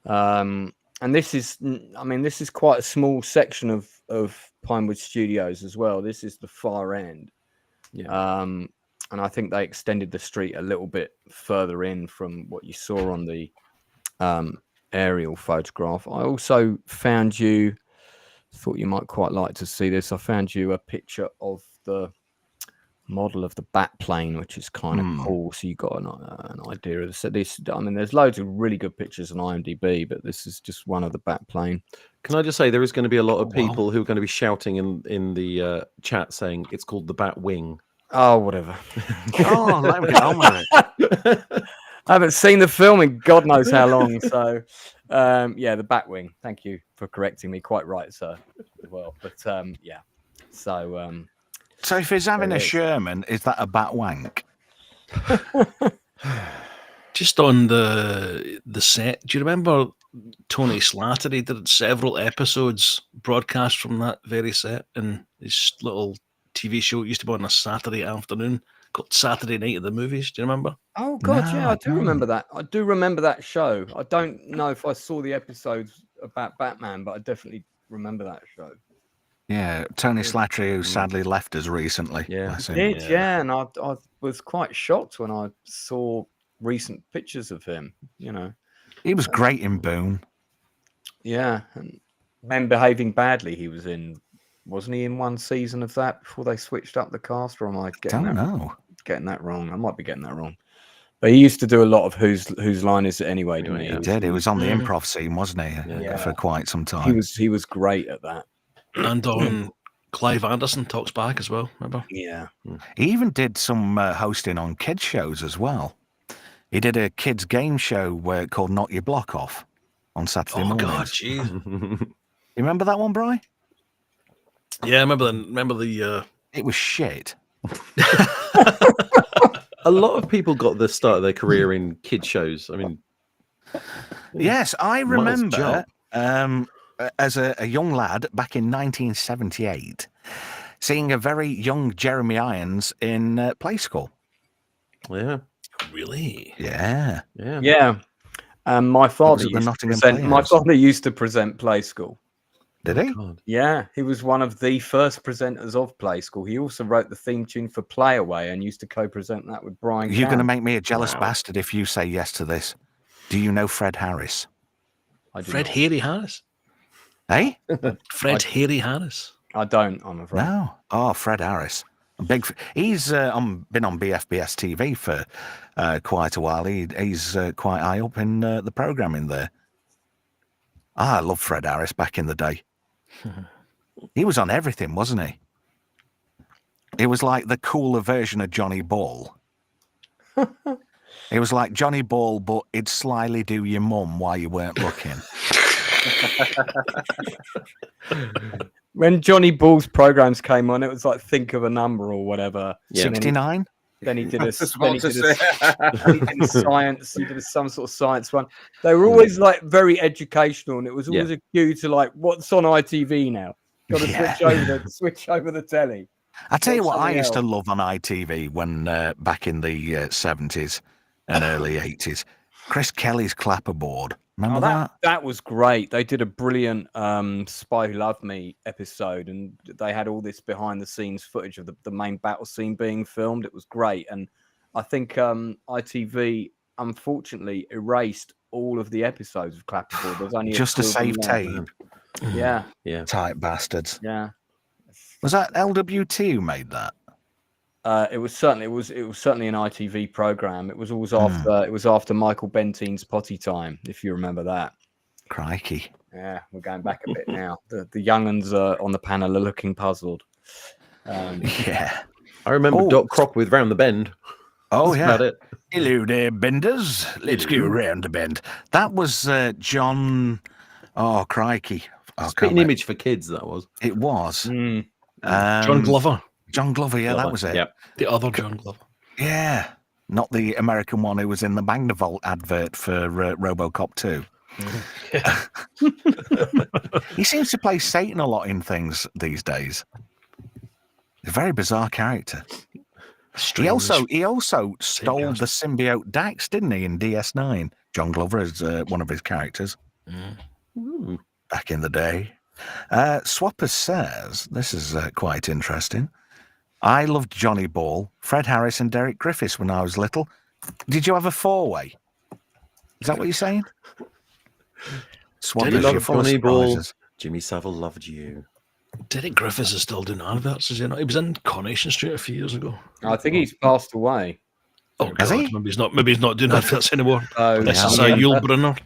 And this is quite a small section of Pinewood Studios as well. This is the far end. Yeah. And I think they extended the street a little bit further in from what you saw on the aerial photograph. I also found you, thought you might quite like to see this. I found you a picture of the model of the bat plane, which is kind of cool. So you got an idea of this. There's loads of really good pictures on IMDb, but this is just one of the bat plane. Can I just say there is going to be a lot of people who are going to be shouting in the chat saying it's called the Batwing. Oh, whatever. Let me get on with it. I haven't seen the film in God knows how long. So, the Batwing. Thank you for correcting me. Quite right, sir, as well. But, yeah. So, so if he's having a Sherman, is that a Batwank? Just on the set, do you remember Tony Slattery did several episodes broadcast from that very set in his little TV show. It used to be on a Saturday afternoon called Saturday Night at the Movies. Do you remember? Oh God, No, yeah, I I do remember that. I do remember that show. I don't know if I saw the episodes about Batman, but I definitely remember that show. Yeah, Tony Slattery, who sadly left us recently. Yeah. bless him. Did and I was quite shocked when I saw recent pictures of him. You know, He was great in Boone. yeah, and Men Behaving Badly. He was in, wasn't he, in one season of that before they switched up the cast? Or am I getting that wrong? I might be getting that wrong. But he used to do a lot of whose line is it anyway? Didn't he? He did. He was on the improv scene, wasn't he? For quite some time. He was great at that. And on Clive Anderson talks back as well. Remember? Yeah. He even did some hosting on kids shows as well. He did a kids game show called Knock Your Block Off on Saturday mornings. God, jeez. You remember that one, Bri? Yeah, I remember the. It was shit. A lot of people got the start of their career in kid shows. I mean, yes, I Miles remember as a young lad back in 1978 seeing a very young Jeremy Irons in Play School. Yeah. Really? Yeah. Yeah. My father used to present Play School. Did he? Yeah, he was one of the first presenters of Play School. He also wrote the theme tune for Play Away and used to co-present that with Brian. You're going to make me a jealous bastard if you say yes to this. Do you know Fred Harris? Fred Harry Harris? Hey? Fred Harry Harris? I don't, I'm afraid. No. Oh, Fred Harris. He's been on BFBS TV for quite a while. He's quite high up in the programming there. I love Fred Harris back in the day. He was on everything, wasn't he? It was like the cooler version of Johnny Ball. It was like Johnny Ball, but he'd slyly do your mum while you weren't looking. When Johnny Ball's programs came on, it was like Think of a Number or whatever. 69? Then he did science. He did some sort of science one. They were always like very educational, and it was always a cue to like, what's on ITV now? Got to switch over the telly. I tell you what, I used to love on ITV when back in the 70s and early 80s. Chris Kelly's Clapperboard. Remember that? That was great. They did a brilliant Spy Who Loved Me episode, and they had all this behind-the-scenes footage of the main battle scene being filmed. It was great, and I think ITV unfortunately erased all of the episodes of Clapperboard. There's only just to save tape. Yeah, tight bastards. Yeah. Was that LWT who made that? It was certainly an ITV program. It was always after Michael Bentine's Potty Time, if you remember that. Crikey. Yeah, we're going back a bit now. The young uns on the panel are looking puzzled. Yeah. I remember Doc Croc with Round the Bend. Oh, That's yeah. about it. Hello there, Benders. Let's go round the bend. That was John... Oh, crikey. Spitting Image for kids, that was. It was. John Glover. John Glover, yeah, that was it. Yep. The other John Glover. Yeah. Not the American one who was in the Magnavolt advert for RoboCop 2. He seems to play Satan a lot in things these days. He's a very bizarre character. He also stole the symbiote Dax, didn't he, in DS9? John Glover is one of his characters. Back in the day. Swapper says, this is quite interesting. I loved Johnny Ball, Fred Harris and Derek Griffiths when I was little. Did you have a four-way? Is that what you're saying? Did you love Johnny Ball? Jimmy Savile loved you. Derek Griffiths is still doing adverts, is he not? He was in Coronation Street a few years ago. I think he's passed away. Oh, God. Maybe he's not doing adverts anymore. This is Yul Brynner.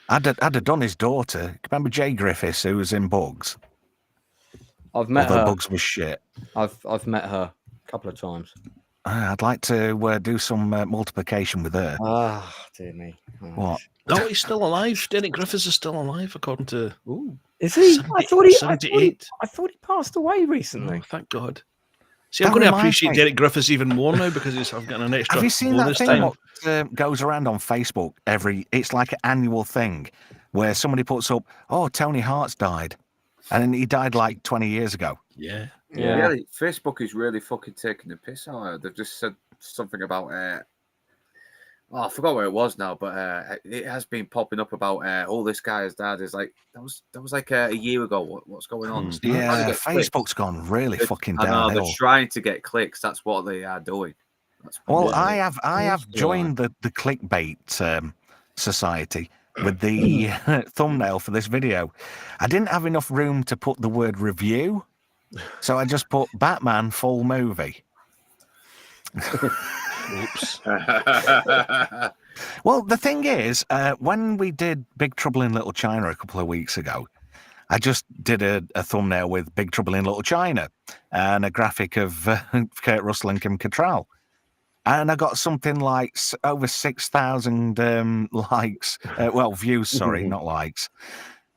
I'd have done his daughter. Remember Jay Griffiths, who was in Bugs? I've met her. Bugs was shit. I've met her a couple of times. I'd like to do some multiplication with her. Ah, dear me. Oh. What? No, he's still alive. Derek Griffiths is still alive, according to. Ooh. Is he? 78. I thought he passed away recently. Oh, thank God. See, I'm going to appreciate Derek Griffiths even more now because I've got an extra. Have you seen that thing what goes around on Facebook it's like an annual thing where somebody puts up, oh, Tony Hart's died. And he died like 20 years ago. Yeah. Really, Facebook is really fucking taking the piss out of it. They've just said something about I forgot where it was now, but it has been popping up about this guy's dad is like that was like a year ago. What's going on? Yeah, Facebook's gone really fucking downhill. They're trying to get clicks. That's what they are doing. I have joined the clickbait society with the thumbnail for this video. I didn't have enough room to put the word review, so I just put Batman full movie. Oops. Well, the thing is, when we did Big Trouble in Little China a couple of weeks ago, I just did a thumbnail with Big Trouble in Little China and a graphic of Kurt Russell and Kim Cattrall. And I got something like over 6,000 likes. Views, sorry, not likes.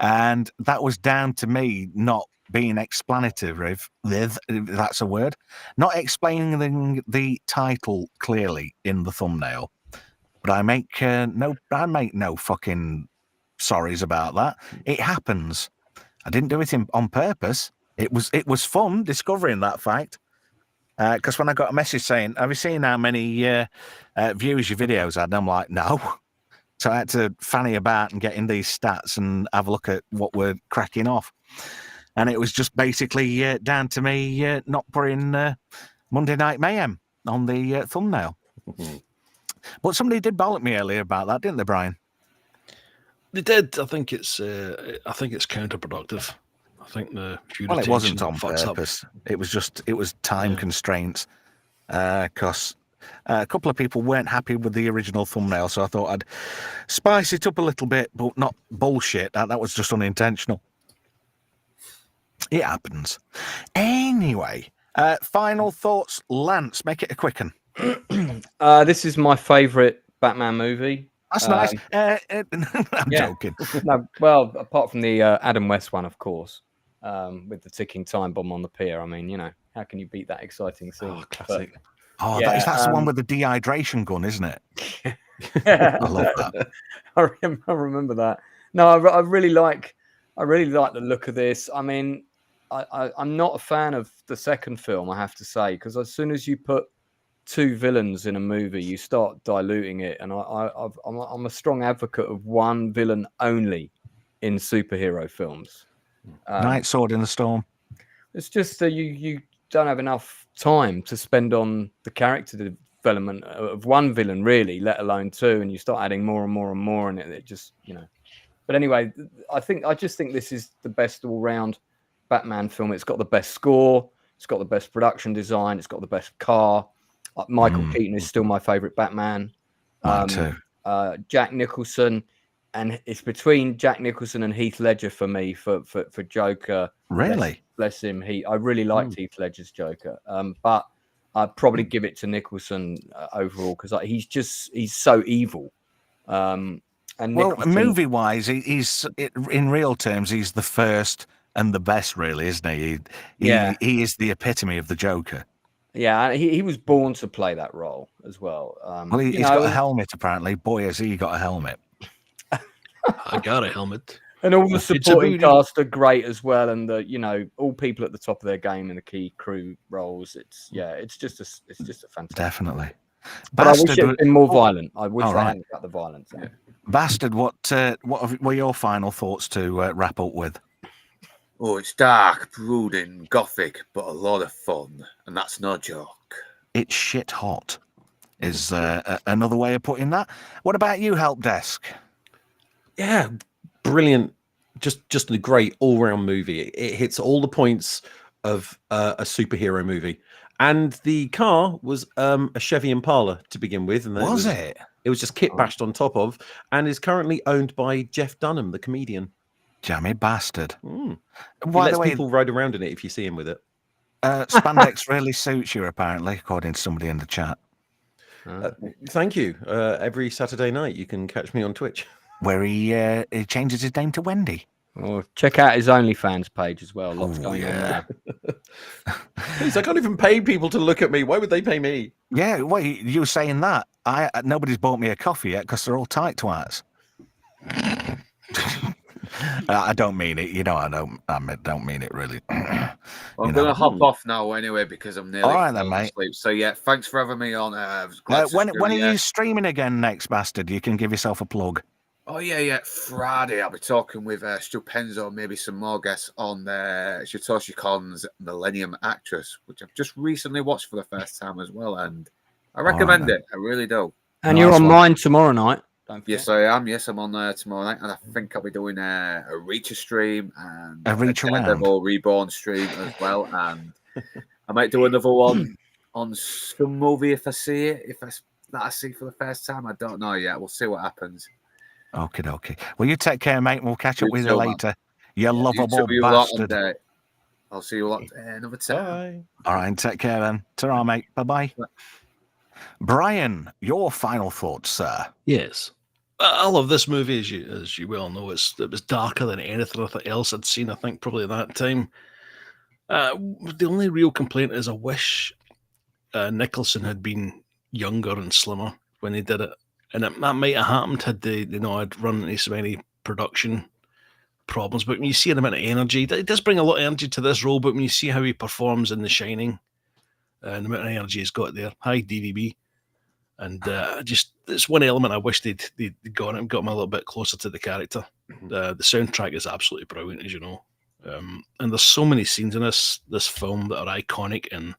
And that was down to me not being explanatory, if that's a word, not explaining the title clearly in the thumbnail. But I make no fucking sorries about that. It happens. I didn't do it on purpose. It was fun discovering that fact. Because when I got a message saying, "Have you seen how many views your videos had?" And I'm like, "No." So I had to fanny about and get in these stats and have a look at what we're cracking off. And it was just basically down to me not putting Monday Night Mayhem on the thumbnail. But somebody did bollock me earlier about that, didn't they, Brian? They did. I think it's counterproductive. I think it wasn't on purpose. It was time constraints. Because a couple of people weren't happy with the original thumbnail, so I thought I'd spice it up a little bit, but not bullshit. That was just unintentional. It happens. Anyway, final thoughts, Lance. Make it a quick one. This is my favourite Batman movie. That's nice. I'm joking. No, well, apart from the Adam West one, of course, with the ticking time bomb on the pier. I mean, how can you beat that exciting scene? Oh, classic. That's the one with the dehydration gun, isn't it? I love that. I remember that. No, I really like the look of this. I mean, I'm not a fan of the second film, I have to say, because as soon as you put two villains in a movie, you start diluting it. And I'm a strong advocate of one villain only in superhero films. Night Sword in the Storm. It's just that you don't have enough time to spend on the character development of one villain, really, let alone two, and you start adding more and more and more, and it just, But anyway, I just think this is the best all-round Batman film. It's got the best score, it's got the best production design, it's got the best car. Michael Keaton is still my favorite Batman. Too. Jack Nicholson, and it's between Jack Nicholson and Heath Ledger for me for Joker. Really? Bless him. I really liked Heath Ledger's Joker, but I'd probably give it to Nicholson overall because he's so evil. And movie-wise, in real terms, he's the first and the best, really, isn't he? He is the epitome of the Joker. Yeah, he was born to play that role as well. He's got a helmet, apparently. Boy, has he got a helmet. I got a helmet. And all the supporting cast are great as well, and all people at the top of their game in the key crew roles. It's just a fantastic. Definitely. But I wish it had been more violent. I wish I hadn't got the violence. Yeah. Bastard, what were your final thoughts to wrap up with? Oh, it's dark, brooding, gothic, but a lot of fun, and that's no joke. It's shit hot, is another way of putting that. What about you, Help Desk? Yeah, brilliant. Just a great all-round movie. It hits all the points of a superhero movie. And the car was a Chevy Impala to begin with. And was it? It was just kit bashed on top of, and is currently owned by Jeff Dunham, the comedian. Jammy bastard. By the way, people ride around in it if you see him with it. Spandex really suits you, apparently, according to somebody in the chat. Thank you. Every Saturday night, you can catch me on Twitch. Where he changes his name to Wendy. Oh, check out his OnlyFans page as well. Lots going on there. Please, I can't even pay people to look at me. Why would they pay me? Yeah, well, you were saying that. Nobody's bought me a coffee yet because they're all tight twats. I don't mean it. I don't mean it really. Well, I'm going to hop off now anyway because I'm nearly All right then, mate. asleep. So yeah, thanks for having me on. Glad to When are you streaming again next, bastard? You can give yourself a plug. Oh yeah. Friday, I'll be talking with Stu Penzo, maybe some more guests on Satoshi Kon's Millennium Actress, which I've just recently watched for the first time as well, and I recommend it. I really do. And you're on mine tomorrow night. Yes, I am. Yes, I'm on there tomorrow night, and I think I'll be doing a Reacher stream and a Reacher Daredevil Reborn stream as well, and I might do another one on some movie if I see it. If that I see for the first time, I don't know yet. We'll see what happens. Okay. Well, you take care, mate, and we'll catch up with you later. You lovable you bastard. I'll see you another time. All right, take care then. Ta-ra, mate. Bye-bye. Brian, your final thoughts, sir? Yes. I love this movie, as you well know. It was darker than anything else I'd seen, I think, probably at that time. The only real complaint is I wish Nicholson had been younger and slimmer when he did it. And that might have happened had I'd run into so many production problems. But when you see an amount of energy, it does bring a lot of energy to this role, but when you see how he performs in The Shining, and the amount of energy he's got there, hi, DVB. And it's one element I wish they'd got him a little bit closer to the character. The soundtrack is absolutely brilliant, as you know. And there's so many scenes in this film that are iconic and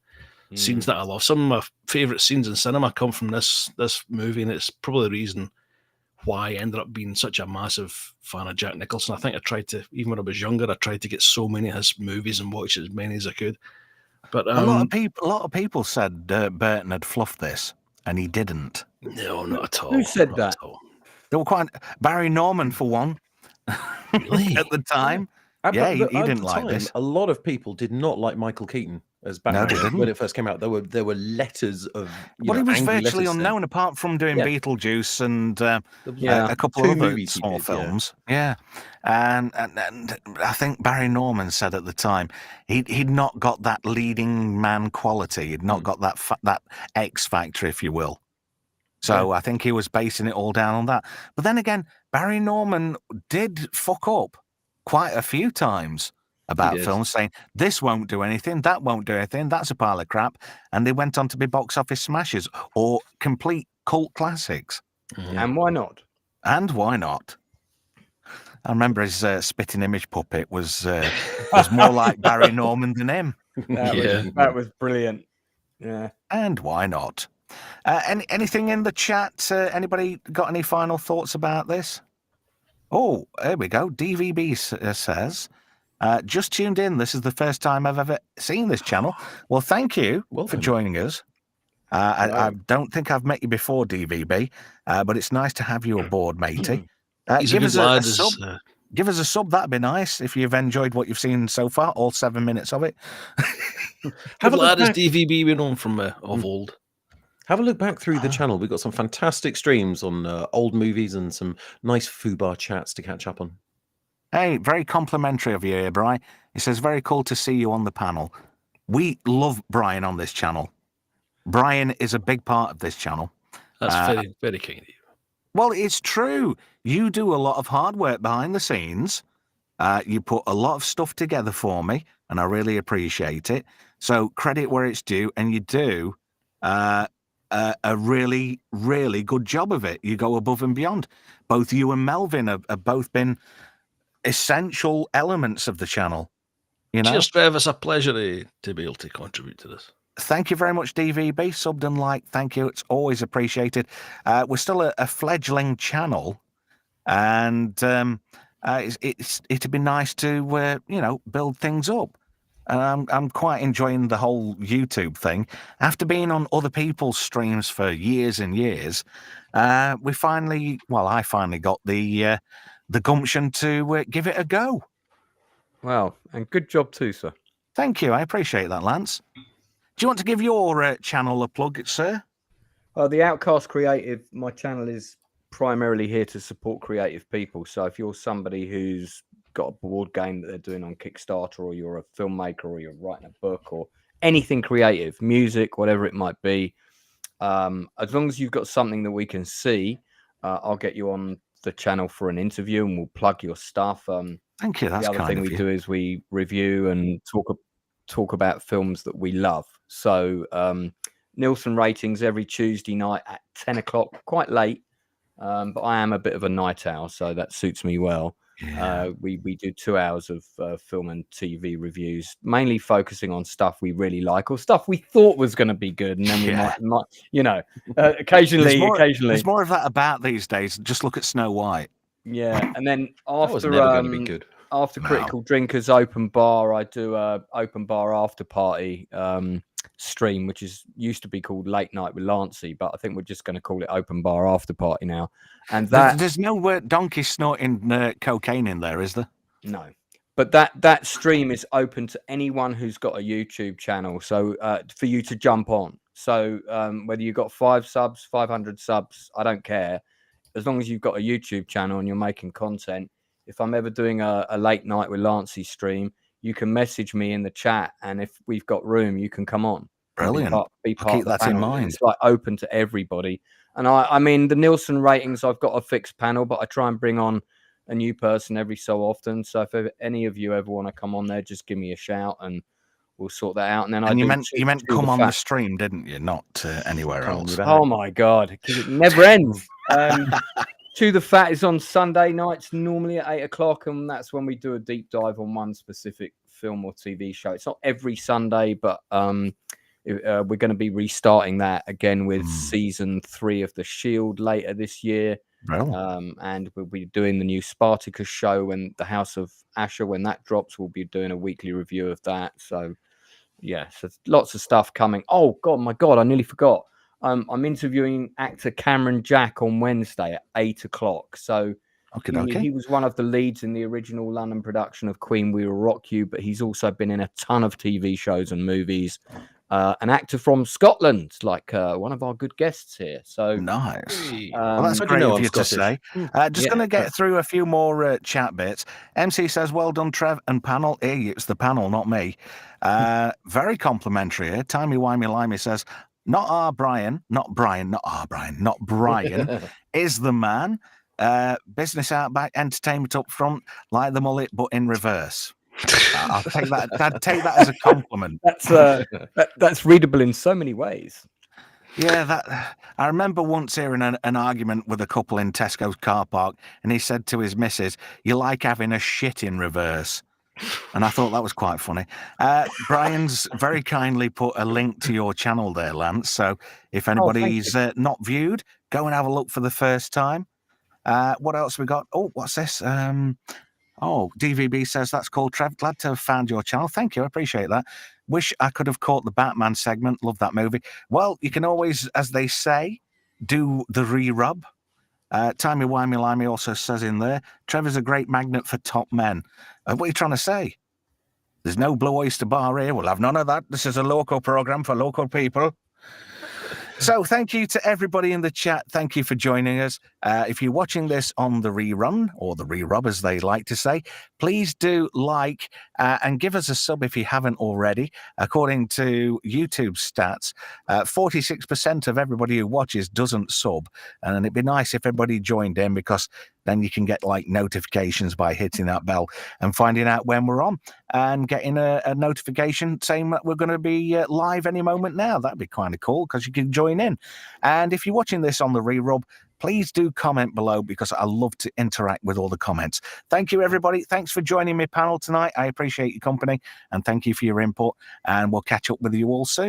scenes that I love. Some of my favourite scenes in cinema come from this movie, and it's probably the reason why I ended up being such a massive fan of Jack Nicholson. I think I tried to, even when I was younger, I tried to get so many of his movies and watch as many as I could. But a lot of people said Burton had fluffed this, and he didn't. No, not at all. Who said that? They were quite Barry Norman for one. Really? At the time. He didn't like this. A lot of people did not like Michael Keaton as Batman. No, they didn't. When it first came out. There were letters of he was virtually unknown apart from doing Beetlejuice and a couple of other small films. Yeah. And I think Barry Norman said at the time he'd not got that leading man quality. He'd not got that X factor, if you will. So I think he was basing it all down on that. But then again, Barry Norman did fuck up quite a few times about films, saying this won't do anything, that won't do anything, that's a pile of crap, and they went on to be box office smashers or complete cult classics. And why not? And why not? I remember his spitting image puppet was more like Barry Norman than him. That was brilliant. Yeah. And why not? Anything in the chat? Anybody got any final thoughts about this? Oh, there we go. DVB says, just tuned in. This is the first time I've ever seen this channel. Well, thank you for joining us. I don't think I've met you before, DVB, but it's nice to have you aboard, matey. Give us a sub. Give us a sub. That'd be nice if you've enjoyed what you've seen so far, all 7 minutes of it. Have a lad as DVB been on from of old. Have a look back through the channel. We've got some fantastic streams on old movies and some nice foobar chats to catch up on. Hey, very complimentary of you here, Brian. He says, very cool to see you on the panel. We love Brian on this channel. Brian is a big part of this channel. That's very, very kind of you. Well, it's true. You do a lot of hard work behind the scenes. You put a lot of stuff together for me, and I really appreciate it. So credit where it's due, and you do a really, really good job of it. You go above and beyond. Both you and Melvin have both been essential elements of the channel. You know, Cheers, Trev. It's a pleasure to be able to contribute to this. Thank you very much, DVB. Subbed and liked. Thank you. It's always appreciated. We're still a fledgling channel, and it'd be nice to build things up. And I'm quite enjoying the whole YouTube thing. After being on other people's streams for years and years, I finally got the gumption to give it a go. Wow, and good job too, sir. Thank you. I appreciate that, Lance. Do you want to give your channel a plug, sir? The Outcast Creative, my channel is primarily here to support creative people. So if you're somebody who's got a board game that they're doing on Kickstarter, or you're a filmmaker, or you're writing a book, or anything creative, music, whatever it might be, as long as you've got something that we can see, I'll get you on the channel for an interview, and we'll plug your stuff. Thank you. That's the other kind thing of we you. do is we review and talk about films that we love. So Nielsen ratings every Tuesday night at 10 o'clock, quite late, but I am a bit of a night owl, so that suits me well. Yeah. We do 2 hours of film and TV reviews, mainly focusing on stuff we really like or stuff we thought was going to be good, and then we might occasionally There's more of that about these days. Just look at Snow White. Yeah, and then That was after never going to be good. after Critical Drinkers Open Bar, I do a open bar after party stream, which used to be called Late Night with Lancey, but I think we're just going to call it Open Bar After Party now. And there's no donkey snorting cocaine in there, is there? No, but that stream is open to anyone who's got a YouTube channel, so for you to jump on. So whether you've got 5 subs, 500 subs, I don't care, as long as you've got a YouTube channel and you're making content. If I'm ever doing a Late Night with Lancey stream, you can message me in the chat, and if we've got room, you can come on. Brilliant. Be part keep of the that panel. in mind. It's like open to everybody. And I mean, the Nielsen ratings, I've got a fixed panel, but I try and bring on a new person every so often. So if any of you ever want to come on there, just give me a shout and we'll sort that out. And then you meant come on the stream, didn't you? Not anywhere else. Oh my God, it never ends. Chew the Fat is on Sunday nights, normally at 8 o'clock, and that's when we do a deep dive on one specific film or TV show. It's not every Sunday, but we're going to be restarting that again with season 3 of The Shield later this year. And we'll be doing the new Spartacus show when the House of Asher, when that drops, we'll be doing a weekly review of that. So yeah, so lots of stuff coming. Oh God, my God, I nearly forgot. I'm interviewing actor Cameron Jack on Wednesday at 8 o'clock. So he was one of the leads in the original London production of Queen We Will Rock You, but he's also been in a ton of TV shows and movies. An actor from Scotland, like one of our good guests here. So nice. Well, that's great of you to say. Just going to get through a few more chat bits. MC says, well done, Trev and panel. Hey, it's the panel, not me. Very complimentary here. Timey-wimey-limey says, not Brian is the man. Business out back, entertainment up front, like the mullet, but in reverse. I'll take that. I'd take that as a compliment. That's readable in so many ways. Yeah, I remember once hearing an argument with a couple in Tesco's car park, and he said to his missus, "You like having a shit in reverse." And I thought that was quite funny. Brian's very kindly put a link to your channel there, Lance. So if anybody's not viewed, go and have a look for the first time. What else we got? Oh, what's this? DVB says, that's cool, Trev. Glad to have found your channel. Thank you. I appreciate that. Wish I could have caught the Batman segment. Love that movie. Well, you can always, as they say, do the re-rub. Timey-wimey-limey also says in there, Trevor's a great magnet for top men. What are you trying to say? There's no Blue Oyster Bar here. We'll have none of that. This is a local program for local people. So thank you to everybody in the chat. Thank you for joining us. If you're watching this on the rerun, or the re-rub as they like to say, please do like and give us a sub if you haven't already. According to YouTube stats, 46% of everybody who watches doesn't sub. And it'd be nice if everybody joined in, because then you can get like notifications by hitting that bell and finding out when we're on and getting a notification saying that we're going to be live any moment now. That'd be kind of cool, because you can join in. And if you're watching this on the re-rub, please do comment below, because I love to interact with all the comments. Thank you, everybody. Thanks for joining me panel tonight. I appreciate your company, and thank you for your input, and we'll catch up with you all soon.